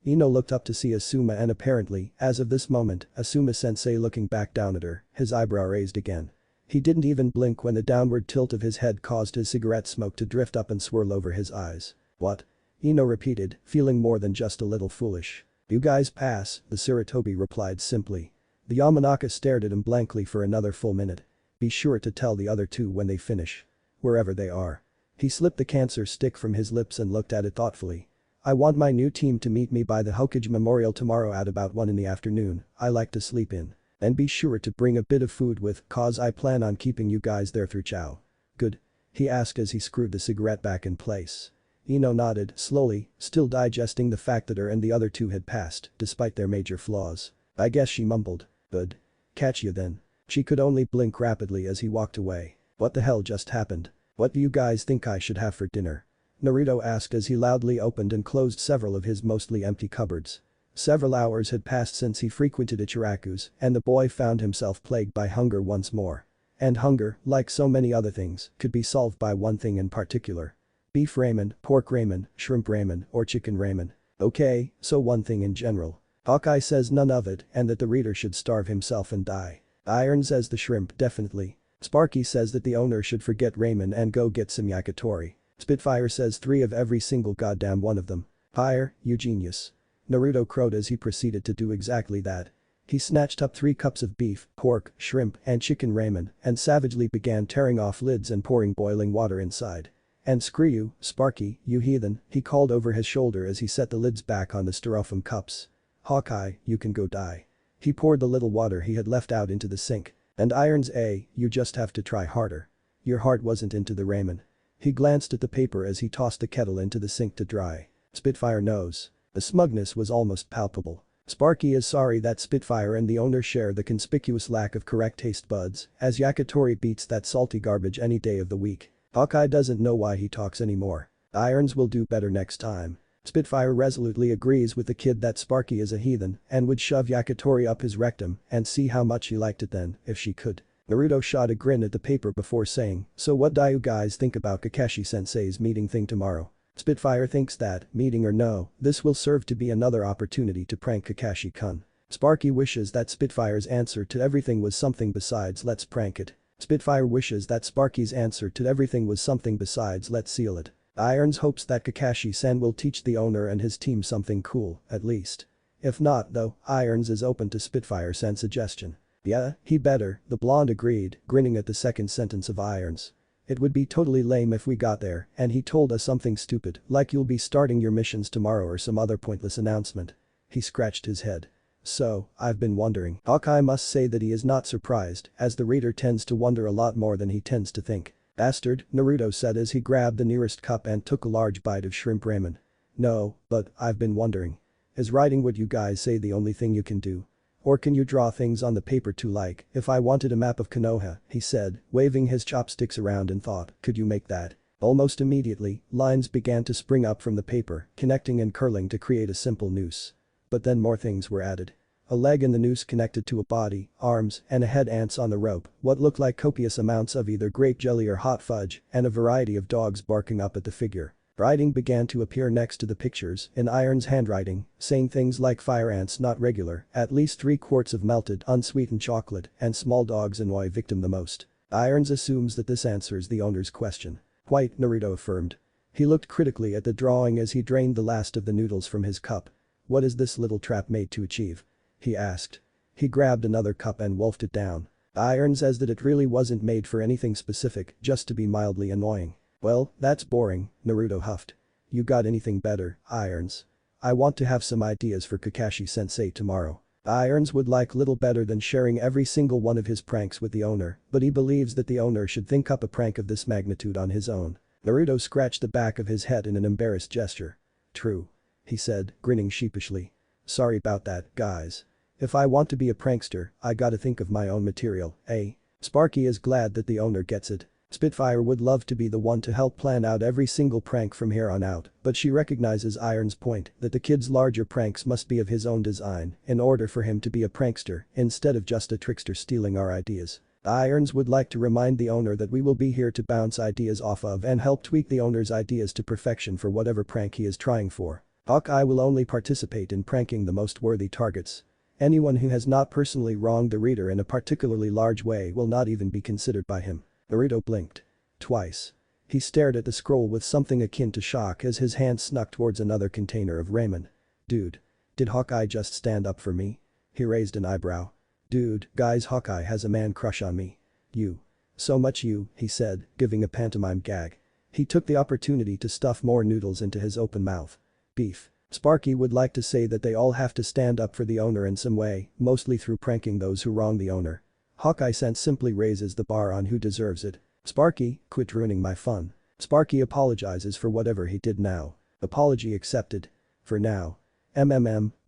Ino looked up to see Asuma and apparently, as of this moment, Asuma-sensei looking back down at her, his eyebrow raised again. He didn't even blink when the downward tilt of his head caused his cigarette smoke to drift up and swirl over his eyes. What? Ino repeated, feeling more than just a little foolish. You guys pass, the Sarutobi replied simply. The Yamanaka stared at him blankly for another full minute. Be sure to tell the other 2 when they finish. Wherever they are. He slipped the cancer stick from his lips and looked at it thoughtfully. I want my new team to meet me by the Hokage Memorial tomorrow at about 1 in the afternoon. I like to sleep in. And be sure to bring a bit of food with, cause I plan on keeping you guys there through chow. Good? He asked as he screwed the cigarette back in place. Ino nodded, slowly, still digesting the fact that her and the other 2 had passed, despite their major flaws. I guess she mumbled. Good. Catch you then. She could only blink rapidly as he walked away. What the hell just happened? What do you guys think I should have for dinner? Naruto asked as he loudly opened and closed several of his mostly empty cupboards. Several hours had passed since he frequented Ichiraku's, and the boy found himself plagued by hunger once more. And hunger, like so many other things, could be solved by one thing in particular. Beef ramen, pork ramen, shrimp ramen, or chicken ramen. Okay, so one thing in general. Hokage says none of it and that the reader should starve himself and die. Iron says the shrimp definitely. Sparky says that the owner should forget ramen and go get some yakitori. Spitfire says 3 of every single goddamn one of them. Fire, you genius. Naruto crowed as he proceeded to do exactly that. He snatched up 3 cups of beef, pork, shrimp, and chicken ramen and savagely began tearing off lids and pouring boiling water inside. And screw you, Sparky, you heathen, he called over his shoulder as he set the lids back on the styrofoam cups. Hawkeye, you can go die. He poured the little water he had left out into the sink. And Irons you just have to try harder. Your heart wasn't into the ramen. He glanced at the paper as he tossed the kettle into the sink to dry. Spitfire knows. The smugness was almost palpable. Sparky is sorry that Spitfire and the owner share the conspicuous lack of correct taste buds, as yakitori beats that salty garbage any day of the week. Hawkeye doesn't know why he talks anymore. Irons will do better next time. Spitfire resolutely agrees with the kid that Sparky is a heathen and would shove yakitori up his rectum and see how much he liked it then, if she could. Naruto shot a grin at the paper before saying, so what do you guys think about Kakashi-sensei's meeting thing tomorrow? Spitfire thinks that, meeting or no, this will serve to be another opportunity to prank Kakashi-kun. Sparky wishes that Spitfire's answer to everything was something besides let's prank it. Spitfire wishes that Sparky's answer to everything was something besides let's seal it. Irons hopes that Kakashi-san will teach the owner and his team something cool, at least. If not, though, Irons is open to Spitfire-san's suggestion. Yeah, he better, the blonde agreed, grinning at the second sentence of Irons. It would be totally lame if we got there and he told us something stupid, like you'll be starting your missions tomorrow or some other pointless announcement. He scratched his head. So, I've been wondering. Hawkeye must say that he is not surprised, as the reader tends to wonder a lot more than he tends to think. Bastard, Naruto said as he grabbed the nearest cup and took a large bite of shrimp ramen. No, but I've been wondering. Is writing what you guys say the only thing you can do? Or can you draw things on the paper too, like, if I wanted a map of Konoha, he said, waving his chopsticks around in thought, could you make that? Almost immediately, lines began to spring up from the paper, connecting and curling to create a simple noose. But then more things were added. A leg in the noose connected to a body, arms, and a head ants on the rope, what looked like copious amounts of either grape jelly or hot fudge, and a variety of dogs barking up at the figure. Writing began to appear next to the pictures, in Iron's handwriting, saying things like fire ants not regular, at least 3 quarts of melted, unsweetened chocolate, and small dogs annoy victim the most. Irons assumes that this answers the owner's question. Quite, Naruto affirmed. He looked critically at the drawing as he drained the last of the noodles from his cup. "What is this little trap made to achieve?" he asked. He grabbed another cup and wolfed it down. Iron says that it really wasn't made for anything specific, just to be mildly annoying. "Well, that's boring," Naruto huffed. "You got anything better, Irons?" "I want to have some ideas for Kakashi-sensei tomorrow." Irons would like little better than sharing every single one of his pranks with the owner, but he believes that the owner should think up a prank of this magnitude on his own. Naruto scratched the back of his head in an embarrassed gesture. "True," he said, grinning sheepishly. "Sorry about that, guys. If I want to be a prankster, I gotta think of my own material, eh?" Sparky is glad that the owner gets it. Spitfire would love to be the one to help plan out every single prank from here on out, but she recognizes Iron's point that the kid's larger pranks must be of his own design in order for him to be a prankster instead of just a trickster stealing our ideas. Irons would like to remind the owner that we will be here to bounce ideas off of and help tweak the owner's ideas to perfection for whatever prank he is trying for. Hawkeye will only participate in pranking the most worthy targets. Anyone who has not personally wronged the reader in a particularly large way will not even be considered by him. Naruto blinked. Twice. He stared at the scroll with something akin to shock as his hand snuck towards another container of ramen. "Dude. Did Hawkeye just stand up for me?" He raised an eyebrow. "Dude, guys, Hawkeye has a man crush on me. You. So much you," he said, giving a pantomime gag. He took the opportunity to stuff more noodles into his open mouth. "Beef." Sparky would like to say that they all have to stand up for the owner in some way, mostly through pranking those who wrong the owner. Hawkeye-sense simply raises the bar on who deserves it. "Sparky, quit ruining my fun." Sparky apologizes for whatever he did now. Apology accepted. For now.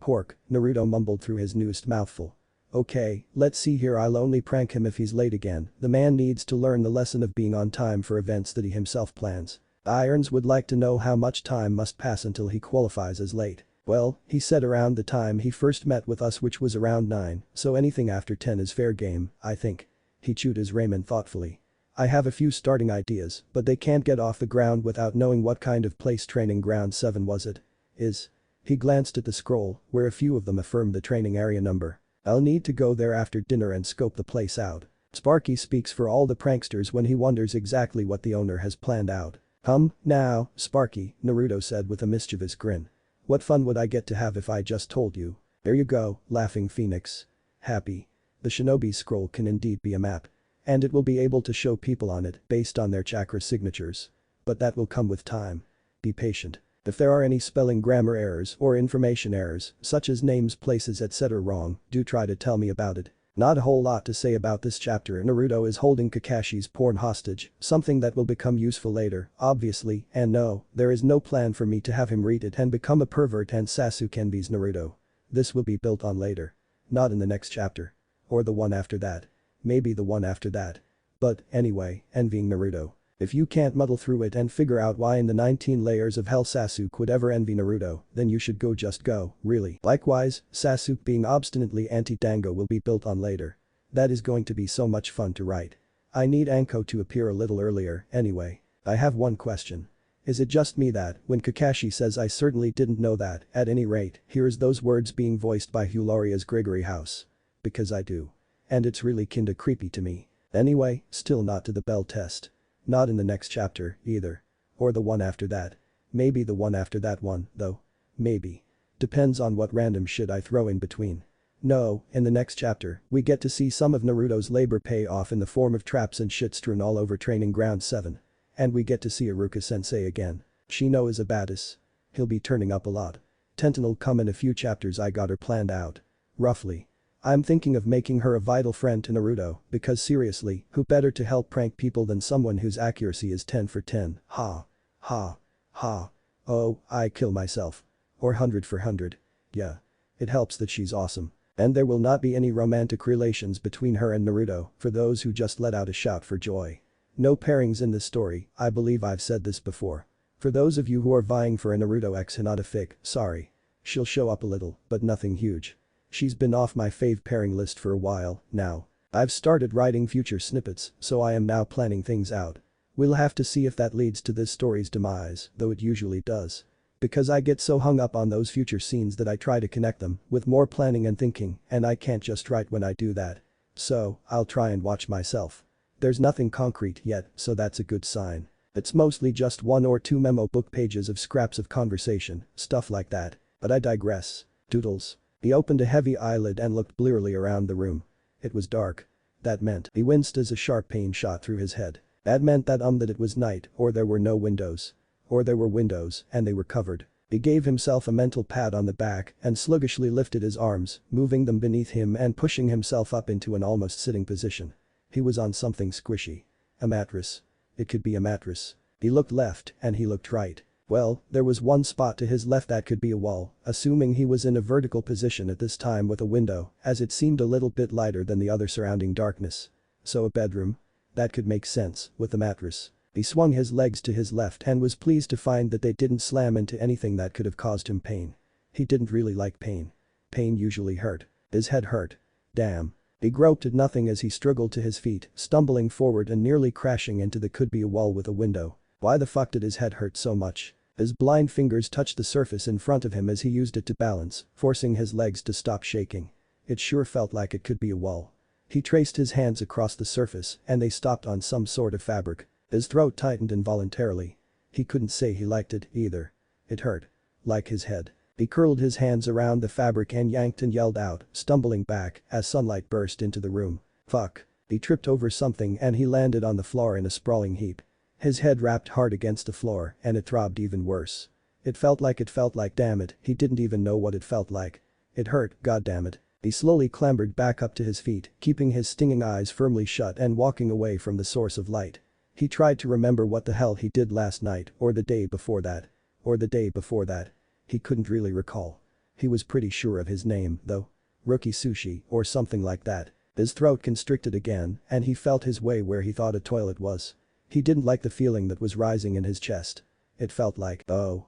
Pork, Naruto mumbled through his newest mouthful. "Okay, let's see here, I'll only prank him if he's late again. The man needs to learn the lesson of being on time for events that he himself plans." Irons would like to know how much time must pass until he qualifies as late. "Well, he said around the time he first met with us, which was around 9, so anything after 10 is fair game, I think." He chewed his ramen thoughtfully. "I have a few starting ideas, but they can't get off the ground without knowing what kind of place training ground 7 was it is." He glanced at the scroll, where a few of them affirmed the training area number. "I'll need to go there after dinner and scope the place out." Sparky speaks for all the pranksters when he wonders exactly what the owner has planned out. Now, Sparky," Naruto said with a mischievous grin. "What fun would I get to have if I just told you?" "There you go, laughing Phoenix. Happy. The shinobi scroll can indeed be a map. And it will be able to show people on it based on their chakra signatures. But that will come with time. Be patient. If there are any spelling grammar errors or information errors, such as names, places, etc. wrong, do try to tell me about it." Not a whole lot to say about this chapter. Naruto is holding Kakashi's porn hostage, something that will become useful later, obviously, and no, there is no plan for me to have him read it and become a pervert and Sasuke envies Naruto. This will be built on later. Not in the next chapter. Or the one after that. Maybe the one after that. But, anyway, envying Naruto. If you can't muddle through it and figure out why in the 19 layers of hell Sasuke would ever envy Naruto, then you should just go, really. Likewise, Sasuke being obstinately anti-Dango will be built on later. That is going to be so much fun to write. I need Anko to appear a little earlier, anyway. I have one question. Is it just me that, when Kakashi says I certainly didn't know that, at any rate, hears those words being voiced by Hularia's Gregory House? Because I do. And it's really kinda creepy to me. Anyway, still not to the bell test. Not in the next chapter, either. Or the one after that. Maybe the one after that one, though. Maybe. Depends on what random shit I throw in between. No, in the next chapter, we get to see some of Naruto's labor pay off in the form of traps and shit strewn all over training ground 7. And we get to see Iruka sensei again. Shino is a badass. He'll be turning up a lot. Tenten'll come in a few chapters. I got her planned out. Roughly. I'm thinking of making her a vital friend to Naruto, because seriously, who better to help prank people than someone whose accuracy is 10 for 10, ha. Ha. Ha. Oh, I kill myself. Or 100 for 100. Yeah. It helps that she's awesome. And there will not be any romantic relations between her and Naruto, for those who just let out a shout for joy. No pairings in this story, I believe I've said this before. For those of you who are vying for a Naruto x Hinata fic, sorry. She'll show up a little, but nothing huge. She's been off my fave pairing list for a while, now. I've started writing future snippets, so I am now planning things out. We'll have to see if that leads to this story's demise, though it usually does. Because I get so hung up on those future scenes that I try to connect them with more planning and thinking, and I can't just write when I do that. So, I'll try and watch myself. There's nothing concrete yet, so that's a good sign. It's mostly just 1 or 2 memo book pages of scraps of conversation, stuff like that. But I digress. Doodles. He opened a heavy eyelid and looked blearily around the room. It was dark. That meant he winced as a sharp pain shot through his head. That meant that it was night or there were no windows. Or there were windows and they were covered. He gave himself a mental pat on the back and sluggishly lifted his arms, moving them beneath him and pushing himself up into an almost sitting position. He was on something squishy. A mattress. It could be a mattress. He looked left and he looked right. Well, there was one spot to his left that could be a wall, assuming he was in a vertical position at this time with a window, as it seemed a little bit lighter than the other surrounding darkness. So a bedroom? That could make sense, with a mattress. He swung his legs to his left and was pleased to find that they didn't slam into anything that could have caused him pain. He didn't really like pain. Pain usually hurt. His head hurt. Damn. He groped at nothing as he struggled to his feet, stumbling forward and nearly crashing into the could-be a wall with a window. Why the fuck did his head hurt so much? His blind fingers touched the surface in front of him as he used it to balance, forcing his legs to stop shaking. It sure felt like it could be a wall. He traced his hands across the surface and they stopped on some sort of fabric. His throat tightened involuntarily. He couldn't say he liked it either. It hurt. Like his head. He curled his hands around the fabric and yanked and yelled out, stumbling back as sunlight burst into the room. Fuck. He tripped over something and he landed on the floor in a sprawling heap. His head rapped hard against the floor and it throbbed even worse. It felt like damn it, he didn't even know what it felt like. It hurt, goddammit. He slowly clambered back up to his feet, keeping his stinging eyes firmly shut and walking away from the source of light. He tried to remember what the hell he did last night or the day before that. Or the day before that. He couldn't really recall. He was pretty sure of his name, though. Rookie Sushi or something like that. His throat constricted again and he felt his way where he thought a toilet was. He didn't like the feeling that was rising in his chest. It felt like, oh.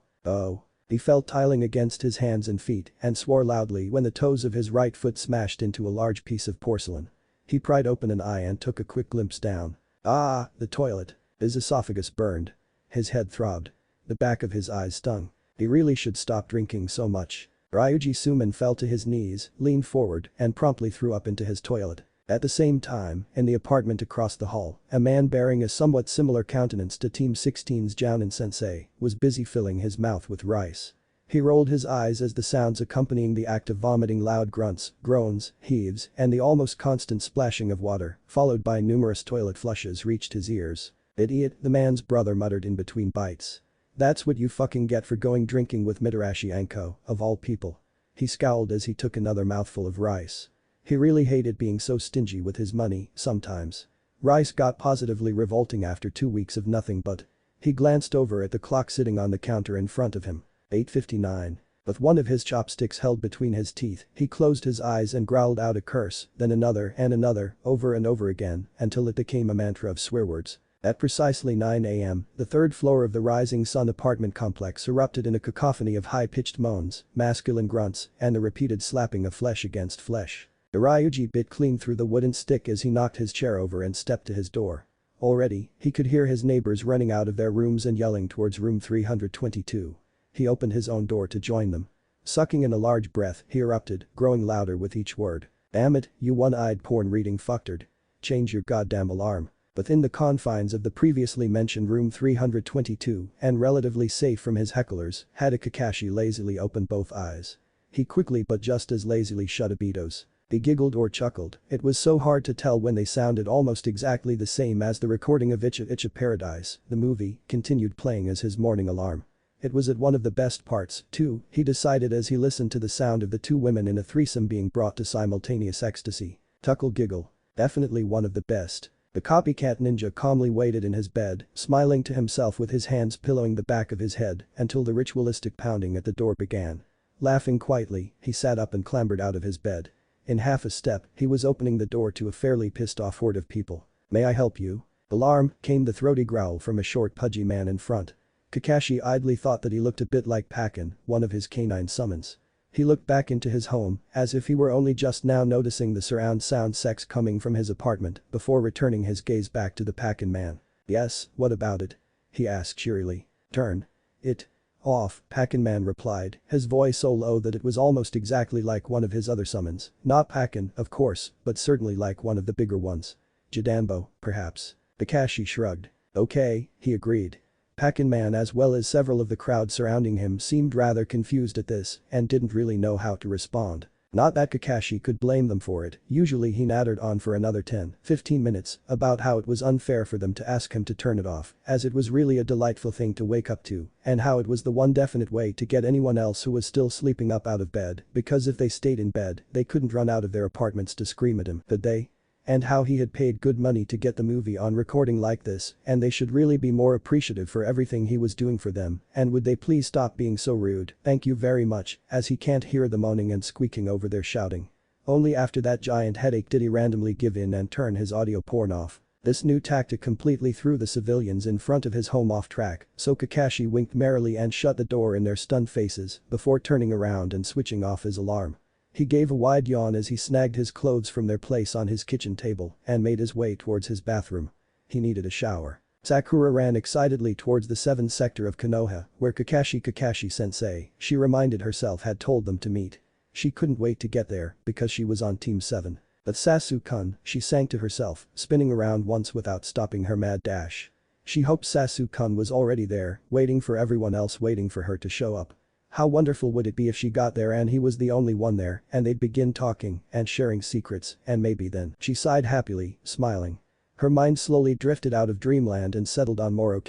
He felt tiling against his hands and feet and swore loudly when the toes of his right foot smashed into a large piece of porcelain. He pried open an eye and took a quick glimpse down. Ah, the toilet. His esophagus burned. His head throbbed. The back of his eyes stung. He really should stop drinking so much. Ryuji Suman fell to his knees, leaned forward, and promptly threw up into his toilet. At the same time, in the apartment across the hall, a man bearing a somewhat similar countenance to Team 16's Jounin-sensei was busy filling his mouth with rice. He rolled his eyes as the sounds accompanying the act of vomiting, loud grunts, groans, heaves, and the almost constant splashing of water, followed by numerous toilet flushes, reached his ears. "Idiot," the man's brother muttered in between bites. "That's what you fucking get for going drinking with Mitarashi Anko, of all people." He scowled as he took another mouthful of rice. He really hated being so stingy with his money, sometimes. Rice got positively revolting after 2 weeks of nothing but. He glanced over at the clock sitting on the counter in front of him. 8:59. With one of his chopsticks held between his teeth, he closed his eyes and growled out a curse, then another and another, over and over again, until it became a mantra of swear words. At precisely 9 a.m., the third floor of the Rising Sun apartment complex erupted in a cacophony of high-pitched moans, masculine grunts, and the repeated slapping of flesh against flesh. Ryuji bit clean through the wooden stick as he knocked his chair over and stepped to his door. Already, he could hear his neighbors running out of their rooms and yelling towards room 322. He opened his own door to join them. Sucking in a large breath, he erupted, growing louder with each word. "Damn it, you one-eyed porn-reading fucktard. Change your goddamn alarm." Within the confines of the previously mentioned room 322, and relatively safe from his hecklers, had a Kakashi lazily opened both eyes. He quickly but just as lazily shut Abitos. He giggled or chuckled, it was so hard to tell when they sounded almost exactly the same as the recording of Icha Paradise, the movie, continued playing as his morning alarm. It was at one of the best parts, too, he decided as he listened to the sound of the two women in a threesome being brought to simultaneous ecstasy. Tuckle giggle. Definitely one of the best. The copycat ninja calmly waited in his bed, smiling to himself with his hands pillowing the back of his head until the ritualistic pounding at the door began. Laughing quietly, he sat up and clambered out of his bed. In half a step, he was opening the door to a fairly pissed-off horde of people. "May I help you?" "Alarm," came the throaty growl from a short pudgy man in front. Kakashi idly thought that he looked a bit like Pakin, one of his canine summons. He looked back into his home, as if he were only just now noticing the surround sound sex coming from his apartment, before returning his gaze back to the Pakin man. "Yes, what about it?" he asked cheerily. "Turn it off," Pakin man replied, his voice so low that it was almost exactly like one of his other summons. Not Pakin, of course, but certainly like one of the bigger ones. Jidanbo, perhaps. Kakashi shrugged. Okay, he agreed. Pac-Man as well as several of the crowd surrounding him seemed rather confused at this and didn't really know how to respond. Not that Kakashi could blame them for it, usually he nattered on for another 10-15 minutes about how it was unfair for them to ask him to turn it off, as it was really a delightful thing to wake up to, and how it was the one definite way to get anyone else who was still sleeping up out of bed, because if they stayed in bed, they couldn't run out of their apartments to scream at him, could they? And how he had paid good money to get the movie on recording like this, and they should really be more appreciative for everything he was doing for them, and would they please stop being so rude, thank you very much, as he can't hear the moaning and squeaking over their shouting. Only after that giant headache did he randomly give in and turn his audio porn off. This new tactic completely threw the civilians in front of his home off track, so Kakashi winked merrily and shut the door in their stunned faces before turning around and switching off his alarm. He gave a wide yawn as he snagged his clothes from their place on his kitchen table and made his way towards his bathroom. He needed a shower. Sakura ran excitedly towards the 7th sector of Konoha, where Kakashi-sensei, she reminded herself, had told them to meet. She couldn't wait to get there because she was on Team 7. But Sasuke-kun, she sang to herself, spinning around once without stopping her mad dash. She hoped Sasuke-kun was already there, waiting for everyone else waiting for her to show up. How wonderful would it be if she got there and he was the only one there and they'd begin talking and sharing secrets and maybe then. She sighed happily, smiling. Her mind slowly drifted out of dreamland and settled on more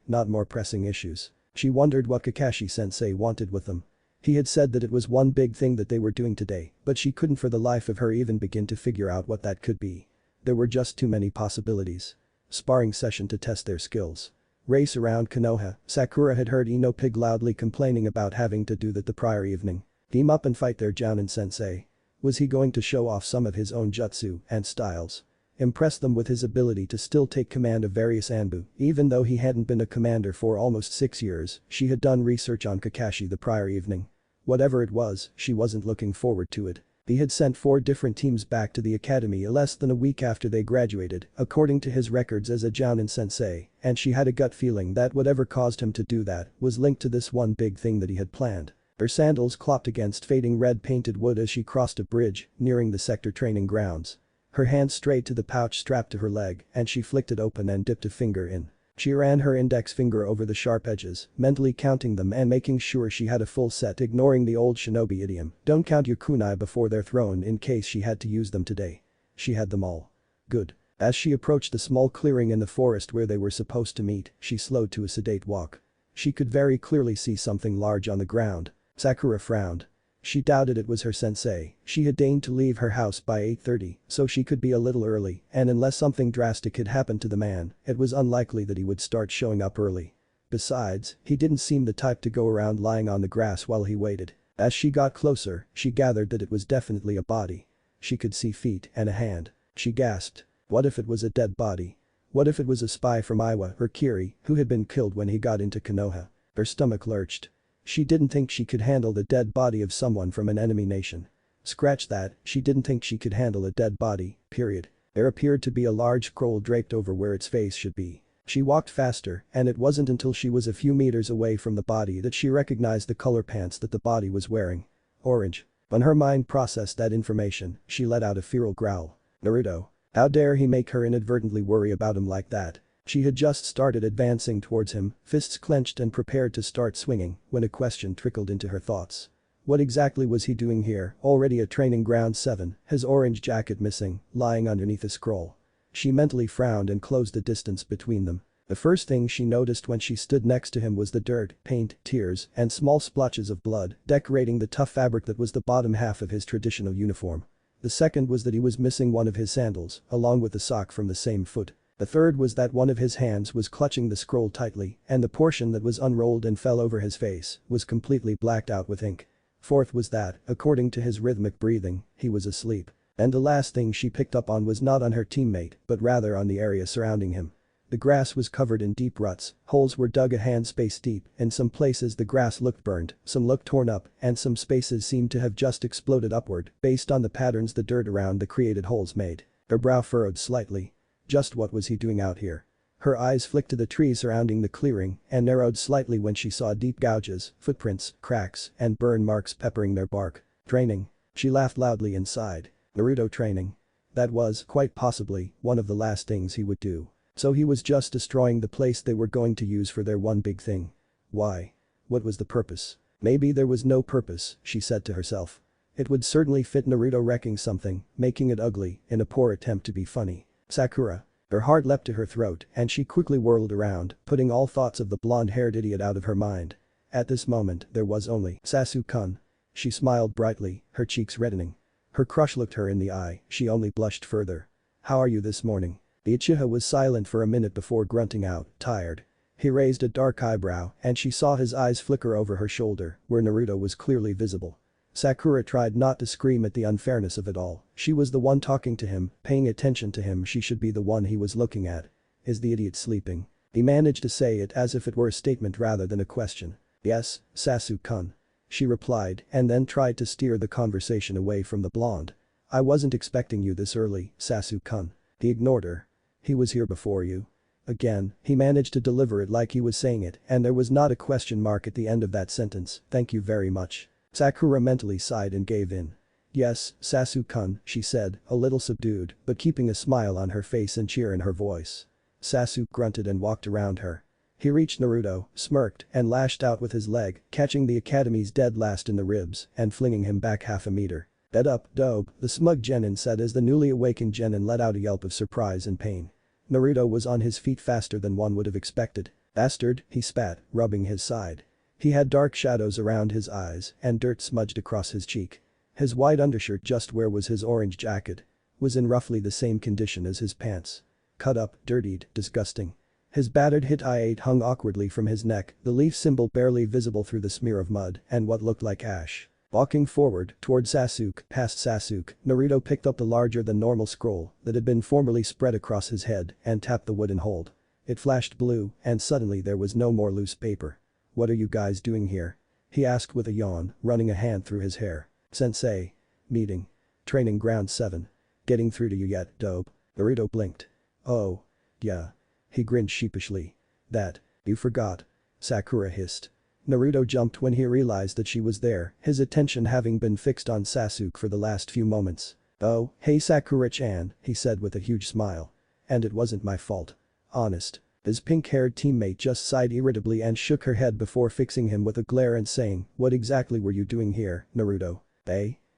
not more pressing issues. She wondered what Kakashi-sensei wanted with them. He had said that it was one big thing that they were doing today, but she couldn't for the life of her even begin to figure out what that could be. There were just too many possibilities. Sparring session to test their skills. Race around Konoha, Sakura had heard Ino Pig loudly complaining about having to do that the prior evening. Team up and fight their Jounin-sensei. Was he going to show off some of his own jutsu and styles? Impress them with his ability to still take command of various Anbu, even though he hadn't been a commander for almost 6 years, she had done research on Kakashi the prior evening. Whatever it was, she wasn't looking forward to it. He had sent 4 different teams back to the academy less than a week after they graduated, according to his records as a Jounin-sensei, and she had a gut feeling that whatever caused him to do that was linked to this one big thing that he had planned. Her sandals clopped against fading red painted wood as she crossed a bridge, nearing the sector training grounds. Her hand strayed to the pouch strapped to her leg and she flicked it open and dipped a finger in. She ran her index finger over the sharp edges, mentally counting them and making sure she had a full set, ignoring the old shinobi idiom, don't count your kunai before they're thrown, in case she had to use them today. She had them all. Good. As she approached the small clearing in the forest where they were supposed to meet, she slowed to a sedate walk. She could very clearly see something large on the ground. Sakura frowned. She doubted it was her sensei. She had deigned to leave her house by 8:30, so she could be a little early, and unless something drastic had happened to the man, it was unlikely that he would start showing up early. Besides, he didn't seem the type to go around lying on the grass while he waited. As she got closer, she gathered that it was definitely a body. She could see feet and a hand. She gasped. What if it was a dead body? What if it was a spy from Iwa or Kiri who had been killed when he got into Konoha? Her stomach lurched. She didn't think she could handle the dead body of someone from an enemy nation. Scratch that, she didn't think she could handle a dead body, period. There appeared to be a large scroll draped over where its face should be. She walked faster, and it wasn't until she was a few meters away from the body that she recognized the color pants that the body was wearing. Orange. When her mind processed that information, she let out a feral growl. Naruto. How dare he make her inadvertently worry about him like that? She had just started advancing towards him, fists clenched and prepared to start swinging, when a question trickled into her thoughts. What exactly was he doing here, already at training ground 7, his orange jacket missing, lying underneath a scroll? She mentally frowned and closed the distance between them. The first thing she noticed when she stood next to him was the dirt, paint, tears, and small splotches of blood decorating the tough fabric that was the bottom half of his traditional uniform. The second was that he was missing one of his sandals, along with the sock from the same foot. The third was that one of his hands was clutching the scroll tightly, and the portion that was unrolled and fell over his face was completely blacked out with ink. Fourth was that, according to his rhythmic breathing, he was asleep. And the last thing she picked up on was not on her teammate, but rather on the area surrounding him. The grass was covered in deep ruts, holes were dug a hand space deep, in some places the grass looked burned, some looked torn up, and some spaces seemed to have just exploded upward based on the patterns the dirt around the created holes made. Her brow furrowed slightly. Just what was he doing out here? Her eyes flicked to the trees surrounding the clearing and narrowed slightly when she saw deep gouges, footprints, cracks, and burn marks peppering their bark. Training. She laughed loudly inside. Naruto training. That was, quite possibly, one of the last things he would do. So he was just destroying the place they were going to use for their one big thing. Why? What was the purpose? Maybe there was no purpose, she said to herself. It would certainly fit Naruto wrecking something, making it ugly, in a poor attempt to be funny. Sakura. Her heart leapt to her throat and she quickly whirled around, putting all thoughts of the blonde-haired idiot out of her mind. At this moment, there was only Sasuke-kun. She smiled brightly, her cheeks reddening. Her crush looked her in the eye, she only blushed further. How are you this morning? The Uchiha was silent for a minute before grunting out, tired. He raised a dark eyebrow and she saw his eyes flicker over her shoulder, where Naruto was clearly visible. Sakura tried not to scream at the unfairness of it all, she was the one talking to him, paying attention to him, she should be the one he was looking at. Is the idiot sleeping? He managed to say it as if it were a statement rather than a question. Yes, Sasuke-kun. She replied and then tried to steer the conversation away from the blonde. I wasn't expecting you this early, Sasuke-kun. He ignored her. He was here before you. Again, he managed to deliver it like he was saying it and there was not a question mark at the end of that sentence, thank you very much. Sakura mentally sighed and gave in. Yes, Sasuke-kun, she said, a little subdued, but keeping a smile on her face and cheer in her voice. Sasuke grunted and walked around her. He reached Naruto, smirked, and lashed out with his leg, catching the Academy's dead last in the ribs and flinging him back half a meter. Bed up, dope, the smug genin said as the newly awakened genin let out a yelp of surprise and pain. Naruto was on his feet faster than one would have expected. Bastard, he spat, rubbing his side. He had dark shadows around his eyes and dirt smudged across his cheek. His white undershirt just where was his orange jacket was in roughly the same condition as his pants. Cut up, dirtied, disgusting. His battered hit-8 hung awkwardly from his neck, the leaf symbol barely visible through the smear of mud and what looked like ash. Walking forward toward Sasuke, past Sasuke, Naruto picked up the larger-than-normal scroll that had been formerly spread across his head and tapped the wooden hold. It flashed blue and suddenly there was no more loose paper. What are you guys doing here? He asked with a yawn, running a hand through his hair. Sensei. Meeting. Training ground 7. Getting through to you yet, dope? Naruto blinked. Oh. Yeah. He grinned sheepishly. That. You forgot. Sakura hissed. Naruto jumped when he realized that she was there, his attention having been fixed on Sasuke for the last few moments. Oh, hey Sakura-chan, he said with a huge smile. And it wasn't my fault. Honest. His pink-haired teammate just sighed irritably and shook her head before fixing him with a glare and saying, what exactly were you doing here, Naruto?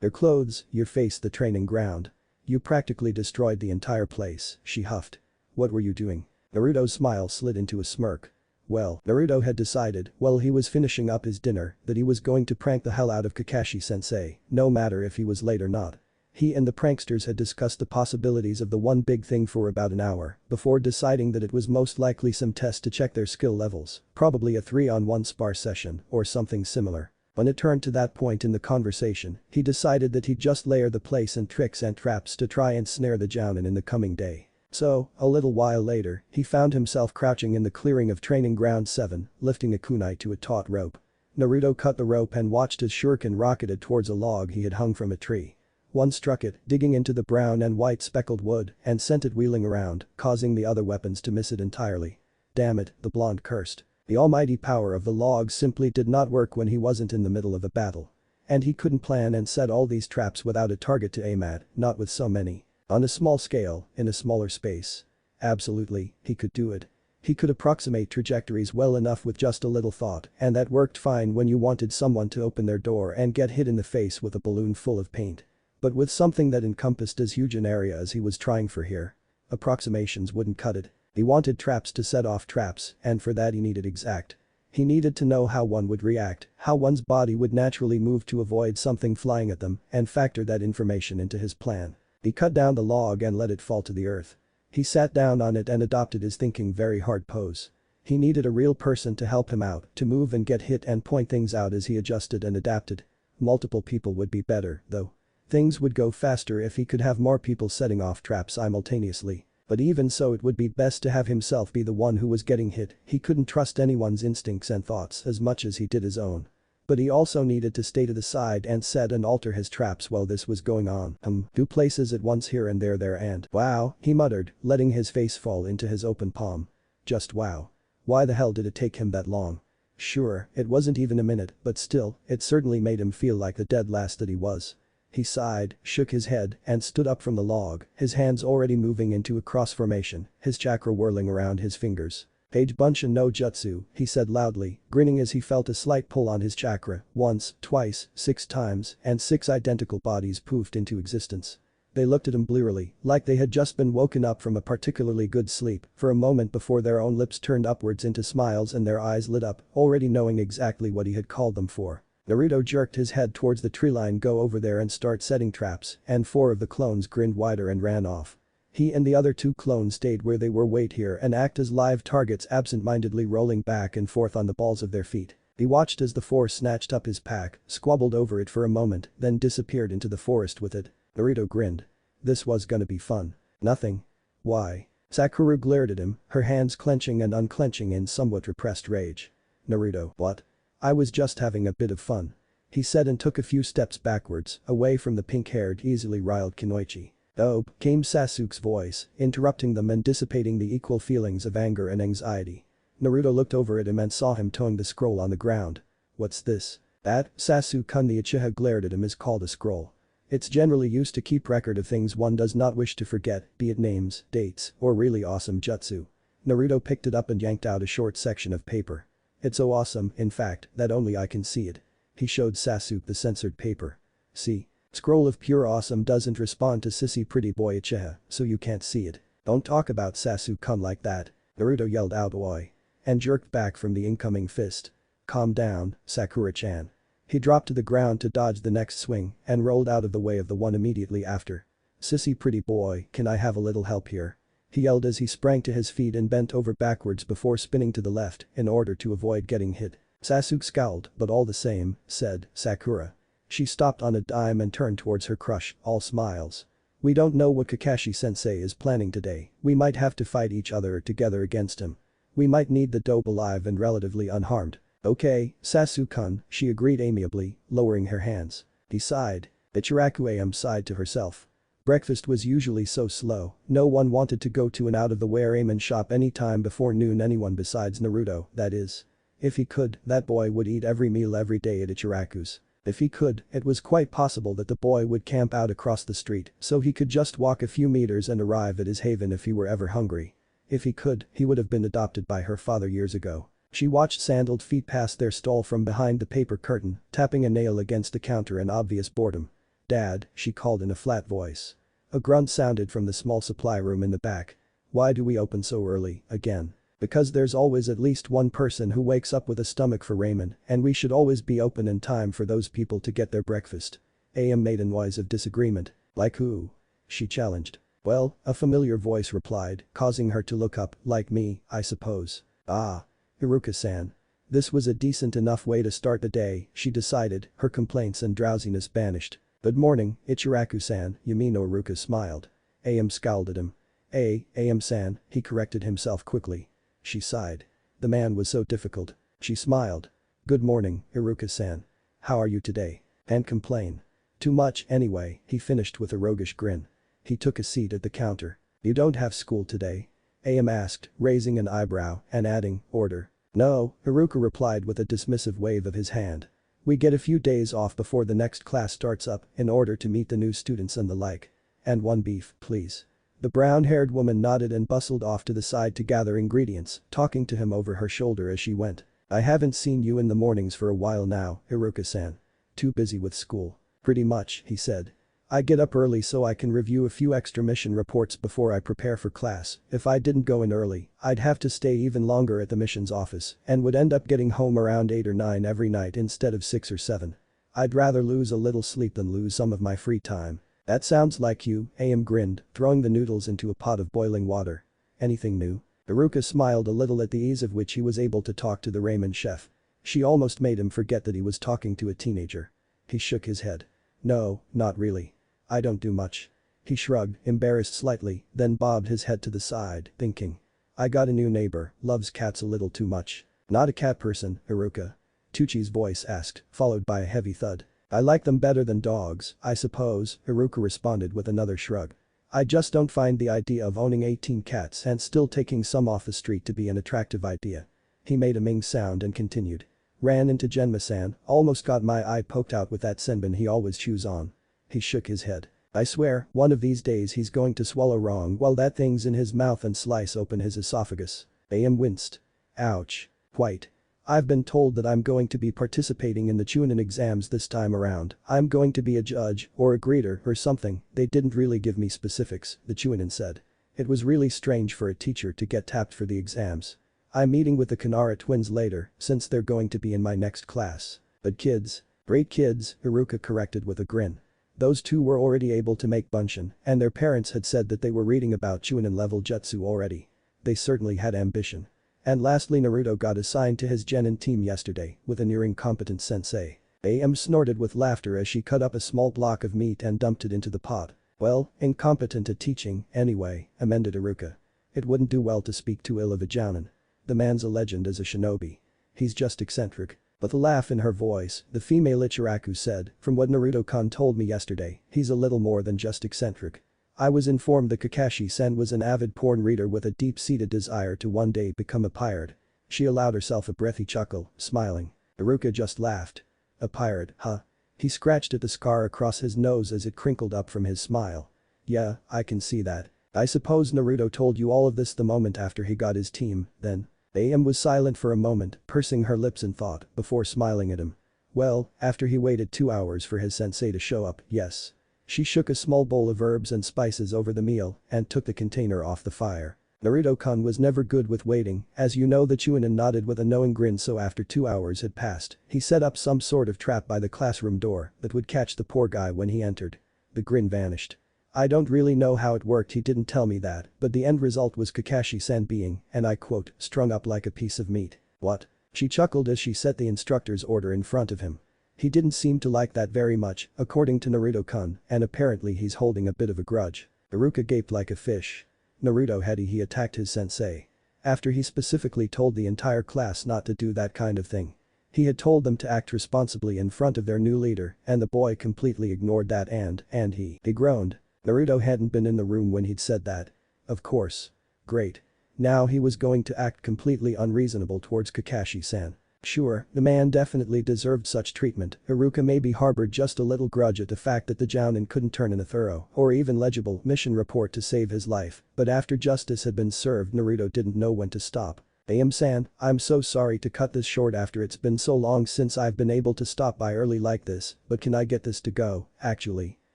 Your clothes, your face, the training ground. You practically destroyed the entire place, she huffed. What were you doing? Naruto's smile slid into a smirk. Well, Naruto had decided, while he was finishing up his dinner, that he was going to prank the hell out of Kakashi-sensei, no matter if he was late or not. He and the pranksters had discussed the possibilities of the one big thing for about an hour, before deciding that it was most likely some test to check their skill levels, probably a 3-on-1 spar session, or something similar. When it turned to that point in the conversation, he decided that he'd just layer the place and tricks and traps to try and snare the jounin in the coming day. So, a little while later, he found himself crouching in the clearing of training ground 7, lifting a kunai to a taut rope. Naruto cut the rope and watched his shuriken rocketed towards a log he had hung from a tree. One struck it, digging into the brown and white speckled wood, and sent it wheeling around, causing the other weapons to miss it entirely. Damn it, the blonde cursed. The almighty power of the log simply did not work when he wasn't in the middle of a battle. And he couldn't plan and set all these traps without a target to aim at, not with so many. On a small scale, in a smaller space. Absolutely, he could do it. He could approximate trajectories well enough with just a little thought, and that worked fine when you wanted someone to open their door and get hit in the face with a balloon full of paint. But with something that encompassed as huge an area as he was trying for here, approximations wouldn't cut it. He wanted traps to set off traps, and for that he needed exact. He needed to know how one would react, how one's body would naturally move to avoid something flying at them, and factor that information into his plan. He cut down the log and let it fall to the earth. He sat down on it and adopted his thinking very hard pose. He needed a real person to help him out, to move and get hit and point things out as he adjusted and adapted. Multiple people would be better, though. Things would go faster if he could have more people setting off traps simultaneously. But even so, it would be best to have himself be the one who was getting hit. He couldn't trust anyone's instincts and thoughts as much as he did his own. But he also needed to stay to the side and set and alter his traps while this was going on. Do places at once here and there and wow, he muttered, letting his face fall into his open palm. Just wow. Why the hell did it take him that long? Sure, it wasn't even a minute, but still, it certainly made him feel like the dead last that he was. He sighed, shook his head, and stood up from the log, his hands already moving into a cross formation, his chakra whirling around his fingers. Page Bunshin no Jutsu, he said loudly, grinning as he felt a slight pull on his chakra, once, twice, 6 times, and 6 identical bodies poofed into existence. They looked at him blearily, like they had just been woken up from a particularly good sleep, for a moment before their own lips turned upwards into smiles and their eyes lit up, already knowing exactly what he had called them for. Naruto jerked his head towards the treeline. Go over there and start setting traps, and 4 of the clones grinned wider and ran off. He and the other 2 clones stayed where they were. Wait here and act as live targets, absent-mindedly rolling back and forth on the balls of their feet. He watched as the 4 snatched up his pack, squabbled over it for a moment, then disappeared into the forest with it. Naruto grinned. This was gonna be fun. Nothing. Why? Sakura glared at him, her hands clenching and unclenching in somewhat repressed rage. Naruto, what? I was just having a bit of fun. He said and took a few steps backwards, away from the pink-haired, easily riled Kunoichi. Oh, came Sasuke's voice, interrupting them and dissipating the equal feelings of anger and anxiety. Naruto looked over at him and saw him towing the scroll on the ground. What's this? That, Sasuke the Uchiha glared at him, is called a scroll. It's generally used to keep record of things one does not wish to forget, be it names, dates, or really awesome jutsu. Naruto picked it up and yanked out a short section of paper. It's so awesome, in fact, that only I can see it. He showed Sasuke the censored paper. See? Scroll of pure awesome doesn't respond to sissy pretty boy Uchiha, so you can't see it. Don't talk about Sasuke like that. Naruto yelled out oi. And jerked back from the incoming fist. Calm down, Sakura-chan. He dropped to the ground to dodge the next swing and rolled out of the way of the one immediately after. Sissy pretty boy, can I have a little help here? He yelled as he sprang to his feet and bent over backwards before spinning to the left in order to avoid getting hit. Sasuke scowled, but all the same, said, Sakura. She stopped on a dime and turned towards her crush, all smiles. We don't know what Kakashi-sensei is planning today. We might have to fight each other together against him. We might need the dope alive and relatively unharmed. Okay, Sasuke-kun, she agreed amiably, lowering her hands. He sighed. Ichiraku sighed to herself. Breakfast was usually so slow, no one wanted to go to an out-of-the-way ramen shop any time before noon, anyone besides Naruto, that is. If he could, that boy would eat every meal every day at Ichiraku's. If he could, it was quite possible that the boy would camp out across the street so he could just walk a few meters and arrive at his haven if he were ever hungry. If he could, he would have been adopted by her father years ago. She watched sandaled feet pass their stall from behind the paper curtain, tapping a nail against the counter in obvious boredom. Dad, she called in a flat voice. A grunt sounded from the small supply room in the back. Why do we open so early, again? Because there's always at least one person who wakes up with a stomach for ramen, and we should always be open in time for those people to get their breakfast. AM made a noise of disagreement. Like who? She challenged. Well, a familiar voice replied, causing her to look up, like me, I suppose. Ah. Iruka-san. This was a decent enough way to start the day, she decided, her complaints and drowsiness banished. Good morning, Ichiraku-san, Yamino. Iruka smiled. AM scowled at him. AM-san, he corrected himself quickly. She sighed. The man was so difficult. She smiled. Good morning, Iruka-san. How are you today? And complain. Too much, anyway, he finished with a roguish grin. He took a seat at the counter. You don't have school today? AM asked, raising an eyebrow and adding, order. No, Iruka replied with a dismissive wave of his hand. We get a few days off before the next class starts up in order to meet the new students and the like. And one beef, please. The brown-haired woman nodded and bustled off to the side to gather ingredients, talking to him over her shoulder as she went. I haven't seen you in the mornings for a while now, Iruka-san. Too busy with school. Pretty much, he said. I get up early so I can review a few extra mission reports before I prepare for class. If I didn't go in early, I'd have to stay even longer at the missions office and would end up getting home around 8 or 9 every night instead of 6 or 7. I'd rather lose a little sleep than lose some of my free time. That sounds like you, AM grinned, throwing the noodles into a pot of boiling water. Anything new? Iruka smiled a little at the ease of which he was able to talk to the ramen chef. She almost made him forget that he was talking to a teenager. He shook his head. No, not really. I don't do much. He shrugged, embarrassed slightly, then bobbed his head to the side, thinking. I got a new neighbor, loves cats a little too much. Not a cat person, Iruka? Tucci's voice asked, followed by a heavy thud. I like them better than dogs, I suppose, Iruka responded with another shrug. I just don't find the idea of owning 18 cats and still taking some off the street to be an attractive idea. He made a ming sound and continued. Ran into Genma-san, almost got my eye poked out with that senbon he always chews on. He shook his head. I swear, one of these days he's going to swallow wrong while that thing's in his mouth and slice open his esophagus. AM winced. Ouch. White. I've been told that I'm going to be participating in the Chunin exams this time around. I'm going to be a judge, or a greeter, or something. They didn't really give me specifics, the Chunin said. It was really strange for a teacher to get tapped for the exams. I'm meeting with the Kanara twins later, since they're going to be in my next class. But kids. Great kids, Iruka corrected with a grin. Those two were already able to make bunshin, and their parents had said that they were reading about Chunin level jutsu already. They certainly had ambition. And lastly, Naruto got assigned to his genin team yesterday, with a nearing competent sensei. AM snorted with laughter as she cut up a small block of meat and dumped it into the pot. Well, incompetent at teaching, anyway, amended Iruka. It wouldn't do well to speak too ill of a jounin. The man's a legend as a shinobi. He's just eccentric. With a laugh in her voice, the female Ichiraku said, from what Naruto-kun told me yesterday, he's a little more than just eccentric. I was informed that Kakashi-sen was an avid porn reader with a deep-seated desire to one day become a pirate. She allowed herself a breathy chuckle, smiling. Iruka just laughed. A pirate, huh? He scratched at the scar across his nose as it crinkled up from his smile. Yeah, I can see that. I suppose Naruto told you all of this the moment after he got his team, then. AM was silent for a moment, pursing her lips in thought, before smiling at him. Well, after he waited 2 hours for his sensei to show up, yes. She shook a small bowl of herbs and spices over the meal and took the container off the fire. Naruto-kun was never good with waiting, as you know. The Chunin nodded with a knowing grin. So after 2 hours had passed, he set up some sort of trap by the classroom door that would catch the poor guy when he entered. The grin vanished. I don't really know how it worked, he didn't tell me that, but the end result was Kakashi-san being, and I quote, strung up like a piece of meat. What? She chuckled as she set the instructor's order in front of him. He didn't seem to like that very much, according to Naruto-kun, and apparently he's holding a bit of a grudge. Iruka gaped like a fish. Naruto had he attacked his sensei. After he specifically told the entire class not to do that kind of thing. He had told them to act responsibly in front of their new leader, and the boy completely ignored that and he groaned. Naruto hadn't been in the room when he'd said that. Of course. Great. Now he was going to act completely unreasonable towards Kakashi-san. Sure, the man definitely deserved such treatment. Iruka maybe harbored just a little grudge at the fact that the jounin couldn't turn in a thorough or even legible mission report to save his life, but after justice had been served, Naruto didn't know when to stop. AM-san, I'm so sorry to cut this short after it's been so long since I've been able to stop by early like this, but can I get this to go, actually?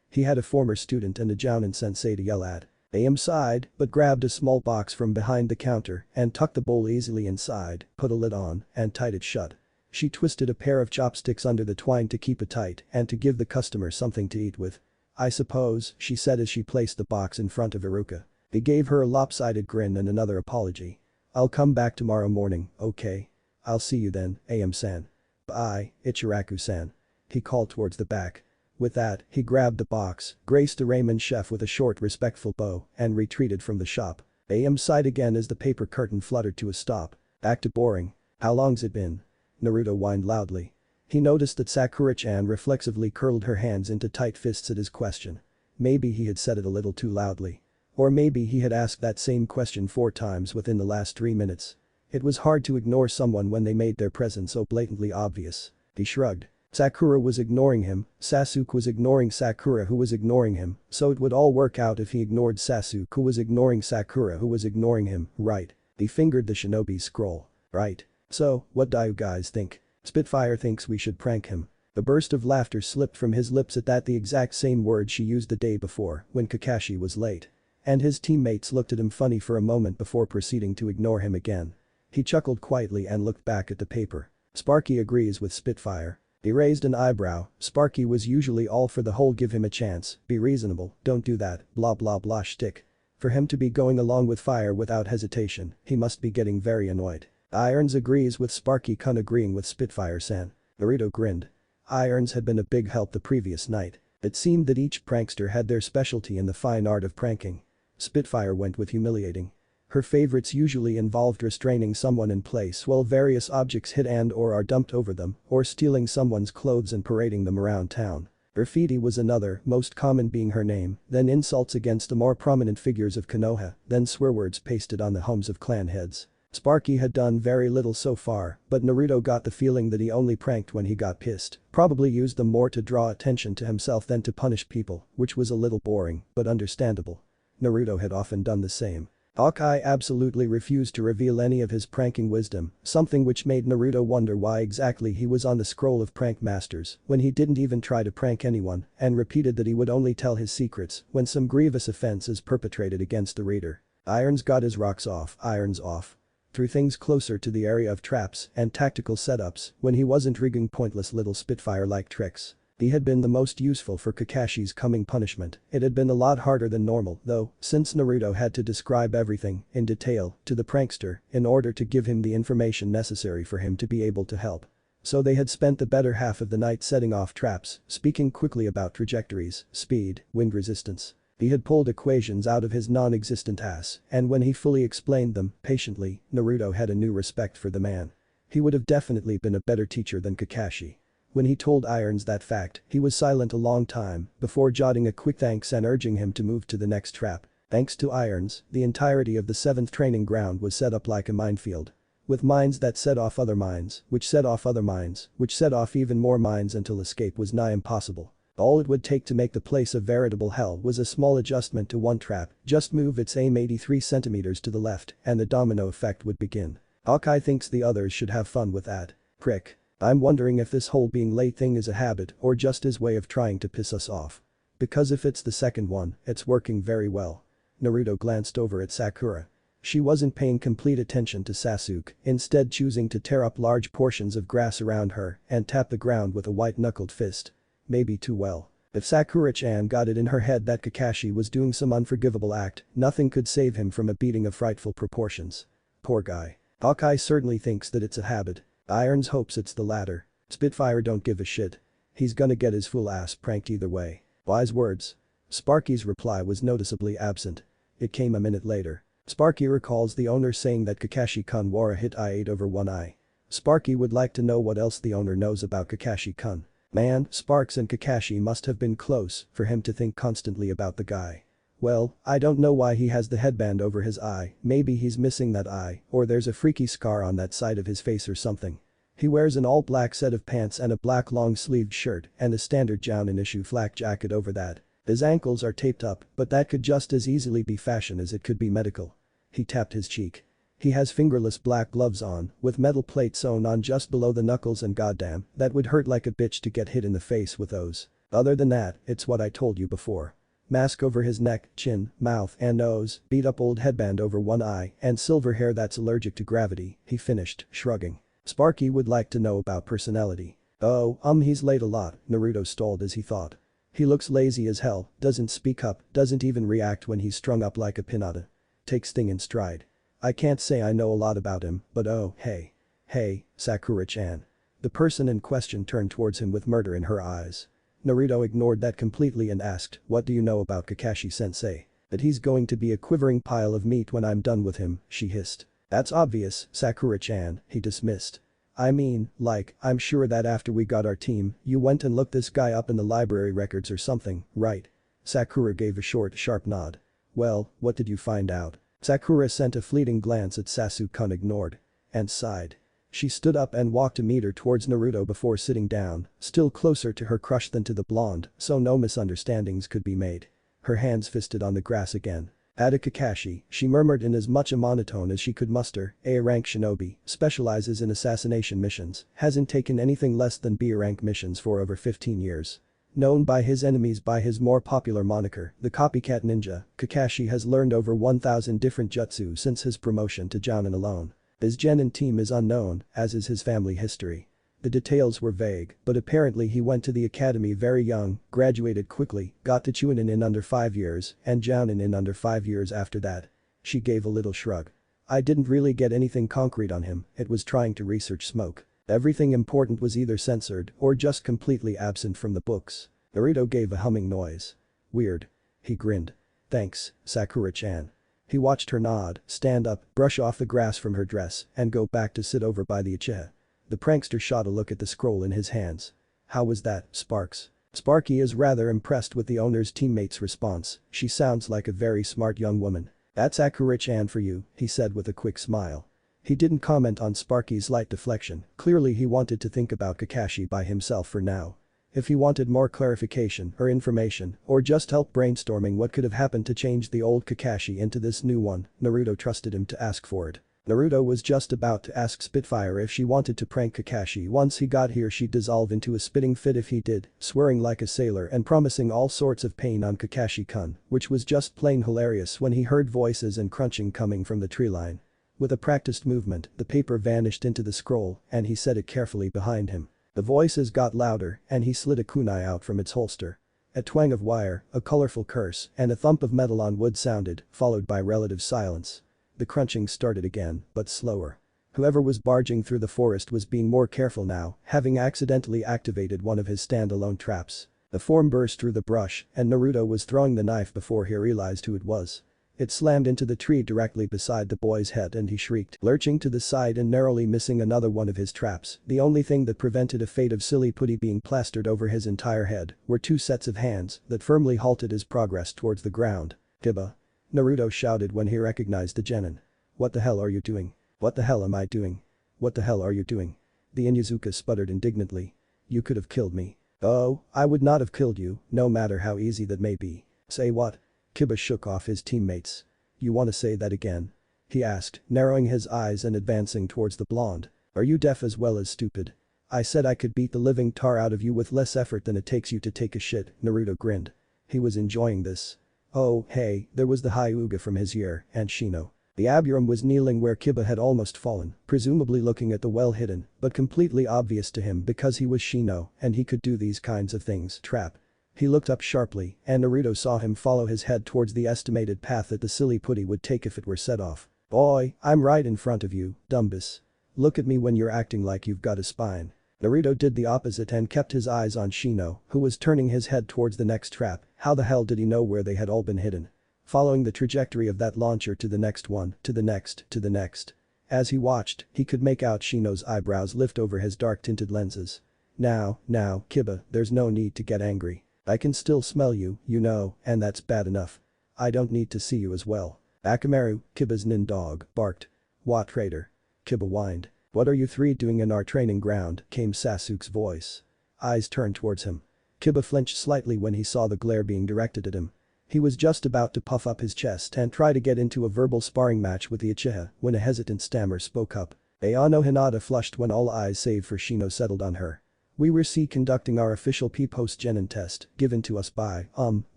He had a former student and a jounin sensei to yell at. AM sighed, but grabbed a small box from behind the counter and tucked the bowl easily inside, put a lid on, and tied it shut. She twisted a pair of chopsticks under the twine to keep it tight and to give the customer something to eat with. I suppose, she said as she placed the box in front of Iruka. He gave her a lopsided grin and another apology. I'll come back tomorrow morning, okay? I'll see you then, AM-san. Bye, Ichiraku-san. He called towards the back. With that, he grabbed the box, graced a ramen chef with a short respectful bow, and retreated from the shop. AM sighed again as the paper curtain fluttered to a stop. Back to boring. How long's it been? Naruto whined loudly. He noticed that Sakura-chan reflexively curled her hands into tight fists at his question. Maybe he had said it a little too loudly. Or maybe he had asked that same question 4 times within the last 3 minutes. It was hard to ignore someone when they made their presence so blatantly obvious. He shrugged. Sakura was ignoring him, Sasuke was ignoring Sakura who was ignoring him, so it would all work out if he ignored Sasuke who was ignoring Sakura who was ignoring him, right? He fingered the shinobi's scroll. Right. So, what do you guys think? Spitfire thinks we should prank him. A burst of laughter slipped from his lips at that, the exact same word she used the day before when Kakashi was late. And his teammates looked at him funny for a moment before proceeding to ignore him again. He chuckled quietly and looked back at the paper. Sparky agrees with Spitfire. He raised an eyebrow. Sparky was usually all for the whole give him a chance, be reasonable, don't do that, blah blah blah shtick. For him to be going along with Fire without hesitation, he must be getting very annoyed. Irons agrees with Sparky-kun agreeing with Spitfire-san. Naruto grinned. Irons had been a big help the previous night. It seemed that each prankster had their specialty in the fine art of pranking. Spitfire went with humiliating. Her favorites usually involved restraining someone in place while various objects hit and/or are dumped over them, or stealing someone's clothes and parading them around town. Graffiti was another, most common being her name, then insults against the more prominent figures of Konoha, then swear words pasted on the homes of clan heads. Sparky had done very little so far, but Naruto got the feeling that he only pranked when he got pissed, probably used them more to draw attention to himself than to punish people, which was a little boring, but understandable. Naruto had often done the same. Hokage absolutely refused to reveal any of his pranking wisdom, something which made Naruto wonder why exactly he was on the scroll of prank masters when he didn't even try to prank anyone and repeated that he would only tell his secrets when some grievous offense is perpetrated against the reader. Irons got his rocks off, irons off. Threw things closer to the area of traps and tactical setups when he wasn't rigging pointless little Spitfire-like tricks. He had been the most useful for Kakashi's coming punishment. It had been a lot harder than normal, though, since Naruto had to describe everything, in detail, to the prankster in order to give him the information necessary for him to be able to help. So they had spent the better half of the night setting off traps, speaking quickly about trajectories, speed, wind resistance. He had pulled equations out of his non-existent ass, and when he fully explained them, patiently, Naruto had a new respect for the man. He would have definitely been a better teacher than Kakashi. When he told Irons that fact, he was silent a long time before jotting a quick thanks and urging him to move to the next trap. Thanks to Irons, the entirety of the 7th training ground was set up like a minefield. With mines that set off other mines, which set off other mines, which set off even more mines until escape was nigh impossible. All it would take to make the place a veritable hell was a small adjustment to one trap, just move its aim 83 centimeters to the left and the domino effect would begin. Hokage thinks the others should have fun with that. Prick. I'm wondering if this whole being late thing is a habit or just his way of trying to piss us off. Because if it's the second one, it's working very well. Naruto glanced over at Sakura. She wasn't paying complete attention to Sasuke, instead choosing to tear up large portions of grass around her and tap the ground with a white-knuckled fist. Maybe too well. If Sakura-chan got it in her head that Kakashi was doing some unforgivable act, nothing could save him from a beating of frightful proportions. Poor guy. Hokage certainly thinks that it's a habit. Irons hopes it's the latter. Spitfire don't give a shit. He's gonna get his fool ass pranked either way. Wise words. Sparky's reply was noticeably absent. It came a minute later. Sparky recalls the owner saying that Kakashi-kun wore a hit eye over one eye. Sparky would like to know what else the owner knows about Kakashi-kun. Man, Sparks and Kakashi must have been close for him to think constantly about the guy. Well, I don't know why he has the headband over his eye, maybe he's missing that eye, or there's a freaky scar on that side of his face or something. He wears an all-black set of pants and a black long-sleeved shirt and a standard Jounin issue flak jacket over that. His ankles are taped up, but that could just as easily be fashion as it could be medical. He tapped his cheek. He has fingerless black gloves on, with metal plates sewn on just below the knuckles and goddamn, that would hurt like a bitch to get hit in the face with those. Other than that, it's what I told you before. Mask over his neck, chin, mouth and nose, beat up old headband over one eye, and silver hair that's allergic to gravity, he finished, shrugging. Sparky would like to know about personality. Oh, he's late a lot, Naruto stalled as he thought. He looks lazy as hell, doesn't speak up, doesn't even react when he's strung up like a pinata. Takes thing in stride. I can't say I know a lot about him, but oh, hey. Hey, Sakura-chan. The person in question turned towards him with murder in her eyes. Naruto ignored that completely and asked, what do you know about Kakashi-sensei? That he's going to be a quivering pile of meat when I'm done with him, she hissed. That's obvious, Sakura-chan, he dismissed. I mean, like, I'm sure that after we got our team, you went and looked this guy up in the library records or something, right? Sakura gave a short, sharp nod. Well, what did you find out? Sakura sent a fleeting glance at Sasuke ignored. And sighed. She stood up and walked a meter towards Naruto before sitting down, still closer to her crush than to the blonde, so no misunderstandings could be made. Her hands fisted on the grass again. Ada Kakashi, she murmured in as much a monotone as she could muster, A-rank shinobi, specializes in assassination missions, hasn't taken anything less than B-rank missions for over 15 years. Known by his enemies by his more popular moniker, the copycat ninja, Kakashi has learned over 1,000 different jutsu since his promotion to Jounin alone. His genin team is unknown, as is his family history. The details were vague, but apparently he went to the academy very young, graduated quickly, got to Chunin in under 5 years, and Jounin in under 5 years after that. She gave a little shrug. I didn't really get anything concrete on him, it was trying to research smoke. Everything important was either censored or just completely absent from the books. Naruto gave a humming noise. Weird. He grinned. Thanks, Sakura-chan. He watched her nod, stand up, brush off the grass from her dress, and go back to sit over by the Ichiraku. The prankster shot a look at the scroll in his hands. How was that, Sparks? Sparky is rather impressed with the owner's teammate's response, she sounds like a very smart young woman. That's Sakura-chan for you, he said with a quick smile. He didn't comment on Sparky's light deflection, clearly he wanted to think about Kakashi by himself for now. If he wanted more clarification or information or just help brainstorming what could have happened to change the old Kakashi into this new one, Naruto trusted him to ask for it. Naruto was just about to ask Spitfire if she wanted to prank Kakashi once he got here she'd dissolve into a spitting fit if he did, swearing like a sailor and promising all sorts of pain on Kakashi-kun, which was just plain hilarious when he heard voices and crunching coming from the tree line. With a practiced movement, the paper vanished into the scroll and he set it carefully behind him. The voices got louder and he slid a kunai out from its holster. A twang of wire, a colorful curse, and a thump of metal on wood sounded, followed by relative silence. The crunching started again, but slower. Whoever was barging through the forest was being more careful now, having accidentally activated one of his standalone traps. The form burst through the brush and Naruto was throwing the knife before he realized who it was. It slammed into the tree directly beside the boy's head and he shrieked, lurching to the side and narrowly missing another one of his traps. The only thing that prevented a fate of silly putty being plastered over his entire head were two sets of hands that firmly halted his progress towards the ground. "Kiba!" Naruto shouted when he recognized the genin. "What the hell are you doing? What the hell am I doing? What the hell are you doing?" The Inuzuka sputtered indignantly. "You could have killed me." "Oh, I would not have killed you, no matter how easy that may be." "Say what?" Kiba shook off his teammates. "You wanna say that again?" he asked, narrowing his eyes and advancing towards the blonde. "Are you deaf as well as stupid? I said I could beat the living tar out of you with less effort than it takes you to take a shit." Naruto grinned. He was enjoying this. Oh, hey, there was the Hyuga from his ear, and Shino. The Aburum was kneeling where Kiba had almost fallen, presumably looking at the well hidden, but completely obvious to him because he was Shino and he could do these kinds of things. Trap. He looked up sharply and Naruto saw him follow his head towards the estimated path that the silly putty would take if it were set off. "Boy, I'm right in front of you, Dumbus. Look at me when you're acting like you've got a spine." Naruto did the opposite and kept his eyes on Shino, who was turning his head towards the next trap. How the hell did he know where they had all been hidden? Following the trajectory of that launcher to the next one, to the next, to the next. As he watched, he could make out Shino's eyebrows lift over his dark-tinted lenses. Now, Kiba, there's no need to get angry. I can still smell you, you know, and that's bad enough. I don't need to see you as well." "Akamaru," Kiba's nin dog, barked. "What traitor?" Kiba whined. "What are you three doing in our training ground?" came Sasuke's voice. Eyes turned towards him. Kiba flinched slightly when he saw the glare being directed at him. He was just about to puff up his chest and try to get into a verbal sparring match with the Uchiha when a hesitant stammer spoke up. Ayano Hinata flushed when all eyes save for Shino settled on her. "We were conducting our official P-Post Genin test, given to us by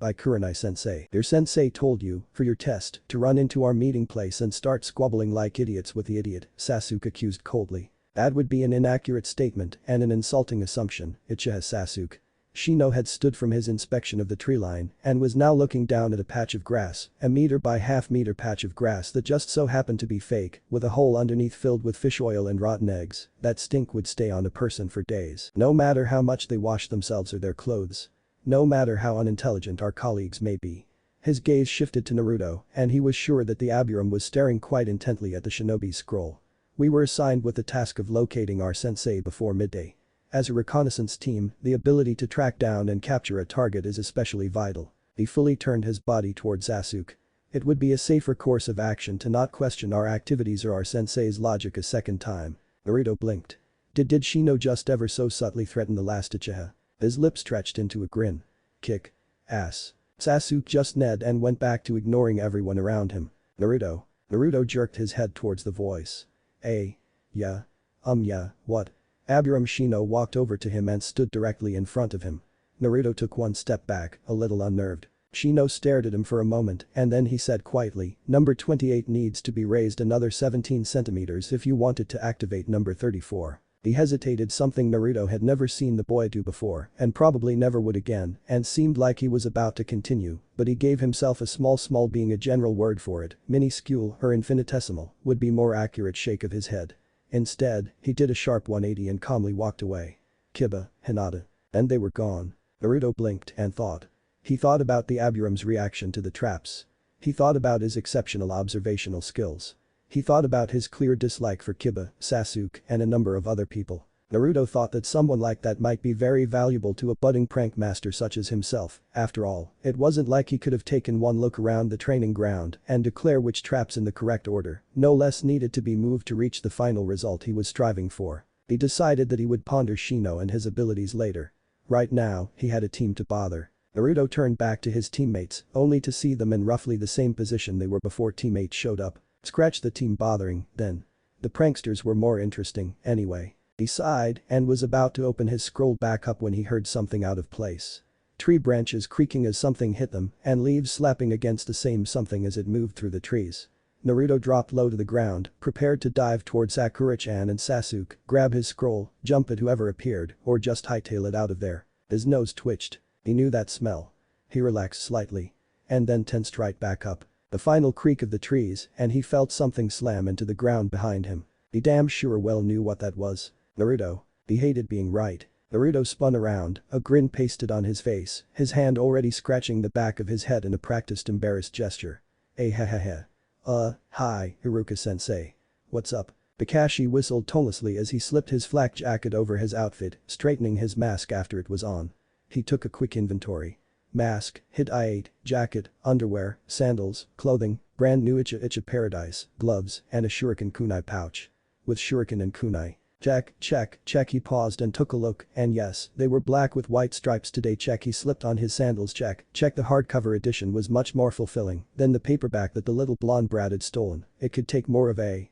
Kurenai-sensei. Your sensei told you, for your test, to run into our meeting place and start squabbling like idiots with the idiot," Sasuke accused coldly. "That would be an inaccurate statement and an insulting assumption, Uchiha Sasuke." Shino had stood from his inspection of the tree line and was now looking down at a patch of grass, a meter by half-meter patch of grass that just so happened to be fake, with a hole underneath filled with fish oil and rotten eggs. That stink would stay on a person for days, no matter how much they wash themselves or their clothes. No matter how unintelligent our colleagues may be. His gaze shifted to Naruto, and he was sure that the Aburum was staring quite intently at the shinobi's scroll. "We were assigned with the task of locating our sensei before midday. As a reconnaissance team, the ability to track down and capture a target is especially vital." He fully turned his body towards Sasuke. "It would be a safer course of action to not question our activities or our sensei's logic a second time." Naruto blinked. Did Shino just ever so subtly threaten the last Uchiha? His lips stretched into a grin. "Kick. Ass." Sasuke just nodded and went back to ignoring everyone around him. "Naruto." Naruto jerked his head towards the voice. Yeah. Yeah, what?" Aburum Shino walked over to him and stood directly in front of him. Naruto took one step back, a little unnerved. Shino stared at him for a moment and then he said quietly, "Number 28 needs to be raised another 17 centimeters if you wanted to activate number 34. He hesitated, something Naruto had never seen the boy do before and probably never would again, and seemed like he was about to continue, but he gave himself a small being a general word for it, minuscule or infinitesimal would be more accurate shake of his head. Instead, he did a sharp 180 and calmly walked away. Kiba, Hinata. And they were gone. Naruto blinked and thought. He thought about the Aburum's reaction to the traps. He thought about his exceptional observational skills. He thought about his clear dislike for Kiba, Sasuke, and a number of other people. Naruto thought that someone like that might be very valuable to a budding prank master such as himself. After all, it wasn't like he could have taken one look around the training ground and declare which traps in the correct order, no less needed to be moved to reach the final result he was striving for. He decided that he would ponder Shino and his abilities later. Right now, he had a team to bother. Naruto turned back to his teammates, only to see them in roughly the same position they were before teammates showed up. Scratch the team bothering, then. The pranksters were more interesting, anyway. He sighed and was about to open his scroll back up when he heard something out of place. Tree branches creaking as something hit them and leaves slapping against the same something as it moved through the trees. Naruto dropped low to the ground, prepared to dive towards Sakura-chan and Sasuke, grab his scroll, jump at whoever appeared, or just hightail it out of there. His nose twitched. He knew that smell. He relaxed slightly. And then tensed right back up. The final creak of the trees and he felt something slam into the ground behind him. He damn sure well knew what that was. Naruto. He hated being right. Naruto spun around, a grin pasted on his face, his hand already scratching the back of his head in a practiced embarrassed gesture. Hi, Iruka-sensei. What's up? Kakashi whistled tonelessly as he slipped his flak jacket over his outfit, straightening his mask after it was on. He took a quick inventory. Mask, hit I-8, jacket, underwear, sandals, clothing, brand new Icha Paradise, gloves, and a shuriken kunai pouch. With shuriken and kunai. Check, he paused and took a look, and yes, they were black with white stripes today. Check, he slipped on his sandals. Check, the hardcover edition was much more fulfilling than the paperback that the little blonde brat had stolen. It could take more of a,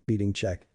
beating. Check,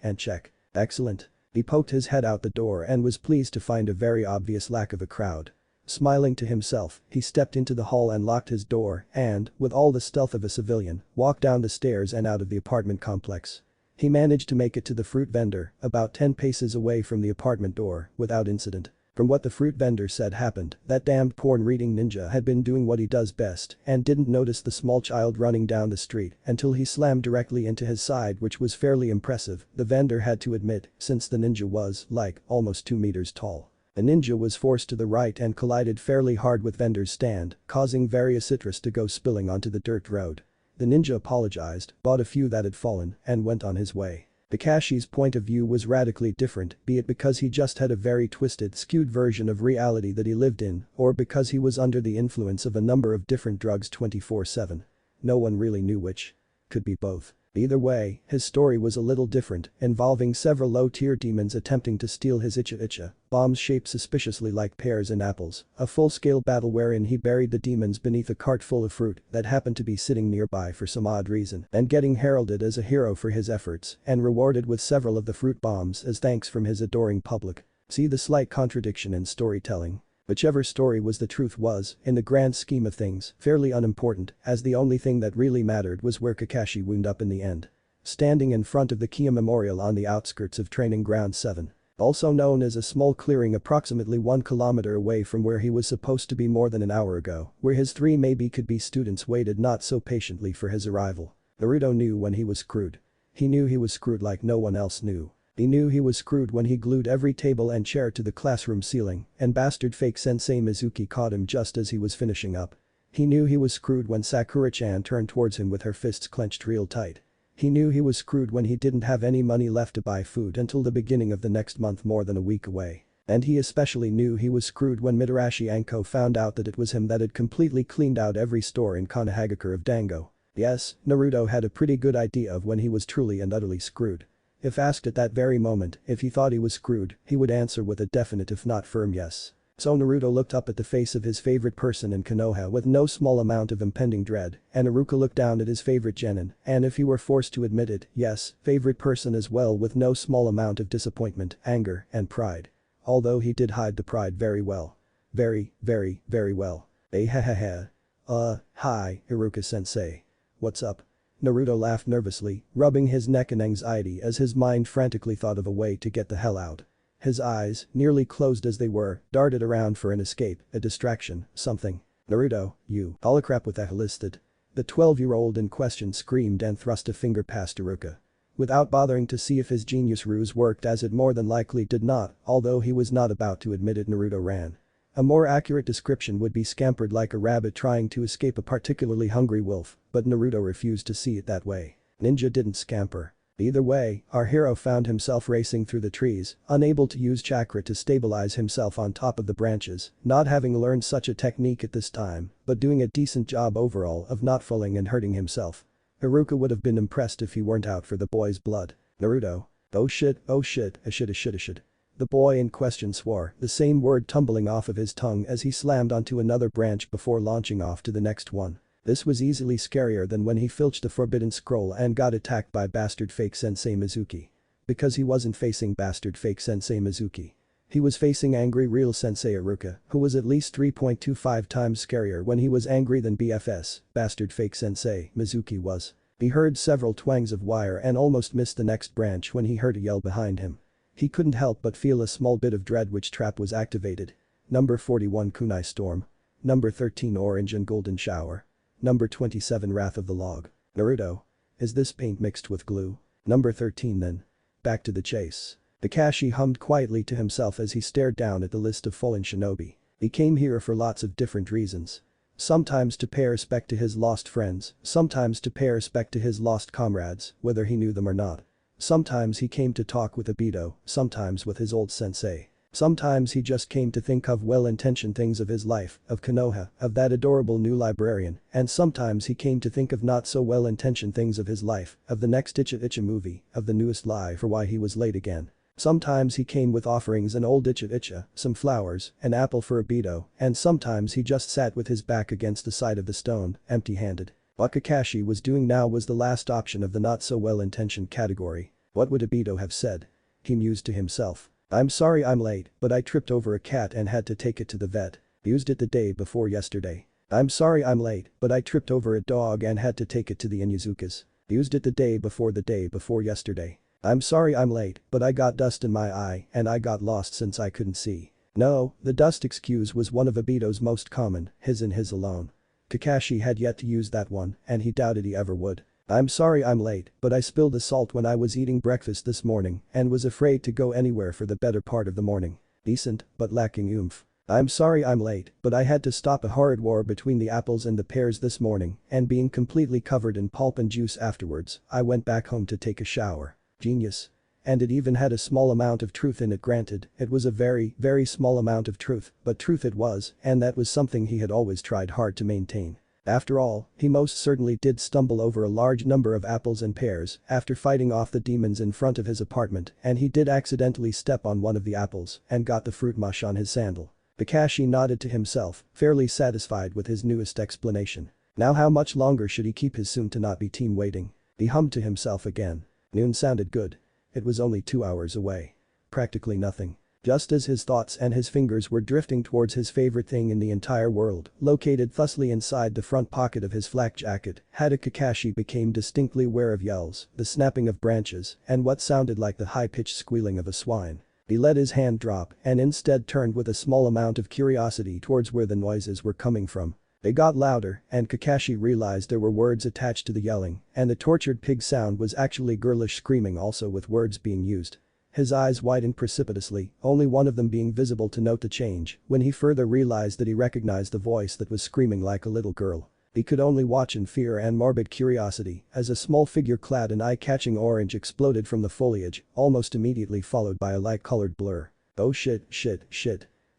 and check. Excellent. He poked his head out the door and was pleased to find a very obvious lack of a crowd. Smiling to himself, he stepped into the hall and locked his door and, with all the stealth of a civilian, walked down the stairs and out of the apartment complex. He managed to make it to the fruit vendor, about 10 paces away from the apartment door, without incident. From what the fruit vendor said happened, that damned porn-reading ninja had been doing what he does best and didn't notice the small child running down the street until he slammed directly into his side, which was fairly impressive, the vendor had to admit, since the ninja was, like, almost 2 meters tall. The ninja was forced to the right and collided fairly hard with vendor's stand, causing various citrus to go spilling onto the dirt road. The ninja apologized, bought a few that had fallen, and went on his way. Kakashi's point of view was radically different, be it because he just had a very twisted, skewed version of reality that he lived in, or because he was under the influence of a number of different drugs 24/7. No one really knew which. Could be both. Either way, his story was a little different, involving several low-tier demons attempting to steal his Icha, bombs shaped suspiciously like pears and apples, a full-scale battle wherein he buried the demons beneath a cart full of fruit that happened to be sitting nearby for some odd reason, and getting heralded as a hero for his efforts and rewarded with several of the fruit bombs as thanks from his adoring public. See the slight contradiction in storytelling. Whichever story was the truth was, in the grand scheme of things, fairly unimportant, as the only thing that really mattered was where Kakashi wound up in the end. Standing in front of the Kia Memorial on the outskirts of Training Ground 7. Also known as a small clearing approximately 1 kilometer away from where he was supposed to be more than an hour ago, where his 3 maybe-could-be students waited not so patiently for his arrival. Naruto knew when he was screwed. He knew he was screwed like no one else knew. He knew he was screwed when he glued every table and chair to the classroom ceiling and bastard fake sensei Mizuki caught him just as he was finishing up. He knew he was screwed when Sakura-chan turned towards him with her fists clenched real tight. He knew he was screwed when he didn't have any money left to buy food until the beginning of the next month more than a week away. And he especially knew he was screwed when Mitarashi Anko found out that it was him that had completely cleaned out every store in Konohagakure of Dango. Yes, Naruto had a pretty good idea of when he was truly and utterly screwed. If asked at that very moment if he thought he was screwed, he would answer with a definite if not firm yes. So Naruto looked up at the face of his favorite person in Konoha with no small amount of impending dread, and Iruka looked down at his favorite genin, and if he were forced to admit it, yes, favorite person as well with no small amount of disappointment, anger, and pride. Although he did hide the pride very well. Very well. Hi, Iruka-sensei. What's up? Naruto laughed nervously, rubbing his neck in anxiety as his mind frantically thought of a way to get the hell out. His eyes, nearly closed as they were, darted around for an escape, a distraction, something. Naruto, you. Holocrap with that listed. The 12-year-old in question screamed and thrust a finger past Iruka. Without bothering to see if his genius ruse worked, as it more than likely did not, although he was not about to admit it, Naruto ran. A more accurate description would be scampered like a rabbit trying to escape a particularly hungry wolf, but Naruto refused to see it that way. Ninja didn't scamper. Either way, our hero found himself racing through the trees, unable to use chakra to stabilize himself on top of the branches, not having learned such a technique at this time, but doing a decent job overall of not falling and hurting himself. Iruka would have been impressed if he weren't out for the boy's blood. Naruto. Oh shit, I should. The boy in question swore, the same word tumbling off of his tongue as he slammed onto another branch before launching off to the next one. This was easily scarier than when he filched the forbidden scroll and got attacked by bastard fake Sensei Mizuki. Because he wasn't facing bastard fake Sensei Mizuki. He was facing angry real Sensei Iruka, who was at least 3.25 times scarier when he was angry than BFS, bastard fake Sensei Mizuki was. He heard several twangs of wire and almost missed the next branch when he heard a yell behind him. He couldn't help but feel a small bit of dread which trap was activated. Number 41 Kunai Storm. Number 13 Orange and Golden Shower. Number 27 Wrath of the Log. Naruto. Is this paint mixed with glue? Number 13 then. Back to the chase. Kakashi hummed quietly to himself as he stared down at the list of fallen shinobi. He came here for lots of different reasons. Sometimes to pay respect to his lost friends, sometimes to pay respect to his lost comrades, whether he knew them or not. Sometimes he came to talk with Obito, sometimes with his old sensei. Sometimes he just came to think of well-intentioned things of his life, of Konoha, of that adorable new librarian, and sometimes he came to think of not so well-intentioned things of his life, of the next Icha movie, of the newest lie for why he was late again. Sometimes he came with offerings an old Icha, some flowers, an apple for Obito, and sometimes he just sat with his back against the side of the stone, empty-handed. What Kakashi was doing now was the last option of the not so well-intentioned category. What would Obito have said? He mused to himself. I'm sorry I'm late, but I tripped over a cat and had to take it to the vet. Used it the day before yesterday. I'm sorry I'm late, but I tripped over a dog and had to take it to the Inuzukas. Used it the day before yesterday. I'm sorry I'm late, but I got dust in my eye and I got lost since I couldn't see. No, the dust excuse was one of Obito's most common, his and his alone. Kakashi had yet to use that one, and he doubted he ever would. I'm sorry I'm late, but I spilled the salt when I was eating breakfast this morning and was afraid to go anywhere for the better part of the morning. Decent, but lacking oomph. I'm sorry I'm late, but I had to stop a horrid war between the apples and the pears this morning, and being completely covered in pulp and juice afterwards, I went back home to take a shower. Genius. And it even had a small amount of truth in it. Granted, it was a very, very small amount of truth, but truth it was, and that was something he had always tried hard to maintain. After all, he most certainly did stumble over a large number of apples and pears after fighting off the demons in front of his apartment, and he did accidentally step on one of the apples and got the fruit mush on his sandal. Kakashi nodded to himself, fairly satisfied with his newest explanation. Now how much longer should he keep his soon-to-not-be team waiting? He hummed to himself again. Noon sounded good. It was only 2 hours away. Practically nothing. Just as his thoughts and his fingers were drifting towards his favorite thing in the entire world, located thusly inside the front pocket of his flak jacket, Kakashi became distinctly aware of yells, the snapping of branches, and what sounded like the high-pitched squealing of a swine. He let his hand drop and instead turned with a small amount of curiosity towards where the noises were coming from. They got louder, and Kakashi realized there were words attached to the yelling, and the tortured pig sound was actually girlish screaming also with words being used. His eyes widened precipitously, only one of them being visible to note the change, when he further realized that he recognized the voice that was screaming like a little girl. He could only watch in fear and morbid curiosity as a small figure clad in eye-catching orange exploded from the foliage, almost immediately followed by a light-colored blur. Oh shit.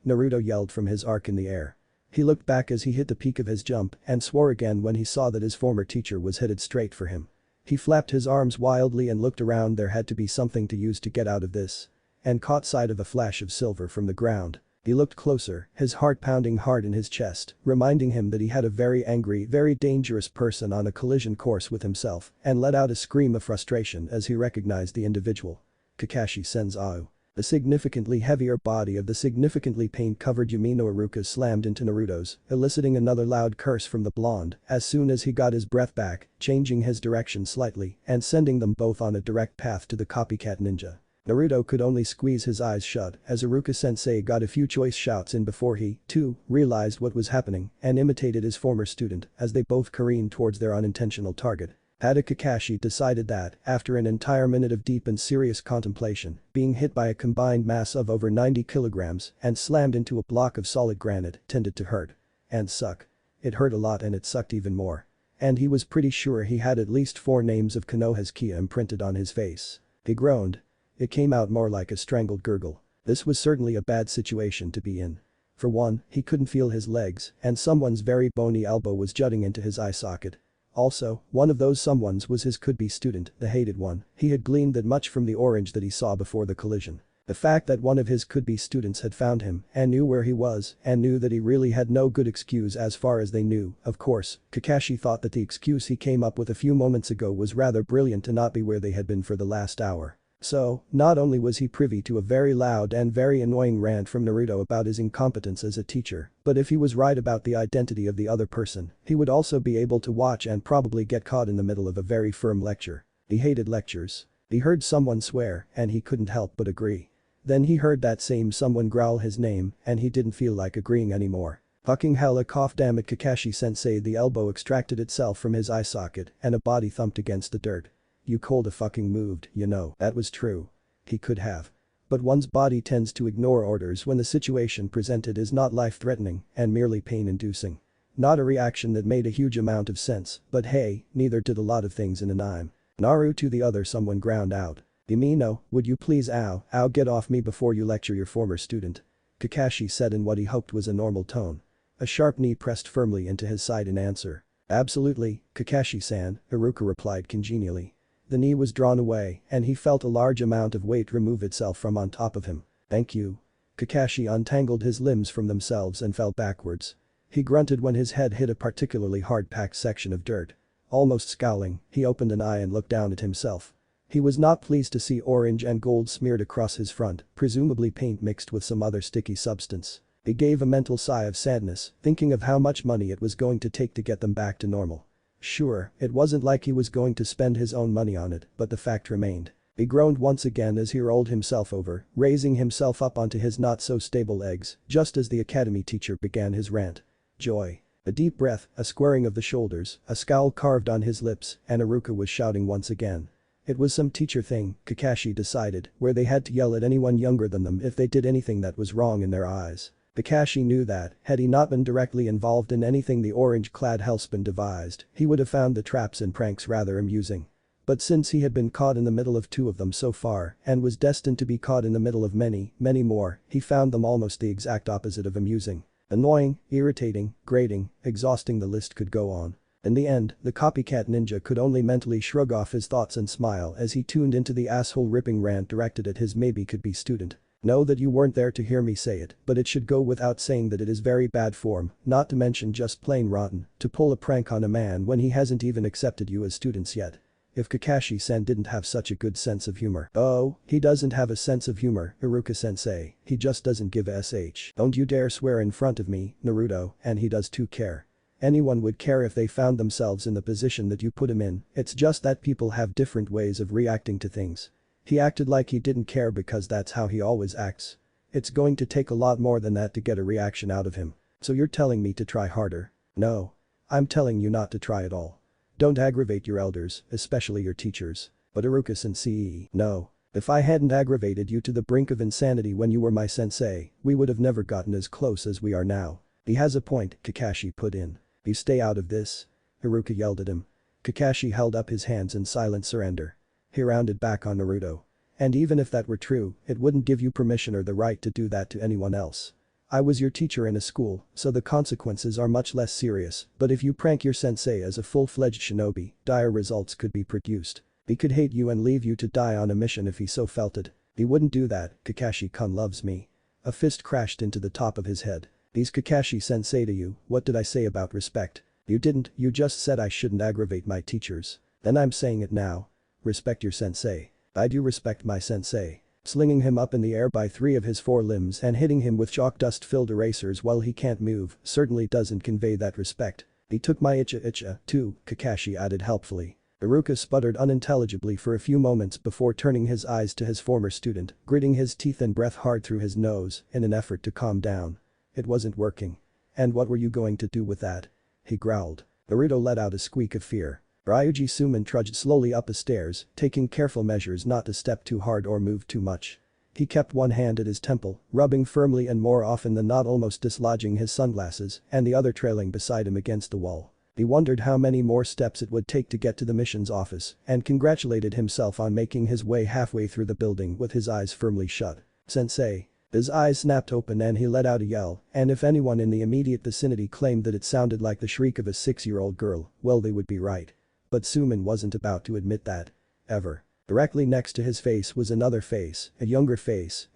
Naruto yelled from his arc in the air. He looked back as he hit the peak of his jump and swore again when he saw that his former teacher was headed straight for him. He flapped his arms wildly and looked around. There had to be something to use to get out of this. And caught sight of a flash of silver from the ground. He looked closer, his heart pounding hard in his chest, reminding him that he had a very angry, very dangerous person on a collision course with himself, and let out a scream of frustration as he recognized the individual. Kakashi Sensei. The significantly heavier body of the significantly paint-covered Yumino Iruka slammed into Naruto's, eliciting another loud curse from the blonde as soon as he got his breath back, changing his direction slightly and sending them both on a direct path to the copycat ninja. Naruto could only squeeze his eyes shut as Iruka-sensei got a few choice shouts in before he, too, realized what was happening and imitated his former student as they both careened towards their unintentional target. Kakashi decided that, after an entire minute of deep and serious contemplation, being hit by a combined mass of over 90 kilograms and slammed into a block of solid granite tended to hurt. And suck. It hurt a lot and it sucked even more. And he was pretty sure he had at least 4 names of Konoha's Kia imprinted on his face. He groaned. It came out more like a strangled gurgle. This was certainly a bad situation to be in. For one, he couldn't feel his legs, and someone's very bony elbow was jutting into his eye socket. Also, one of those someones was his could-be student, the hated one. He had gleaned that much from the orange that he saw before the collision. The fact that one of his could-be students had found him and knew where he was and knew that he really had no good excuse as far as they knew, of course, Kakashi thought that the excuse he came up with a few moments ago was rather brilliant to not be where they had been for the last hour. So, not only was he privy to a very loud and very annoying rant from Naruto about his incompetence as a teacher, but if he was right about the identity of the other person, he would also be able to watch and probably get caught in the middle of a very firm lecture. He hated lectures. He heard someone swear and he couldn't help but agree. Then he heard that same someone growl his name and he didn't feel like agreeing anymore. Fucking hell, a cough, damn it, Kakashi-sensei. The elbow extracted itself from his eye socket and a body thumped against the dirt. You coulda fucking moved, you know. That was true. He could have. But one's body tends to ignore orders when the situation presented is not life-threatening and merely pain-inducing. Not a reaction that made a huge amount of sense, but hey, neither did a lot of things in an anime. Naruto, the other someone ground out. Imino, would you please ow, get off me before you lecture your former student. Kakashi said in what he hoped was a normal tone. A sharp knee pressed firmly into his side in answer. Absolutely, Kakashi-san, Iruka replied congenially. The knee was drawn away and he felt a large amount of weight remove itself from on top of him. Thank you. Kakashi untangled his limbs from themselves and fell backwards. He grunted when his head hit a particularly hard-packed section of dirt. Almost scowling, he opened an eye and looked down at himself. He was not pleased to see orange and gold smeared across his front, presumably paint mixed with some other sticky substance. He gave a mental sigh of sadness, thinking of how much money it was going to take to get them back to normal. Sure, it wasn't like he was going to spend his own money on it, but the fact remained. He groaned once again as he rolled himself over, raising himself up onto his not-so-stable legs, just as the academy teacher began his rant. Joy. A deep breath, a squaring of the shoulders, a scowl carved on his lips, and Iruka was shouting once again. It was some teacher thing, Kakashi decided, where they had to yell at anyone younger than them if they did anything that was wrong in their eyes. Kakashi knew that, had he not been directly involved in anything the orange-clad hellspawn devised, he would have found the traps and pranks rather amusing. But since he had been caught in the middle of 2 of them so far and was destined to be caught in the middle of many, many more, he found them almost the exact opposite of amusing. Annoying, irritating, grating, exhausting, the list could go on. In the end, the copycat ninja could only mentally shrug off his thoughts and smile as he tuned into the asshole-ripping rant directed at his maybe-could-be student. Know that you weren't there to hear me say it, but it should go without saying that it is very bad form, not to mention just plain rotten, to pull a prank on a man when he hasn't even accepted you as students yet. If Kakashi-san didn't have such a good sense of humor. Oh, he doesn't have a sense of humor, Iruka-sensei, he just doesn't give a sh. Don't you dare swear in front of me, Naruto, and he does too care. Anyone would care if they found themselves in the position that you put him in, it's just that people have different ways of reacting to things. He acted like he didn't care because that's how he always acts. It's going to take a lot more than that to get a reaction out of him. So you're telling me to try harder? No. I'm telling you not to try at all. Don't aggravate your elders, especially your teachers. But Iruka-sensei, no. If I hadn't aggravated you to the brink of insanity when you were my sensei, we would have never gotten as close as we are now. He has a point, Kakashi put in. You stay out of this. Iruka yelled at him. Kakashi held up his hands in silent surrender. He rounded back on Naruto. And even if that were true, it wouldn't give you permission or the right to do that to anyone else. I was your teacher in a school, so the consequences are much less serious, but if you prank your sensei as a full-fledged shinobi, dire results could be produced. He could hate you and leave you to die on a mission if he so felt it. He wouldn't do that, Kakashi-kun loves me. A fist crashed into the top of his head. He's Kakashi-sensei to you, what did I say about respect? You didn't, you just said I shouldn't aggravate my teachers. Then I'm saying it now. Respect your sensei. I do respect my sensei. Slinging him up in the air by 3 of his 4 limbs and hitting him with chalk dust-filled erasers while he can't move certainly doesn't convey that respect. He took my icha too, Kakashi added helpfully. Iruka sputtered unintelligibly for a few moments before turning his eyes to his former student, gritting his teeth and breath hard through his nose in an effort to calm down. It wasn't working. And what were you going to do with that? He growled. Naruto let out a squeak of fear. Ryuji Suman trudged slowly up the stairs, taking careful measures not to step too hard or move too much. He kept one hand at his temple, rubbing firmly and more often than not almost dislodging his sunglasses, and the other trailing beside him against the wall. He wondered how many more steps it would take to get to the mission's office and congratulated himself on making his way halfway through the building with his eyes firmly shut. "Sensei." His eyes snapped open and he let out a yell, and if anyone in the immediate vicinity claimed that it sounded like the shriek of a 6-year-old girl, well they would be right. But Suman wasn't about to admit that. Ever. Directly next to his face was another face, a younger face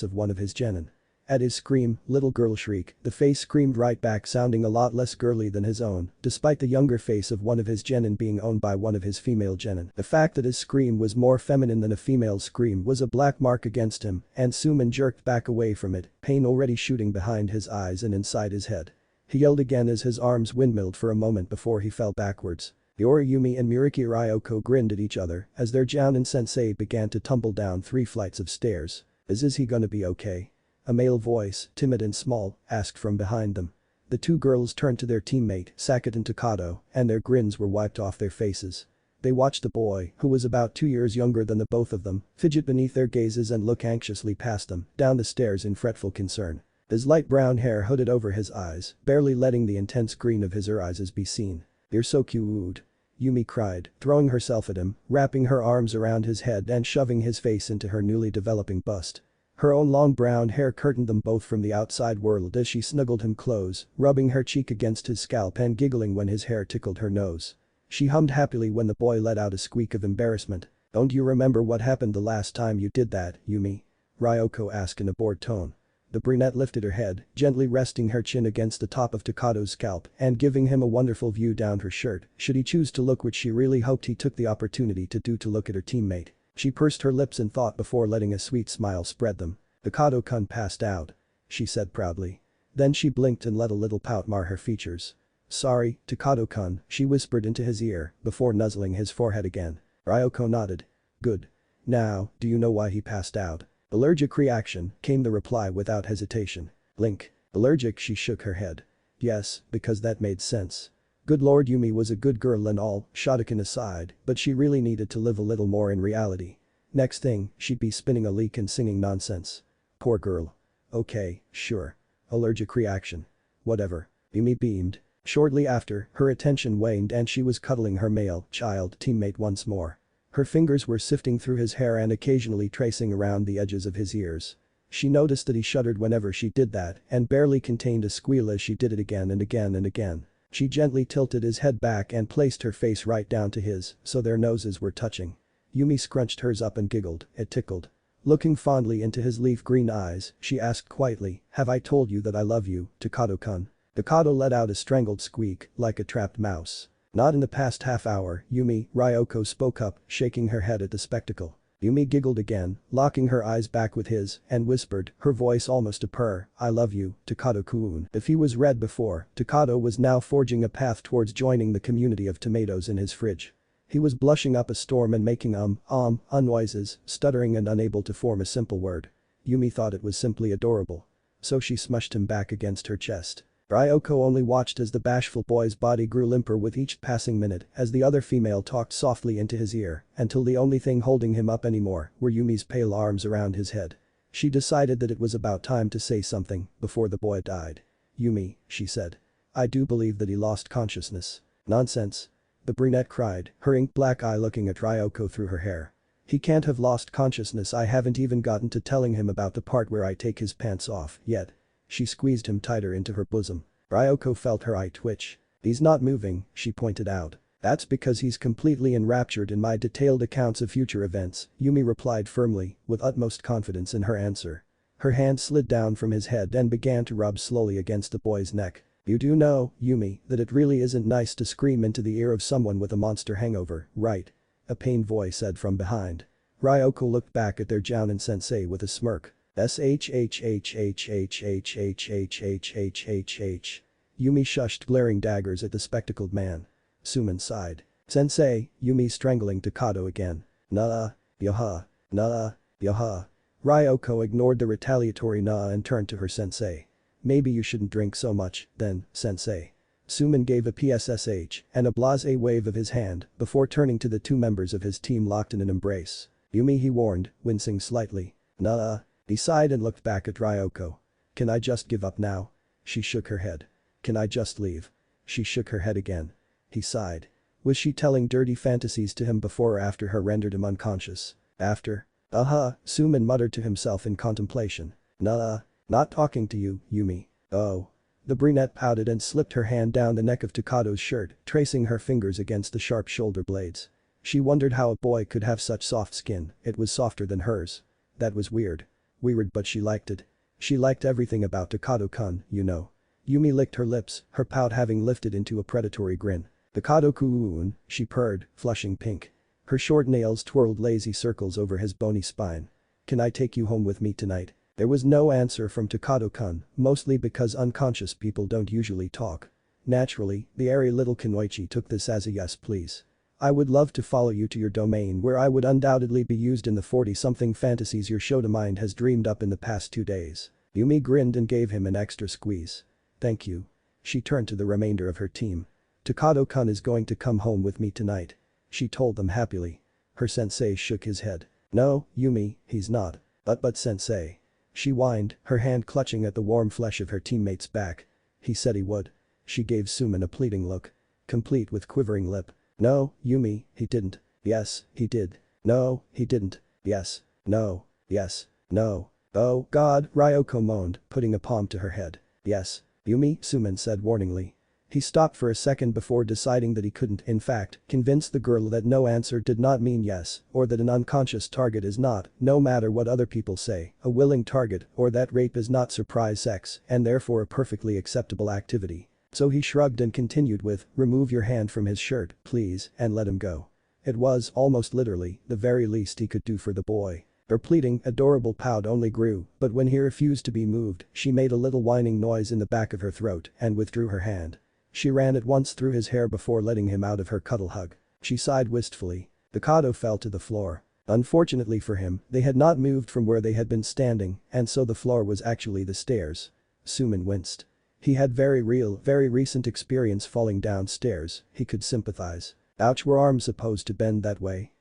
of one of his genin. At his scream, little girl shriek, the face screamed right back sounding a lot less girly than his own, despite the younger face of one of his genin being owned by one of his female genin. The fact that his scream was more feminine than a female's scream was a black mark against him, and Suman jerked back away from it, pain already shooting behind his eyes and inside his head. He yelled again as his arms windmilled for a moment before he fell backwards. Yoriyumi and Muriki Ryoko grinned at each other as their Jounin sensei began to tumble down 3 flights of stairs. Is he gonna be okay?" A male voice, timid and small, asked from behind them. The 2 girls turned to their teammate, Sakut and Takado, and their grins were wiped off their faces. They watched the boy, who was about 2 years younger than the both of them, fidget beneath their gazes and look anxiously past them, down the stairs in fretful concern. His light brown hair hooded over his eyes, barely letting the intense green of his eyes be seen. "You're so cute," Yumi cried, throwing herself at him, wrapping her arms around his head and shoving his face into her newly developing bust. Her own long brown hair curtained them both from the outside world as she snuggled him close, rubbing her cheek against his scalp and giggling when his hair tickled her nose. She hummed happily when the boy let out a squeak of embarrassment. "Don't you remember what happened the last time you did that, Yumi?" Ryoko asked in a bored tone. The brunette lifted her head, gently resting her chin against the top of Takado's scalp and giving him a wonderful view down her shirt, should he choose to look, which she really hoped he took the opportunity to do, to look at her teammate. She pursed her lips in thought before letting a sweet smile spread them. "Takado-kun passed out," she said proudly. Then she blinked and let a little pout mar her features. "Sorry, Takado-kun," she whispered into his ear before nuzzling his forehead again. Ryoko nodded. "Good. Now, do you know why he passed out?" "Allergic reaction," came the reply without hesitation. "Link. Allergic?" She shook her head. "Yes, because that made sense." Good lord, Yumi was a good girl and all, Shotokan aside, but she really needed to live a little more in reality. Next thing, she'd be spinning a leak and singing nonsense. Poor girl. "Okay, sure. Allergic reaction. Whatever." Yumi beamed. Shortly after, her attention waned and she was cuddling her male child teammate once more. Her fingers were sifting through his hair and occasionally tracing around the edges of his ears. She noticed that he shuddered whenever she did that and barely contained a squeal as she did it again and again and again. She gently tilted his head back and placed her face right down to his, so their noses were touching. Yumi scrunched hers up and giggled, it tickled. Looking fondly into his leaf-green eyes, she asked quietly, "Have I told you that I love you, Takado-kun?" Takado let out a strangled squeak, like a trapped mouse. "Not in the past half hour, Yumi," Ryoko spoke up, shaking her head at the spectacle. Yumi giggled again, locking her eyes back with his, and whispered, her voice almost a purr, "I love you, Takado-kun." If he was red before, Takado was now forging a path towards joining the community of tomatoes in his fridge. He was blushing up a storm and making noises, stuttering and unable to form a simple word. Yumi thought it was simply adorable. So she smushed him back against her chest. Ryoko only watched as the bashful boy's body grew limper with each passing minute as the other female talked softly into his ear until the only thing holding him up anymore were Yumi's pale arms around his head. She decided that it was about time to say something before the boy died. "Yumi," she said. "I do believe that he lost consciousness." "Nonsense." The brunette cried, her ink-black eye looking at Ryoko through her hair. "He can't have lost consciousness. I haven't even gotten to telling him about the part where I take his pants off yet." She squeezed him tighter into her bosom. Ryoko felt her eye twitch. "He's not moving," she pointed out. "That's because he's completely enraptured in my detailed accounts of future events," Yumi replied firmly, with utmost confidence in her answer. Her hand slid down from his head and began to rub slowly against the boy's neck. "You do know, Yumi, that it really isn't nice to scream into the ear of someone with a monster hangover, right?" a pained voice said from behind. Ryoko looked back at their Jounin sensei with a smirk. "SHHHHHHHHHHHH." Yumi shushed, glaring daggers at the spectacled man. Suman sighed. "Sensei," Yumi strangling Takado again. "Nah, yaha, nah, yaha." Ryoko ignored the retaliatory nah and turned to her sensei. "Maybe you shouldn't drink so much, then, sensei." Suman gave a PSSH and a blasé wave of his hand before turning to the 2 members of his team locked in an embrace. "Yumi," he warned, wincing slightly. "Nah." He sighed and looked back at Ryoko. "Can I just give up now?" She shook her head. "Can I just leave?" She shook her head again. He sighed. Was she telling dirty fantasies to him before or after her rendered him unconscious? After? Suman muttered to himself in contemplation. Nah. Not talking to you, Yumi. Oh. The brunette pouted and slipped her hand down the neck of Takado's shirt, tracing her fingers against the sharp shoulder blades. She wondered how a boy could have such soft skin, it was softer than hers. That was weird. Weird, but she liked it. She liked everything about Takado-kun, you know. Yumi licked her lips, her pout having lifted into a predatory grin. Takado-kun, she purred, flushing pink. Her short nails twirled lazy circles over his bony spine. Can I take you home with me tonight? There was no answer from Takado-kun, mostly because unconscious people don't usually talk. Naturally, the airy little Kunoichi took this as a yes please. I would love to follow you to your domain where I would undoubtedly be used in the 40-something fantasies your Shota mind has dreamed up in the past 2 days. Yumi grinned and gave him an extra squeeze. Thank you. She turned to the remainder of her team. Takado-kun is going to come home with me tonight. She told them happily. Her sensei shook his head. No, Yumi, he's not. But sensei. She whined, her hand clutching at the warm flesh of her teammate's back. He said he would. She gave Suman a pleading look. Complete with quivering lip. No, Yumi, he didn't. Yes, he did. No, he didn't. Yes. No. Yes. No. Oh, God, Ryoko moaned, putting a palm to her head. Yes. Yumi, Suman said warningly. He stopped for a second before deciding that he couldn't, in fact, convince the girl that no answer did not mean yes, or that an unconscious target is not, no matter what other people say, a willing target, or that rape is not surprise sex and therefore a perfectly acceptable activity. So he shrugged and continued with, remove your hand from his shirt, please, and let him go. It was, almost literally, the very least he could do for the boy. Her pleading, adorable pout only grew, but when he refused to be moved, she made a little whining noise in the back of her throat and withdrew her hand. She ran at once through his hair before letting him out of her cuddle hug. She sighed wistfully. Takado fell to the floor. Unfortunately for him, they had not moved from where they had been standing, and so the floor was actually the stairs. Suman winced. He had very recent experience falling downstairs, he could sympathize. Ouch, were arms supposed to bend that way?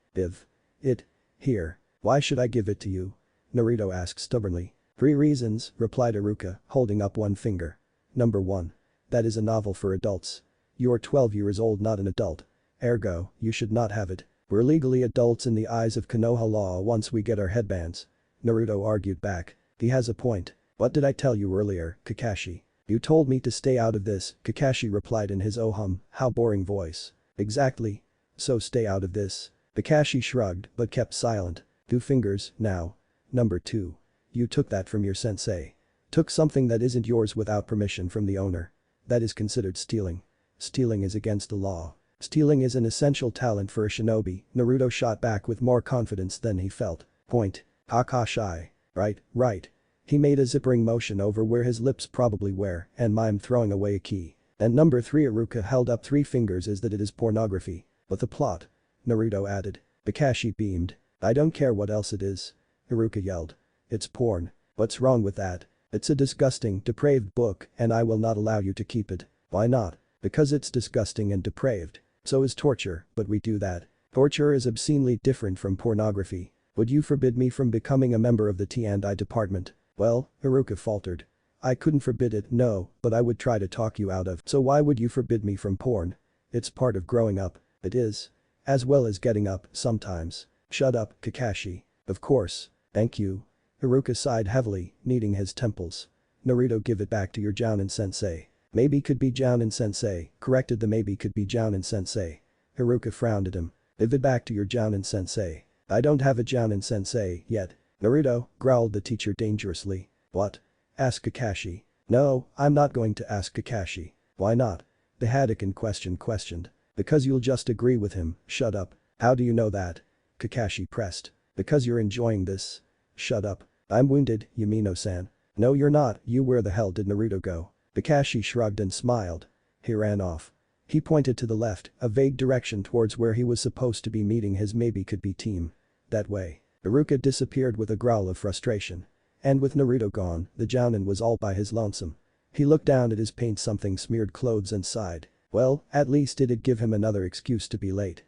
Here. Why should I give it to you? Naruto asked stubbornly. 3 reasons, replied Iruka, holding up one finger. Number 1. That is a novel for adults. You're 12 years old, not an adult. Ergo, you should not have it. We're legally adults in the eyes of Konoha law once we get our headbands. Naruto argued back. He has a point. What did I tell you earlier, Kakashi? You told me to stay out of this, Kakashi replied in his how boring voice. Exactly. So stay out of this. Kakashi shrugged but kept silent. 2 fingers, now. Number 2. You took that from your sensei. Took something that isn't yours without permission from the owner. That is considered stealing. Stealing is against the law. Stealing is an essential talent for a shinobi, Naruto shot back with more confidence than he felt. Point. Kakashi. Right. He made a zippering motion over where his lips probably were and mimed throwing away a key. And number 3, Iruka held up 3 fingers, is that it is pornography. But the plot? Naruto added. Kakashi beamed. I don't care what else it is. Iruka yelled. It's porn. What's wrong with that? It's a disgusting, depraved book and I will not allow you to keep it. Why not? Because it's disgusting and depraved. So is torture, but we do that. Torture is obscenely different from pornography. Would you forbid me from becoming a member of the T&I department? Well, Iruka faltered. I couldn't forbid it, no, but I would try to talk you out of. So why would you forbid me from porn? It's part of growing up. It is. As well as getting up, sometimes. Shut up, Kakashi. Of course. Thank you. Iruka sighed heavily, kneading his temples. Naruto, give it back to your Jounin sensei. Maybe could be Jounin sensei, corrected the maybe could be Jounin sensei. Iruka frowned at him. Give it back to your Jounin sensei. I don't have a Jounin sensei yet. Naruto, growled the teacher dangerously. What? Asked Kakashi. No, I'm not going to ask Kakashi. Why not? The Hadouken questioned. Because you'll just agree with him, shut up. How do you know that? Kakashi pressed. Because you're enjoying this. Shut up. I'm wounded, Yamino-san. No you're not, you, where the hell did Naruto go? Kakashi shrugged and smiled. He ran off. He pointed to the left, a vague direction towards where he was supposed to be meeting his maybe-could-be team. That way. Iruka disappeared with a growl of frustration. And with Naruto gone, the Jounin was all by his lonesome. He looked down at his paint-something smeared clothes and sighed. Well, at least it'd give him another excuse to be late.